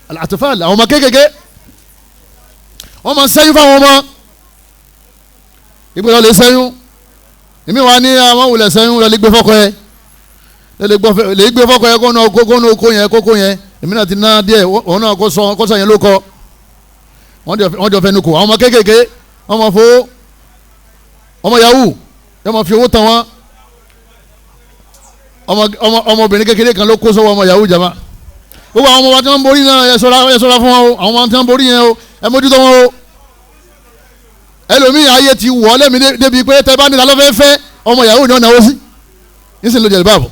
al-atfal àwọn ọmọ kéékèèké wọ́n máa sẹ́yìn fáwọn ọmọ ìgbésọ̀ lè sẹ́yìn èmi wà ní àwọn wulẹ̀ sẹ́yìn lọ́ọ́ lè gbé fọ́kọ yẹ lè gbé fọ́kọ yẹ kókó yẹn èmi náà ti ná díẹ̀ òun náà kó sọ yẹn ló kọ wọ́n jọ fẹ́ nu kù àwọn ọmọ kéékèèké wọ́n máa fowó ọmọ yahoo yóò máa fi owó tán wọn ọmọbìnrin kékeré kan ló kó sọ́wọ́ ọmọ yahoo jama gbogbo àwọn ọmọ wa tí wọ́n ń borí náà ẹ ṣọ́ra fún wọn o àwọn ọmọ tí wọ́n ń borí yẹn o ẹ mójútó wọn o ẹlòmíì ayé ti wọ̀ lẹ́mi débi pé tẹ bá níta lọ́fẹ́ fẹ́ ọmọ yahoo ni wọ́n náwó sí yín sì ń lo jẹ̀lẹ̀ báàbò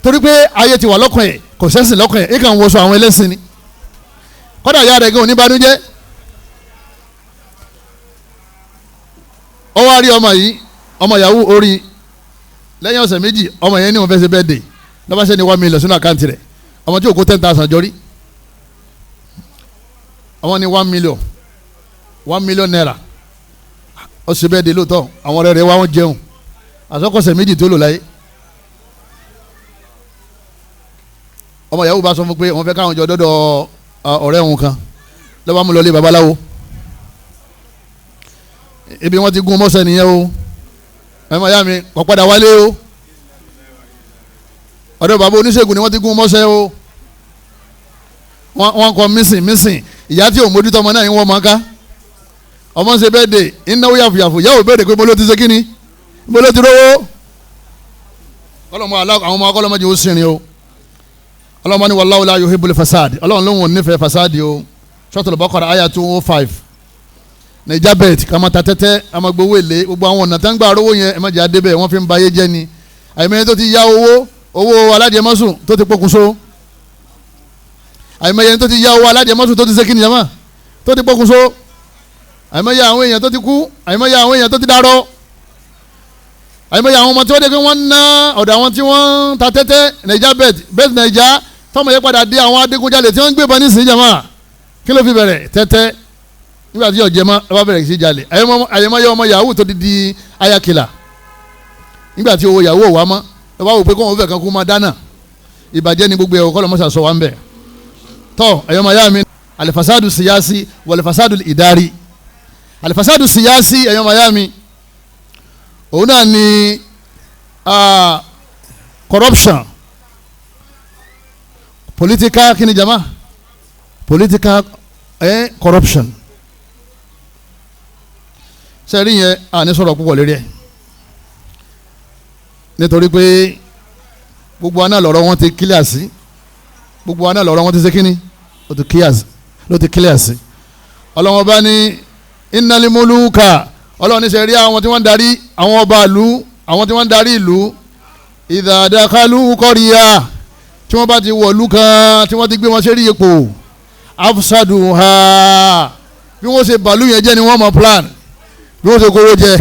torí pé ayé ti wà lọ́kàn ẹ̀ kò sẹ́sìn lọ́kàn ẹ̀ kàn wọṣọ àwọn ẹlẹ́sìn ni kọ́dà ìyá rẹ̀ gan oníbanújẹ́ ọwọ́ àrí ọmọ yìí ọmọ yahoo orí lẹ́yìn ọ̀sẹ̀ méjì ọmọ yẹn ní wọn fẹ́ ṣe birthday lọ́ba ṣe ni 1 million sínú àkáǹtì rẹ̀ ọmọ tí òkú 10,000 jọrí ọmọ ní 1 million naira ó ṣe birthday lóòótọ́ àwọn ọ̀rẹ́ rẹ̀ wá wọn jẹun àsọkọ̀sẹ̀ méjì tó lò láyé ọmọ yahoo bá sọ fún pé wọ́n fẹ́ káwọn jọ dọ́dọ̀ ọ̀rẹ́ òun kan lọ́ba mú lọ lé babaláwo ibi wọ́n ti gún mọ́sẹ̀ nìyẹn o ẹ̀mọ́ ya mi kò padà wálé o ọ̀dọ̀ bàbá oníṣègùn ni wọ́n ti gún mọ́sẹ̀ o wọ́n kọ mísìn ìyá tí ò mójútó ọmọ náà ń wọ́n mọ́ ká ọmọ ń ṣe bẹ́ẹ̀ dé ìnáwó yàfùyàfù yà ò béèrè pé mo ló ti ṣe kíni mo ló ti rówó ọlọ́mọ àwọn ọmọ akọ́lọ́mọ jẹ́ ó sìnrin o ọlọ́mọ ní wallahu la yuhibbul fasad ọlọ́run ló ń wọ̀n nífẹ̀ẹ́ fasad o Suratul Baqara aya 205 naija bet kama ta tẹ́tẹ́ ama gbowó èlé gbogbo àwọn ọ̀nà tán gbà rówó yẹn ẹ má jẹ́ adébẹ̀ wọ́n fi ń ba ayé jẹ́ ni àyèmẹ́yẹ tó ti ya owó aládìẹmọ́sùn tó ti pokùnso àyèmẹ́yẹ tó ti ya owó aládìẹmọ́sùn tó ti ṣe kíni jama tó ti pokùnso àyèmẹ́yẹ àwọn èèyàn tó ti kú àyèmẹ́yẹ àwọn èèyàn tó ti dárọ́ àyèmẹ́yẹ àwọn ọmọ tí wọ́n dé pé wọ́n ná ọ̀dọ̀ àwọn tí wọ́n ta tẹ́tẹ́ naija bet naija tọ́mọ yẹn padà dé àwọn adigunjalè tí wọ́n ń gbé bọ́ nísìnyí jama kí ló fi bẹ̀rẹ̀ tẹ́tẹ́ nígbà tí ọ̀jẹ̀ mọ́ ẹ bá bẹ̀rẹ̀ sí jalè àyèmáyé ọmọ yahoo tó di ayakila nígbà tí owó yahoo wà mọ́ ẹ bá wò pé kóhun fẹ́ kan kú máa dáná ìbàjẹ́ ni gbogbo ẹ̀ kọ́ lọ́mọ́sà sọ wá ń bẹ̀ tọ́ ẹ̀yọ́mayá mi alifasadu siyasi walifasadu idari alifasadu siyasi ẹ̀yọ́mayá mi òun náà ni corruption political kini jama political corruption sẹ́rí yẹn àní sọ̀rọ̀ púpọ̀ lérí ẹ̀ nítorí pé gbogbo aná lọ́rọ̀ wọn ti kílíà sí gbogbo aná lọ́rọ̀ wọn ti ṣe kíni ló ti kílíà sí ọlọ́wọ́n bá ní innal muluka ọlọ́wọ́n ní sẹ́rí àwọn tí wọ́n ń darí àwọn ọba ìlú àwọn tí wọ́n ń darí ìlú idha dakhalu qarya tí wọ́n bá ti wọ̀ ìlú kan tí wọ́n ti gbé wọn sérí ipò afsaduha bí wọ́n ṣe bàlú yẹn jẹ́ ni wọ́n mọ̀ plan bí wọ́n ṣe kóró jẹ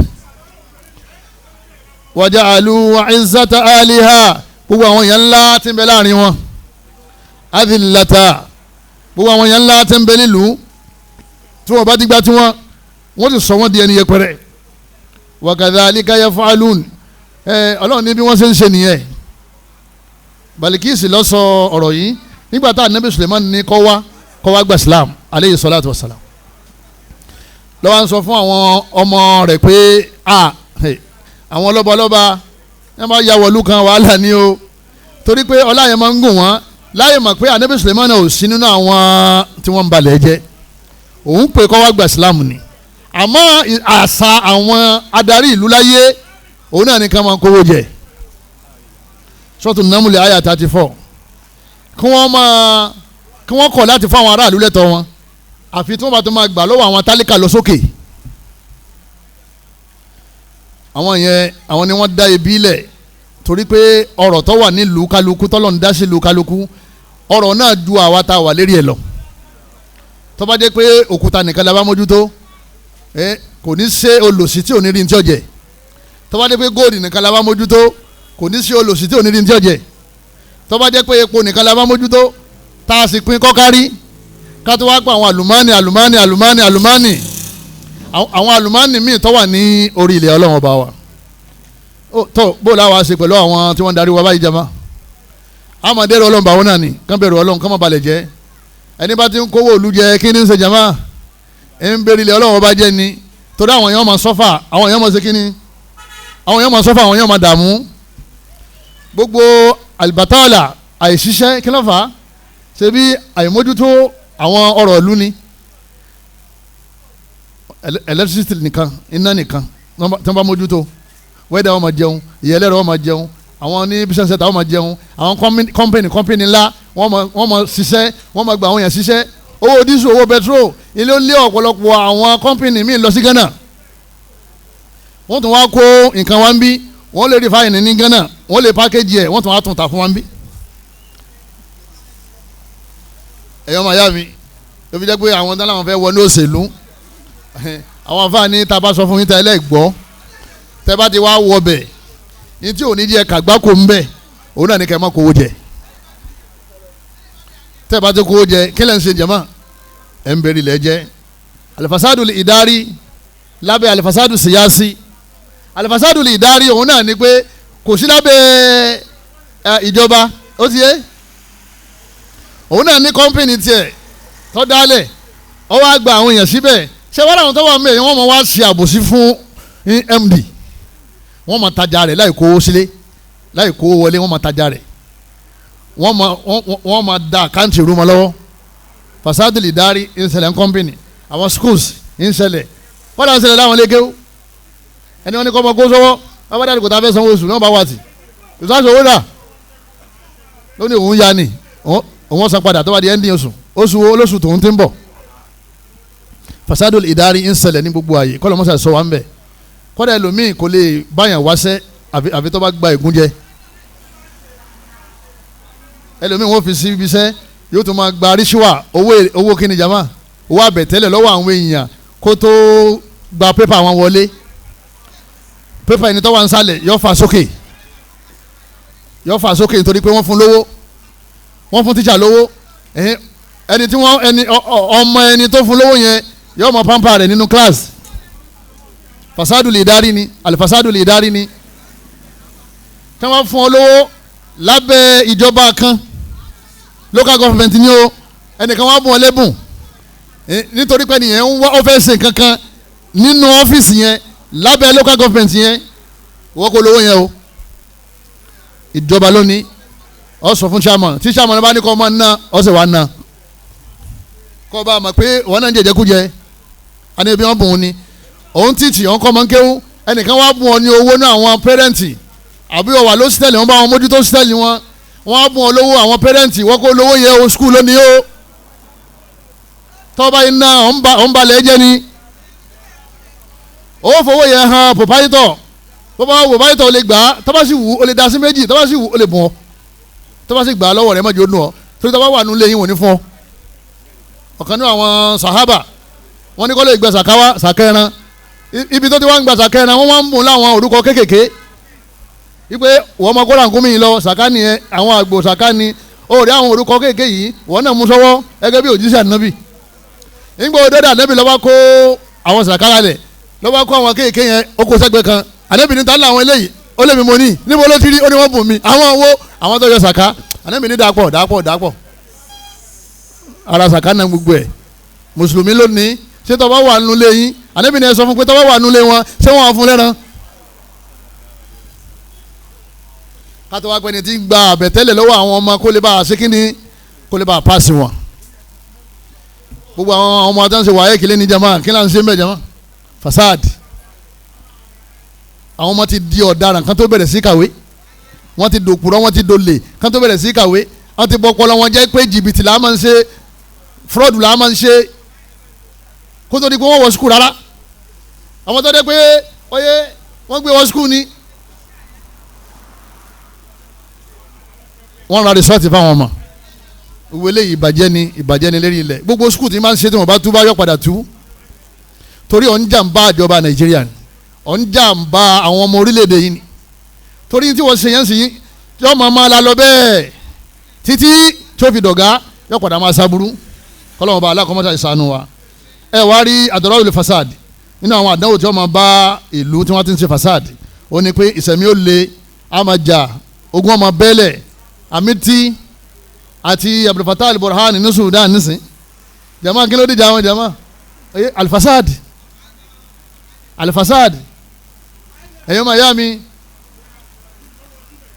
waja'alu izzata aliha gbogbo àwọn èèyàn ńlá tí ń bẹ láàrin wọn adillata gbogbo àwọn èèyàn ńlá tí ń bẹ nílùú tí wọ́n bá ti gbá tí wọ́n ti sọ wọ́n di ẹni yẹpẹrẹ wa kadhalika yaf'alun ọlọ́run ní bí wọ́n ṣe ń ṣe nìyẹn Balikisi ló sọ ọ̀rọ̀ yìí nígbà tá Ànábì Suleiman ní kó wá gba Islam aleyhi salatu wa salam lọ́wọ́ ń sọ fún àwọn ọmọ rẹ̀ pé àwọn lọ́balọ́ba ẹ máa ya wọ̀lú kan wàhálà ni o torí pé ọlá yẹn máa ń gùn wọ́n láyé mọ̀ pé Ànábì Suleiman ò sí nínú àwọn tí wọ́n ń balẹ̀ jẹ́ òun pé kó wá gba Islam ni àmọ́ àṣà àwọn adarí ìlú láyé òun náà ní ká máa kówó jẹ Suratul Naml àyà 34 kí wọ́n kọ̀ láti fún àwọn aráàlú lẹ́tọ̀ọ́ wọn àfi tí wọ́n bá tó máa gbà lọ́wọ́ àwọn tálíkà lọ sókè àwọn yẹn àwọn ni wọ́n dá ebi lẹ̀ torí pé ọ̀rọ̀ tó wà nílùú kálukú tọ́lọ̀ ń dá sí ìlú kálukú ọ̀rọ̀ náà ju àwa tá a wà lérí ẹ̀ lọ. tó bá jẹ́ pé òkúta nìkan la bá mójútó kò ní ṣe olòṣì tí ò ní rí ní tí ó jẹ. tó bá jẹ́ pé góòlù nìkan la bá mójútó kò ní ṣe olòṣì tí ò ní rí ní tí ó jẹ. tó bá jẹ́ pé epo nìkan la bá mójútó tá a sì pín kọ́kárí ká tó wá pa àwọn àlùmánì àwọn àlùmánì míì tó wà ní orí ilẹ̀ Ọlọ́run ọba wa. tó bó la wá ṣe pẹ̀lú àwọn tí wọ́n ń darí wa báyìí jama amadé Ọlọ́run bá wọn náà ni kán bẹ̀rù Ọlọ́run kán má balẹ̀ jẹ́ ẹni bá ti ń kówó òlu jẹ kí ni ń ṣe jama ń bẹ̀rù ilẹ̀ Ọlọ́run ọba jẹ́ ni torí àwọn èèyàn máa sọ́fà àwọn èèyàn máa ṣe kí ni àwọn èèyàn máa sọ́fà àwọn èèyàn máa dààmú gbogbo àlùbátàlà àìṣiṣẹ́ kí ló fà á ṣe bí àìmójútó àwọn ọ̀rọ̀ ìlú ni electricity nìkan iná nìkan tí wọ́n bá mójútó wẹ́dà wọn máa jẹun ìyẹlẹ́rọ wọn máa jẹun àwọn ní business center wọn máa jẹun àwọn company ńlá wọ́n máa ṣiṣẹ́ wọ́n máa gba àwọn èèyàn ṣiṣẹ́ owó dísù owó petrol ilé ó lé ọ̀pọ̀lọpọ̀ àwọn company míì lọ sí Ghana wọ́n tún wá kó nǹkan wá ń bí wọ́n lè refine ní Ghana wọ́n lè package ẹ̀ wọ́n tún wá tún ta fún wa ń bí. ẹ̀yọ́ màá yá mi ló fi jẹ́ pé àwọn tán láwọn fẹ́ wọ ní òṣèlú àwọn afáàní tá a bá sọ fún yín tá ẹlẹ́gbọ́ tẹ́ bá ti wá wọ bẹ̀ ní tí ò ní jẹ́ kàgbákò ń bẹ̀ òun náà ní kẹ́ ẹ má kówó jẹ tẹ́ bá ti kówó jẹ kí lẹ́ ń ṣe jama ẹ̀ ń bẹ̀rẹ̀ ilẹ̀ jẹ́ alifasadu li idari lábẹ́ alifasadu siyasi alifasadu li idari òun náà ní pé kò sí lábẹ́ ìjọba ó ti yé òun náà ní kọ́ńpìnì tiẹ̀ tó dálẹ̀ ó wá gba àwọn èèyàn síbẹ̀ ṣé wọ́n láwọn tó wà mẹ́rin wọ́n máa wá ṣe àbòsí fún MD wọ́n máa tajà rẹ̀ láì kówó sílé láì kówó wọlé wọ́n máa tajà rẹ̀ wọ́n máa da àkáǹtì rú mọ́ lọ́wọ́ fasadili dari ìṣẹ̀lẹ̀ kọ́ńpìnì àwọn schools ìṣẹ̀lẹ̀ wọ́n dà ń ṣẹlẹ̀ láwọn lékéwú ẹni wọ́n ní kọ́ ọmọ kó sọ́wọ́ wọ́n bá dàdí kò tá a fẹ́ sanwó oṣù náà bá wà tì ìṣàṣọ owó dà lónìí òun ya ni òun san padà tó bá di ẹ́ndì olóṣù tòun ti ń bọ̀ fasadul idari ń ṣẹlẹ̀ ní gbogbo ààyè kọ́lọ́ mọ́sá sọ wá ń bẹ̀ kọ́dà ẹlòmíì kò lè báyàn wáṣẹ́ àfi tó bá gba ègún jẹ ẹlòmíì wọ́n fi sí ibi iṣẹ́ yóò tún máa gba ríṣíwà owó kíni jama owó àbẹ̀tẹ́lẹ̀ lọ́wọ́ àwọn èèyàn kó tó gba pépà wọn wọlé pépà ẹni tó wà ń sálẹ̀ yóò fà sókè nítorí pé wọ́n fún lówó wọ́n fún tíṣà lówó ẹni tí ọmọ ẹni tó fún lówó yẹn yóò mọ pampa rẹ̀ nínú class fasadu lè darí ni alifasadu lè darí ni tí wọ́n fún ọ lówó lábẹ́ ìjọba kan local government ni o ẹnìkan wá bùn ọ lẹ́bùn nítorí pé nìyẹn ń wá ọ́fẹ́sì kankan nínú ọ́fíìsì yẹn lábẹ́ local government yẹn wọ́n kó lówó yẹn o ìjọba lónìí ọ sọ fún chairman tí chairman bá ní kọ́ ọmọ ná ọ sì wá ná kọ́ bá a mọ̀ pé wọ́n náà ń jẹjẹ kú jẹ ẹni bí wọ́n bùn ún ni òun títì òun kọ́ mọ́ ń kéwú ẹnìkan wá bùn ọ ní owó náà àwọn pẹ́rẹ́ǹtì àbí ọ̀wà ló sítẹ̀lì wọ́n bá wọn mójútó sítẹ̀lì wọn wọ́n á bùn ọ lówó àwọn pẹ́rẹ́ǹtì wọ́n kó lówó yẹ o skul lónìí o tọ́ba iná òun balẹ̀ jẹ́ ni owó fowó yẹn hàn pòpáyítọ̀ bọ́bá pòpáyítọ̀ lè gbà á tọ́ba sì wù ó lè dá sí méjì tọ́ba sì wù ó lè bùn ọ tọ́ba sì gbà á lọ́wọ́ rẹ̀ mọ́jú ó nù ọ torí tọ́ba wà nulẹ̀ yín wò ní fún ọ ọ̀kan ní àwọn sàhábà wọ́n ní kó lè gbẹ sàkáwá sàkẹ́ran ibi tó ti wá ń gbà sàkẹ́ran wọ́n wá ń mú láwọn orúkọ kéékèèké wípé wọ́n mọ kóra nkúmi yìí lọ sàkání ẹ àwọn àgbò sàkání ó rí àwọn orúkọ kéékèèké yìí wọ́n náà mú sọ́wọ́ gẹ́gẹ́ bí òjíṣẹ́ ànábì nígbà òdòdó ànábì ló bá kó àwọn sàkára lẹ̀ ló bá kó àwọn kéékèèké yẹn ó kó sẹ́gbẹ́ kan ànábì ní ta ní àwọn eléyìí ó lè mi mọ ní níbo ló ti rí ó ní wọ́n bùn mi àwọn owó àwọn tó yọ sàká ànábì ní dàpọ̀ ara sàká náà gbogbo ẹ̀ mùsùlùmí lónìí ṣé tó bá wà nulẹ̀ yín ànábì ní ẹ sọ fún pé tó bá wà nulẹ̀ wọn ṣé wọ́n á fún lẹ́ran. kátó wá pé ní ti gba àbẹ̀tẹ́lẹ̀ lọ́wọ́ àwọn ọmọ kó lè bá a ṣe kíni kó lè bá a pàṣẹ wọn. gbogbo àwọn ọmọ tó ń ṣe wàhálà kílẹ̀ ní jama kí là ń ṣe ń bẹ̀ jama fasad. àwọn ọmọ ti di ọ̀daràn kan tó bẹ̀rẹ̀ sí kàwé wọ́n ti dòkúrọ́ wọ́n ti dolè kan tó bẹ̀rẹ̀ sí kàwé wọ́n ti bọ́ ọpọlọ wọn jẹ́ pé jìbìtì là á máa ń ṣe fraud là á máa ń ṣe kó tó di pé wọ́n wọ skul rárá àwọn tó dé pé wọ́n gbé wọ skul ni wọ́n ra rìsọ́ọ̀tì fáwọn ọmọ wọlé ìbàjẹ́ ni lérí ilẹ̀ gbogbo skul tí máa ń ṣe tí wọ́n bá tú bá yọ padà tú torí ọ̀ ń jàǹbá ìjọba Nàìjíríà ni ọ̀ ń jàǹbá àwọn ọmọ orílẹ̀-èdè yìí ni torí tí wọ́n ṣe yẹn sì yín yọ máa la lọ bẹ́ẹ̀ títí tó fi dọ̀gá yọ padà máa ṣàbúrú kọ́lọ́mọba aláàkọ́mọ́sá ìsànú wa ẹ wá rí àdọ́rọ́ ìlú fasad nínú àwọn àdánwò tí wọ́n máa bá ìlú tí wọ́n ti ń ṣe fasad ó ní pé ìṣẹ̀mí ó le àmàjà ogun ọmọ bẹ́lẹ̀ Amity àti Abdulfatah al-Burhan ní Sudan nísìn jama kí ló dé jama jama alfasad ẹ̀yọ́ máa yá mi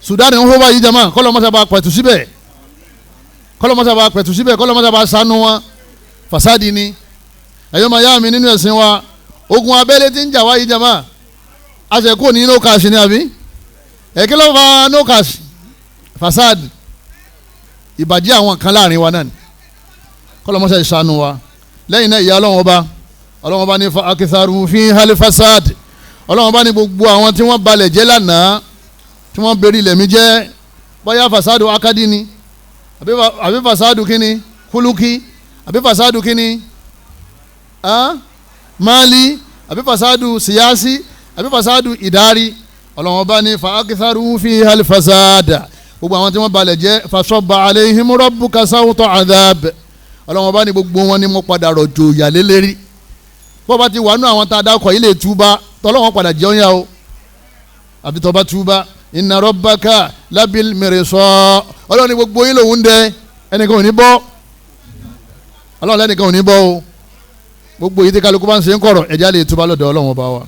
Sudan ń hó báyìí jama kọ́lọ́ mọ́sábà pẹ̀tù síbẹ̀ kọ́lọ́ mọ́sábà sánú wọn fasadi ni ẹ̀yọ́ máa yá mi nínú ẹ̀sìn wa ogun abẹ́lé tí ń jà wáyìí jama àṣẹkù ní no cash ni àbí ẹ̀kí ló fa no cash fasad ìbàjẹ́ àwọn kan láàrin wa náà kọ́lọ́ mọ́sábà ìsánú wa lẹ́yìn náà ìyá ọlọ́run ọba ní fa akitharu fi hali fasad ọlọ́run ọba ní gbogbo àwọn tí wọ́n balẹ̀ jẹ́ lánàá tí wọ́n bẹ̀rẹ̀ ilẹ̀ mi jẹ́ bóyá fasadu akadi ni àbí fasadu kini kuluki àbí fasadu kini mali àbí fasadu siyasi àbí fasadu idari ọlọ́run ọba ní fa akitharu fi hali fasada gbogbo àwọn tí wọ́n balẹ̀ jẹ́ fasọba aleihim rabbuka sawta adhab ọlọ́run ọba ní gbogbo wọn ni mo padà rọ̀jò ìyàlélẹ́rí bó bá ti wà nù àwọn tá a dákọ̀ yìí lè túbá tọ́lọ́wọ́n padà jẹun yà o àbí tọ́ bá túbá inna rabbaka labil mirsad ọlọ́run ní gbogbo yín lòún dẹ ẹnìkan ò ní bọ́ ọlọ́run lẹ́nìkan ò ní bọ́ o gbogbo yìí tí kálukú bá ń ṣe ń kọ̀rọ̀ ẹ̀já lè túbá lọ́dọ̀ ọlọ́run ọba wa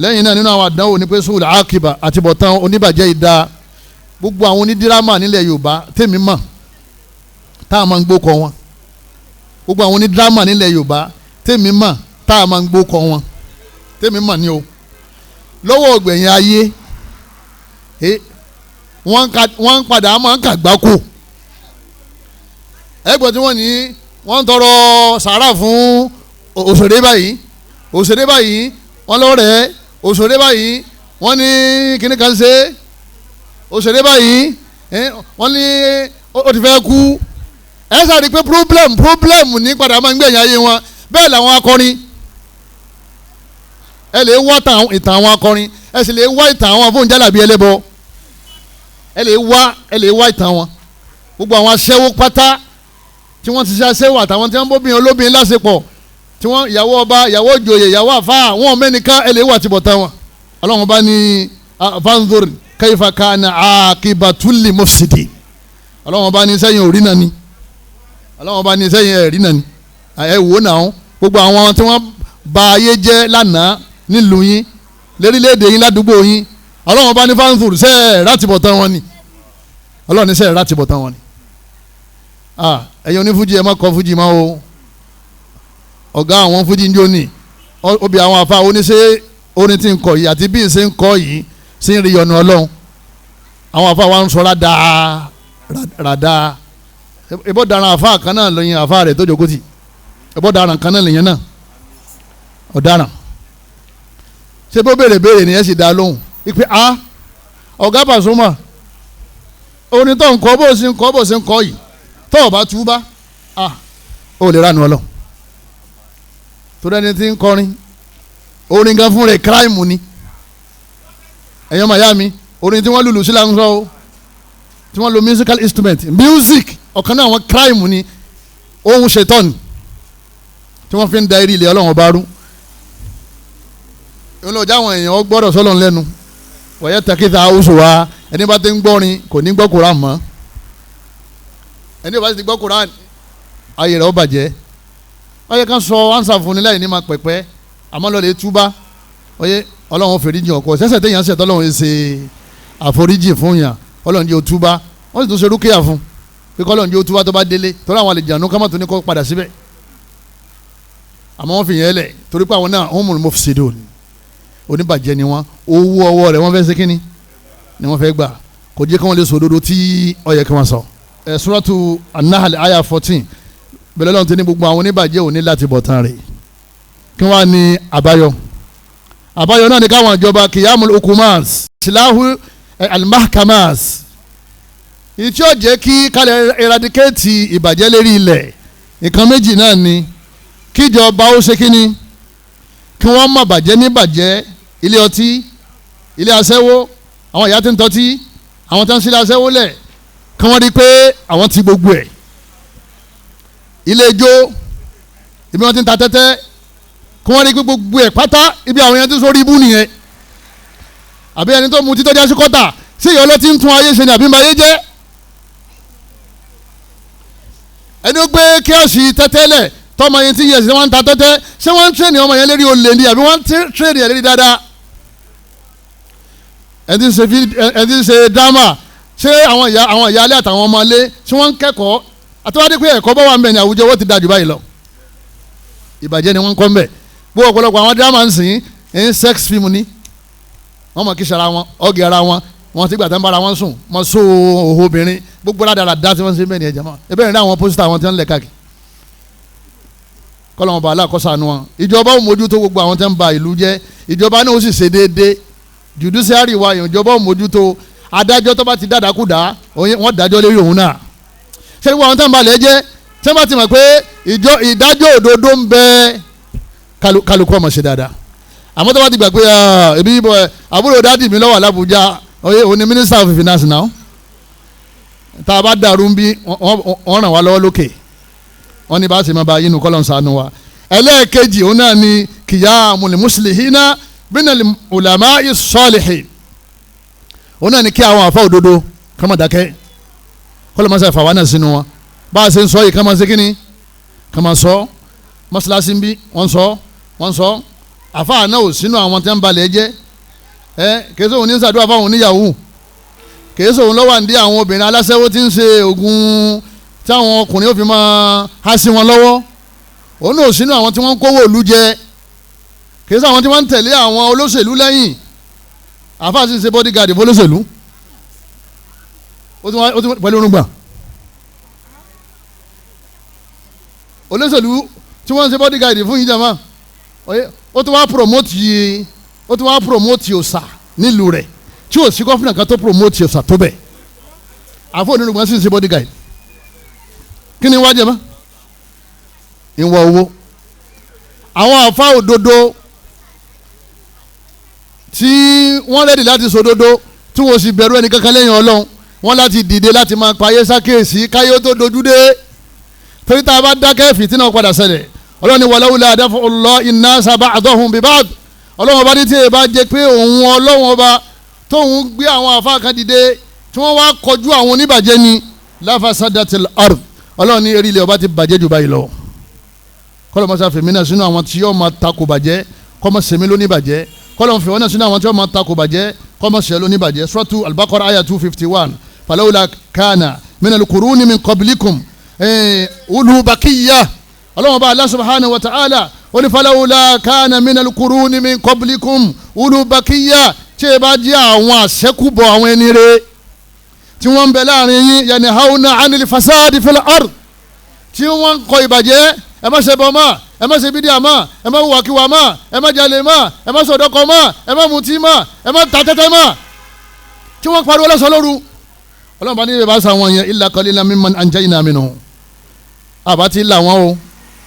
lẹ́yìn náà nínú àwọn àdánwò ní pé sùúrù àkìbà àti bọ̀tán oníbàjẹ́ ìdá gbogbo àwọn onídírámà nílẹ̀ Yorùbá tèmi mọ̀ tá a máa ń gbókọ wọn gbogbo àwọn onídírámà nílẹ̀ Yorùbá tèmi mọ̀ tá a máa ń gbókọ wọn tèmi mọ̀ ní o lọ́wọ́ ọ̀gbẹ̀yìn ayé wọ́n padà máa ń kàgbákò ẹgbẹ́ tí wọ́n ní wọ́n ń tọrọ sàárà fún òṣèré báyìí wọ́n lọ́rẹ̀ẹ́ òṣèré báyìí wọ́n ní kíní kan ṣe òṣèré báyìí wọ́n ní ó ti fẹ́ kú ẹ sáré pé problem ní padà máa ń gbẹ̀yìn ayé wọn bẹ́ẹ̀ làwọn akọrin ẹ lè wá ìtàn àwọn akọrin ẹ sì lè wá ìtàn àwọn afóúnjálàbí ẹlẹ́bọ ẹ lè wá ìtàn wọn gbogbo àwọn aṣẹ́wó pátá tí wọ́n ti ṣe aṣẹ́wó àtàwọn tí wọ́n bóbìnrin olóbìnrin láṣepọ̀ tí wọ́n ìyàwó ọba ìyàwó ìjòyè ìyàwó àfa àwọn mẹ́nìkan ẹ lè wá àtibọ̀tán wọn ọlọ́run bá ní fanzur kaifa kana akibatul mufsidi ọlọ́run bá ní sẹ́yìn òrí náà ni ọlọ́run bá ní sẹ́yìn ẹ̀rí náà ni ẹ wò náà gbogbo àwọn tí wọ́n bà ayé jẹ́ lánàá nílùú yín lérílẹ̀èdè yín ládùúgbò yín ọlọ́run bá ní fanzur sẹ́ẹ̀ rátìbọ̀tán wọn ni ọlọ́run ní sẹ́ẹ̀ rátìbọ̀tán wọn ni ẹ̀yin onífújì ẹ̀ má kọ fújì má o ọ̀gá àwọn fújì ń jó ní obì àwọn àfa oníṣẹ́ orin tí ń kọ yìí àti bí ń ṣe ń kọ yìí sí ń rí ọ̀nà ọlọ́run àwọn àfa wa ń sọ ràdà ìbọn daran àfa kan náà lóyún àfa rẹ̀ tó jókòó tì ìbọn daran kan náà lèyàn náà ọ̀daràn ṣé bó béèrè ni ẹ sì dá lóhùn ìpè ọ̀gá Pasuma orin tó ń kọ bó ṣe ń kọ yìí tó o bá túbá ó lè ránu ọlọ torí ẹni tí ń kọrin orin gan fún rẹ̀ crime ni ẹ̀yọ́ mayami orin tí wọ́n lùlù sí láńsọ o tí wọ́n lo musical instrument music ọ̀kan náà àwọn crime ni ohun ṣetán tí wọ́n fi ń da eré ilẹ̀ ọlọ́run ọba rú olùjá àwọn èèyàn gbọ́dọ̀ sọ́lọ́n lẹ́nu wọ̀nyẹ́ takíta oṣù wa ẹni bá ti ń gbọ́rin kò ní gbọ́ Kùránì mọ́ ẹni bá ti gbọ́ Kùránì ayé rẹ̀ ó bàjẹ́ ọyẹ kan sọ ansa fún ni láì ní ma pẹ̀pẹ́ àmọ́ lọ́ọ́ lè túbá ọyẹ ọlọ́run fèrèjì ọkọ̀ sẹ́sẹ̀ téèyàn ṣẹ̀ tọ́lọ́run ṣe àforíjì fún yàn ọlọ́run jẹ́ òtúbá wọ́n sì tún ṣe rúkìá fún pé kọ́lọ́run jẹ́ òtúbá tó bá délé tọ́lá àwọn àlejànú ká má tó ní kó padà síbẹ̀ àmọ́ wọ́n fi yẹn lẹ̀ torí pé àwọn náà humul mufsidun oníbàjẹ́ ni wọ́n owó ọwọ́ rẹ̀ wọ́n fẹ́ ṣe kínní ni wọ́n fẹ́ gbà kò jẹ́ kí wọ́n lè sọ òdodo tí ó yẹ kí wọ́n sọ. Suratu An-Nahl aya 14 bẹ̀rẹ̀ lọ́n ti ní gbogbo àwọn oníbàjẹ́ òní láti bọ̀ tán rẹ̀ kí wọ́n á ní àbáyọ náà ní káwọn ìjọba kìyàmù okumas silahu almahkamas ìtí ó jẹ́ kí kálẹ̀ eradicate ìbàjẹ́ lérí ilẹ̀ nǹkan méjì náà ni kíjọba ó ṣe kíni kí wọ́n má bàjẹ́ ní bàjẹ́ ilé ọtí ilé aṣẹ́wó àwọn ìyá tí ń tọ́tí àwọn tó ń sílé aṣẹ́wó lẹ̀ kí wọ́n rí pé àwọn ti gbogbo ẹ̀ ilé ijó ibi wọ́n ti ń ta tẹ́tẹ́ kí wọ́n rí pé gbogbo ẹ̀ pátá ibi àwọn yẹn ti sórí ibú nìyẹn àbí ẹni tó mu títọ́ jásí kọ́tà sí ìyọ́ ló ti ń tún ayé ṣe ni àbí ń ba ayé jẹ́ ẹni ó gbé kíọ̀sì tẹ́tẹ́ lẹ̀ tọ́mọ yẹn ti yẹ ṣe wọ́n ń ta tẹ́tẹ́ ṣé wọ́n ń tírẹ̀nì ọmọ yẹn lérí olè ni àbí wọ́n ń tírẹ̀nì yẹn lérí dáadáa ẹni tí ń ṣe dáàmà ṣé àwọn ìyáálé àtàwọn ọmọ ilé ṣé wọ́n ń kẹ́kọ̀ọ́ àtọ́wádé pé ẹ̀kọ́ bá wà ń bẹ̀ ní àwùjọ owó ti dájú báyìí lọ ìbàjẹ́ ni wọ́n ń kọ́ ń bẹ̀ gbogbo ọ̀pọ̀lọpọ̀ àwọn dáàmà ń sìn ń sex film ni wọ́n mọ̀ kí sara wọn ọ̀gì ara wọn wọ́n ti gbà tán bára wọn sùn mọ̀ só òhò obìnrin gbogbo rádàrà dá tí wọ́n ṣe bẹ́ẹ̀ ni ẹ̀jẹ̀ mọ́ ẹbẹ̀ rẹ̀ àwọn pósítà àwọn tí wọ́n lẹ̀ káàkiri kọ́lọ́mù bá aláàkọ́sànù wọn ìjọba ò mójútó gbogbo àwọn tí wọ́n ba ìlú jẹ́ ìjọba náà ó sì ṣe déédéé judiciary wa ìjọba ò mójútó adájọ́ tó bá ti dàdákúdá wọ́n dájọ́ lérí òun náà ṣé gbogbo àwọn tí wọ́n ba lẹ̀ jẹ́ tí wọ́n bá ti mọ̀ pé ìdájọ́ òdodo ń bẹ kálukú ọmọ ṣe dáadáa àmọ́ tó bá ti gbà pé ebi àbúrò dádì mi lọ́wọ́ l'Abuja òní minister of finance náà tá a bá dàrú bí wọ́n ràn wá lọ́wọ́ lókè wọ́n ní bá a ṣe máa bá yín nu kọ́lọ́n ṣàánú wa ẹlẹ́ẹ̀kejì òun náà ni qiyamul muslihina minal ulama'i salihin òun náà ni kí àwọn àfa òdodo ká má dákẹ́ kọ́lọ́ máa ṣe àfàwọ́ náà sínú wọn bá a ṣe ń sọ yìí ká máa ṣe kíni ká máa sọ mọ́ṣáláṣí ń bí wọ́n sọ àfa náà ò sínú àwọn tí wọ́n ń balẹ̀ jẹ́ kèésì òun ní sàdúrà fáwọn oníyàwó kèésì òun lọ́wọ́ àǹdí àwọn obìnrin aláṣẹ́wó tí ń ṣe oògùn tí àwọn ọkùnrin ó fi máa há sí wọn lọ́wọ́ òun náà ò sínú àwọn tí wọ́n ń kówó òlu jẹ kèésì àwọn tí wọ́n ń tẹ̀lé àwọn olóṣèlú lẹ́yìn àfa sì ń ṣe bodyguard fún olóṣèlú ó ti pẹ̀lú orúngbà olóṣèlú tí wọ́n ń ṣe bodyguard fún yìí jàmá ó tún wá promote òòṣà nílùú rẹ̀ tí ò sí gọ́fìnà kan tó promote òòṣà tó bẹ̀ àfọ onírúgbọ́n sì ń ṣe bodyguard kí ni wájú ẹ mọ́ ìwọ owó àwọn àfa òdodo tí wọ́n rẹ́dì láti sòdodo tí wọ́n sì bẹ̀rù ẹni kankan lẹ́yìn Ọlọ́run wọ́n láti dìde láti máa pa ayé sákèésí káyé tó dojú dé torí tá a bá dákẹ́ fìtínà padà ṣẹlẹ̀ Ọlọ́run ni walawla daf'ullahi nnasa ba'dahum bi ba'd Ọlọ́run ọba ní tí èèyàn bá jẹ pé òun Ọlọ́run ọba tóun gbé àwọn àfa kan dìde tí wọ́n wá kọjú àwọn oníbàjẹ́ ni lafasadatil ard Ọlọ́run ní eré ilẹ̀ ọba ti bàjẹ́ jù báyìí lọ kọ́lọ́ mọ́sá fèmí náà sínú àwọn tí yóò máa takò bàjẹ́ kọ́mọ sèmi lóní bàjẹ́ kọ́lọ́ fèmí náà sínú àwọn tí yóò máa takò bàjẹ́ kọ́mọ sèmi lóní bàjẹ́ suratu al-Baqara aya 251 falawla kana minal quruni min qablikum ulu bakiyya Ọlọ́run bá Allah subhanahu wa ta'ala ó ní falawla kana minal quruni min qablikum ulu bakiyya tí ẹ bá jẹ́ àwọn àṣẹ́kùbọ̀ àwọn ẹni rẹ̀ tí wọ́n ń bẹ láàrin yín yanhauna anil fasadi fil ard tí wọ́n ń kọ ìbàjẹ́ ẹ má ṣe bọ́ mọ́ ẹ má ṣe bídíà mọ́ ẹ má wùwàkiwà mọ́ ẹ má jalè mọ́ ẹ má sọ̀dọ́kọ mọ́ ẹ má mutí mọ́ ẹ má ta tẹ́tẹ́ mọ́ tí wọ́n pariwo lọ́sàn lóru Ọlọ́run bá ní ìbá sa wọn yẹn illa qalilan mimman anjayna minhum àbá ti là wọn o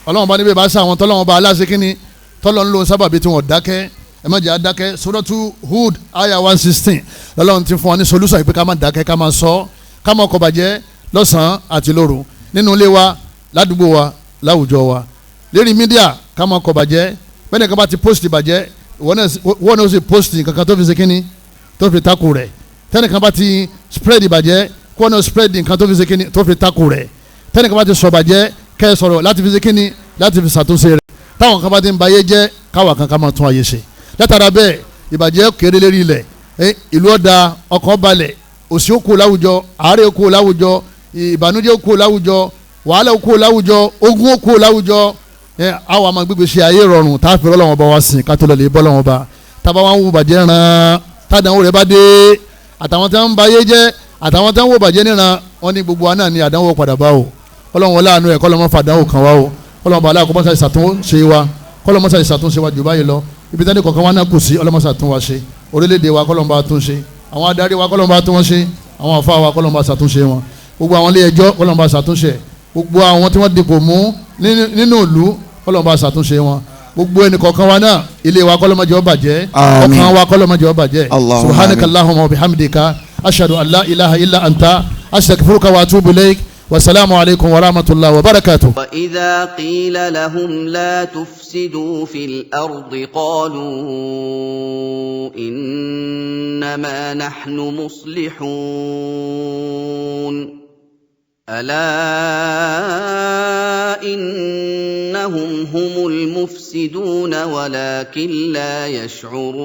Ọlọ́run bá ní ìbá sa wọn tọ́lọ́run bá aláṣẹ kínní tọ́lọ́run ló ń sábàbí tí wọ́n dákẹ́ ẹ má jẹ́ àdákẹ́ suratu Hud aya 116 lọ́lọ́run ti fún wa ní solúsàn ìpè ká má dákẹ́ ká má sọ ká má kọ bàjẹ́ lọ́sàn-án àti lóru nínú ilé wa ládùúgbò wa láwùjọ wa lérí mídíà ká máa kọ bàjẹ́ bẹ́ẹ̀ ni ká bá ti post bàjẹ́ wọ́n náà ó sì post nǹkan tó fi ṣe kínní tó fi takò rẹ̀ tẹ́nì kan bá ti spread bàjẹ́ kó wọ́n náà spread nǹkan tó fi ṣe kínní tó fi takò rẹ̀ tẹ́nì kan bá ti sọ bàjẹ́ kẹ́ ẹ sọ̀rọ̀ láti fi ṣe kínní láti fi ṣàtúnṣe rẹ̀ táwọn kan bá ti ń bayé jẹ́ káwa kan ká máa tún ayé ṣe látara bẹ́ẹ̀ ìbàjẹ́ kéré lérí ilẹ̀ ìlú ọ̀dà ọkàn balẹ̀ òṣì ó kú láwùjọ àárẹ̀ ó kú láwùjọ ìbànújẹ́ ó kú láwùjọ wàhálà ó kú láwùjọ ogun ó kú láwùjọ àwọn àmọ́ gbígbé ṣe ayé rọrùn tá a fi Ọlọ́run bá wa sìn ká tó lọ lè bọ́ Ọlọ́run bá tábà wọn wò bàjẹ́ ràn tádàwọ̀ rẹ̀ bá dé àtàwọn tí wọ́n ń ba ayé jẹ́ àtàwọn tí wọ́n wò bàjẹ́ níran wọn ní gbogbo àná ni àdánwò padà bá o Ọlọ́run wọlé àánú ẹ̀ kọ́lọ́mọ́ fàdánwò kan wá o Ọlọ́run bá aláàkọ́ mọ́sá ìṣàtúnṣe wa kọ́lọ́mọ́sá ìṣàtúnṣe wa jù báyìí lọ ibi tẹ́ni kọ̀ọ̀kan wa náà kù sí ọlọ́mọ́sá tún wa ṣe orílẹ̀-èdè wa kọ́lọ́mọ́ bá tún ṣe àwọn adarí wa kọ́lọ́mọ́ bá tún wọn ṣe àwọn àfa wa kọ́lọ́n bá ṣàtúnṣe wọn gbogbo àwọn ilé ẹjọ́ kọ́lọ́n bá ṣàtúnṣe gbogbo àwọn tí wọ́n dìbò mú nínú ìlú kọ́lọ́n bá ṣàtúnṣe wọn gbogbo ẹnìkọ̀ọ̀kan wa náà ilé wa kọ́lọ́n má jẹ́ ó bàjẹ́ ọkàn wa kọ́lọ́n má jẹ́ ó bàjẹ́ subhanakallahumma wa bihamdika ashhadu an la ilaha illa anta astaghfiruka wa atubu ilayk والسلام عليكم ورحمة الله وبركاته. وإذا قيل لهم لا تفسدوا في الأرض قالوا إنما نحن مصلحون ألا إنهم هم المفسدون ولكن لا يشعرون.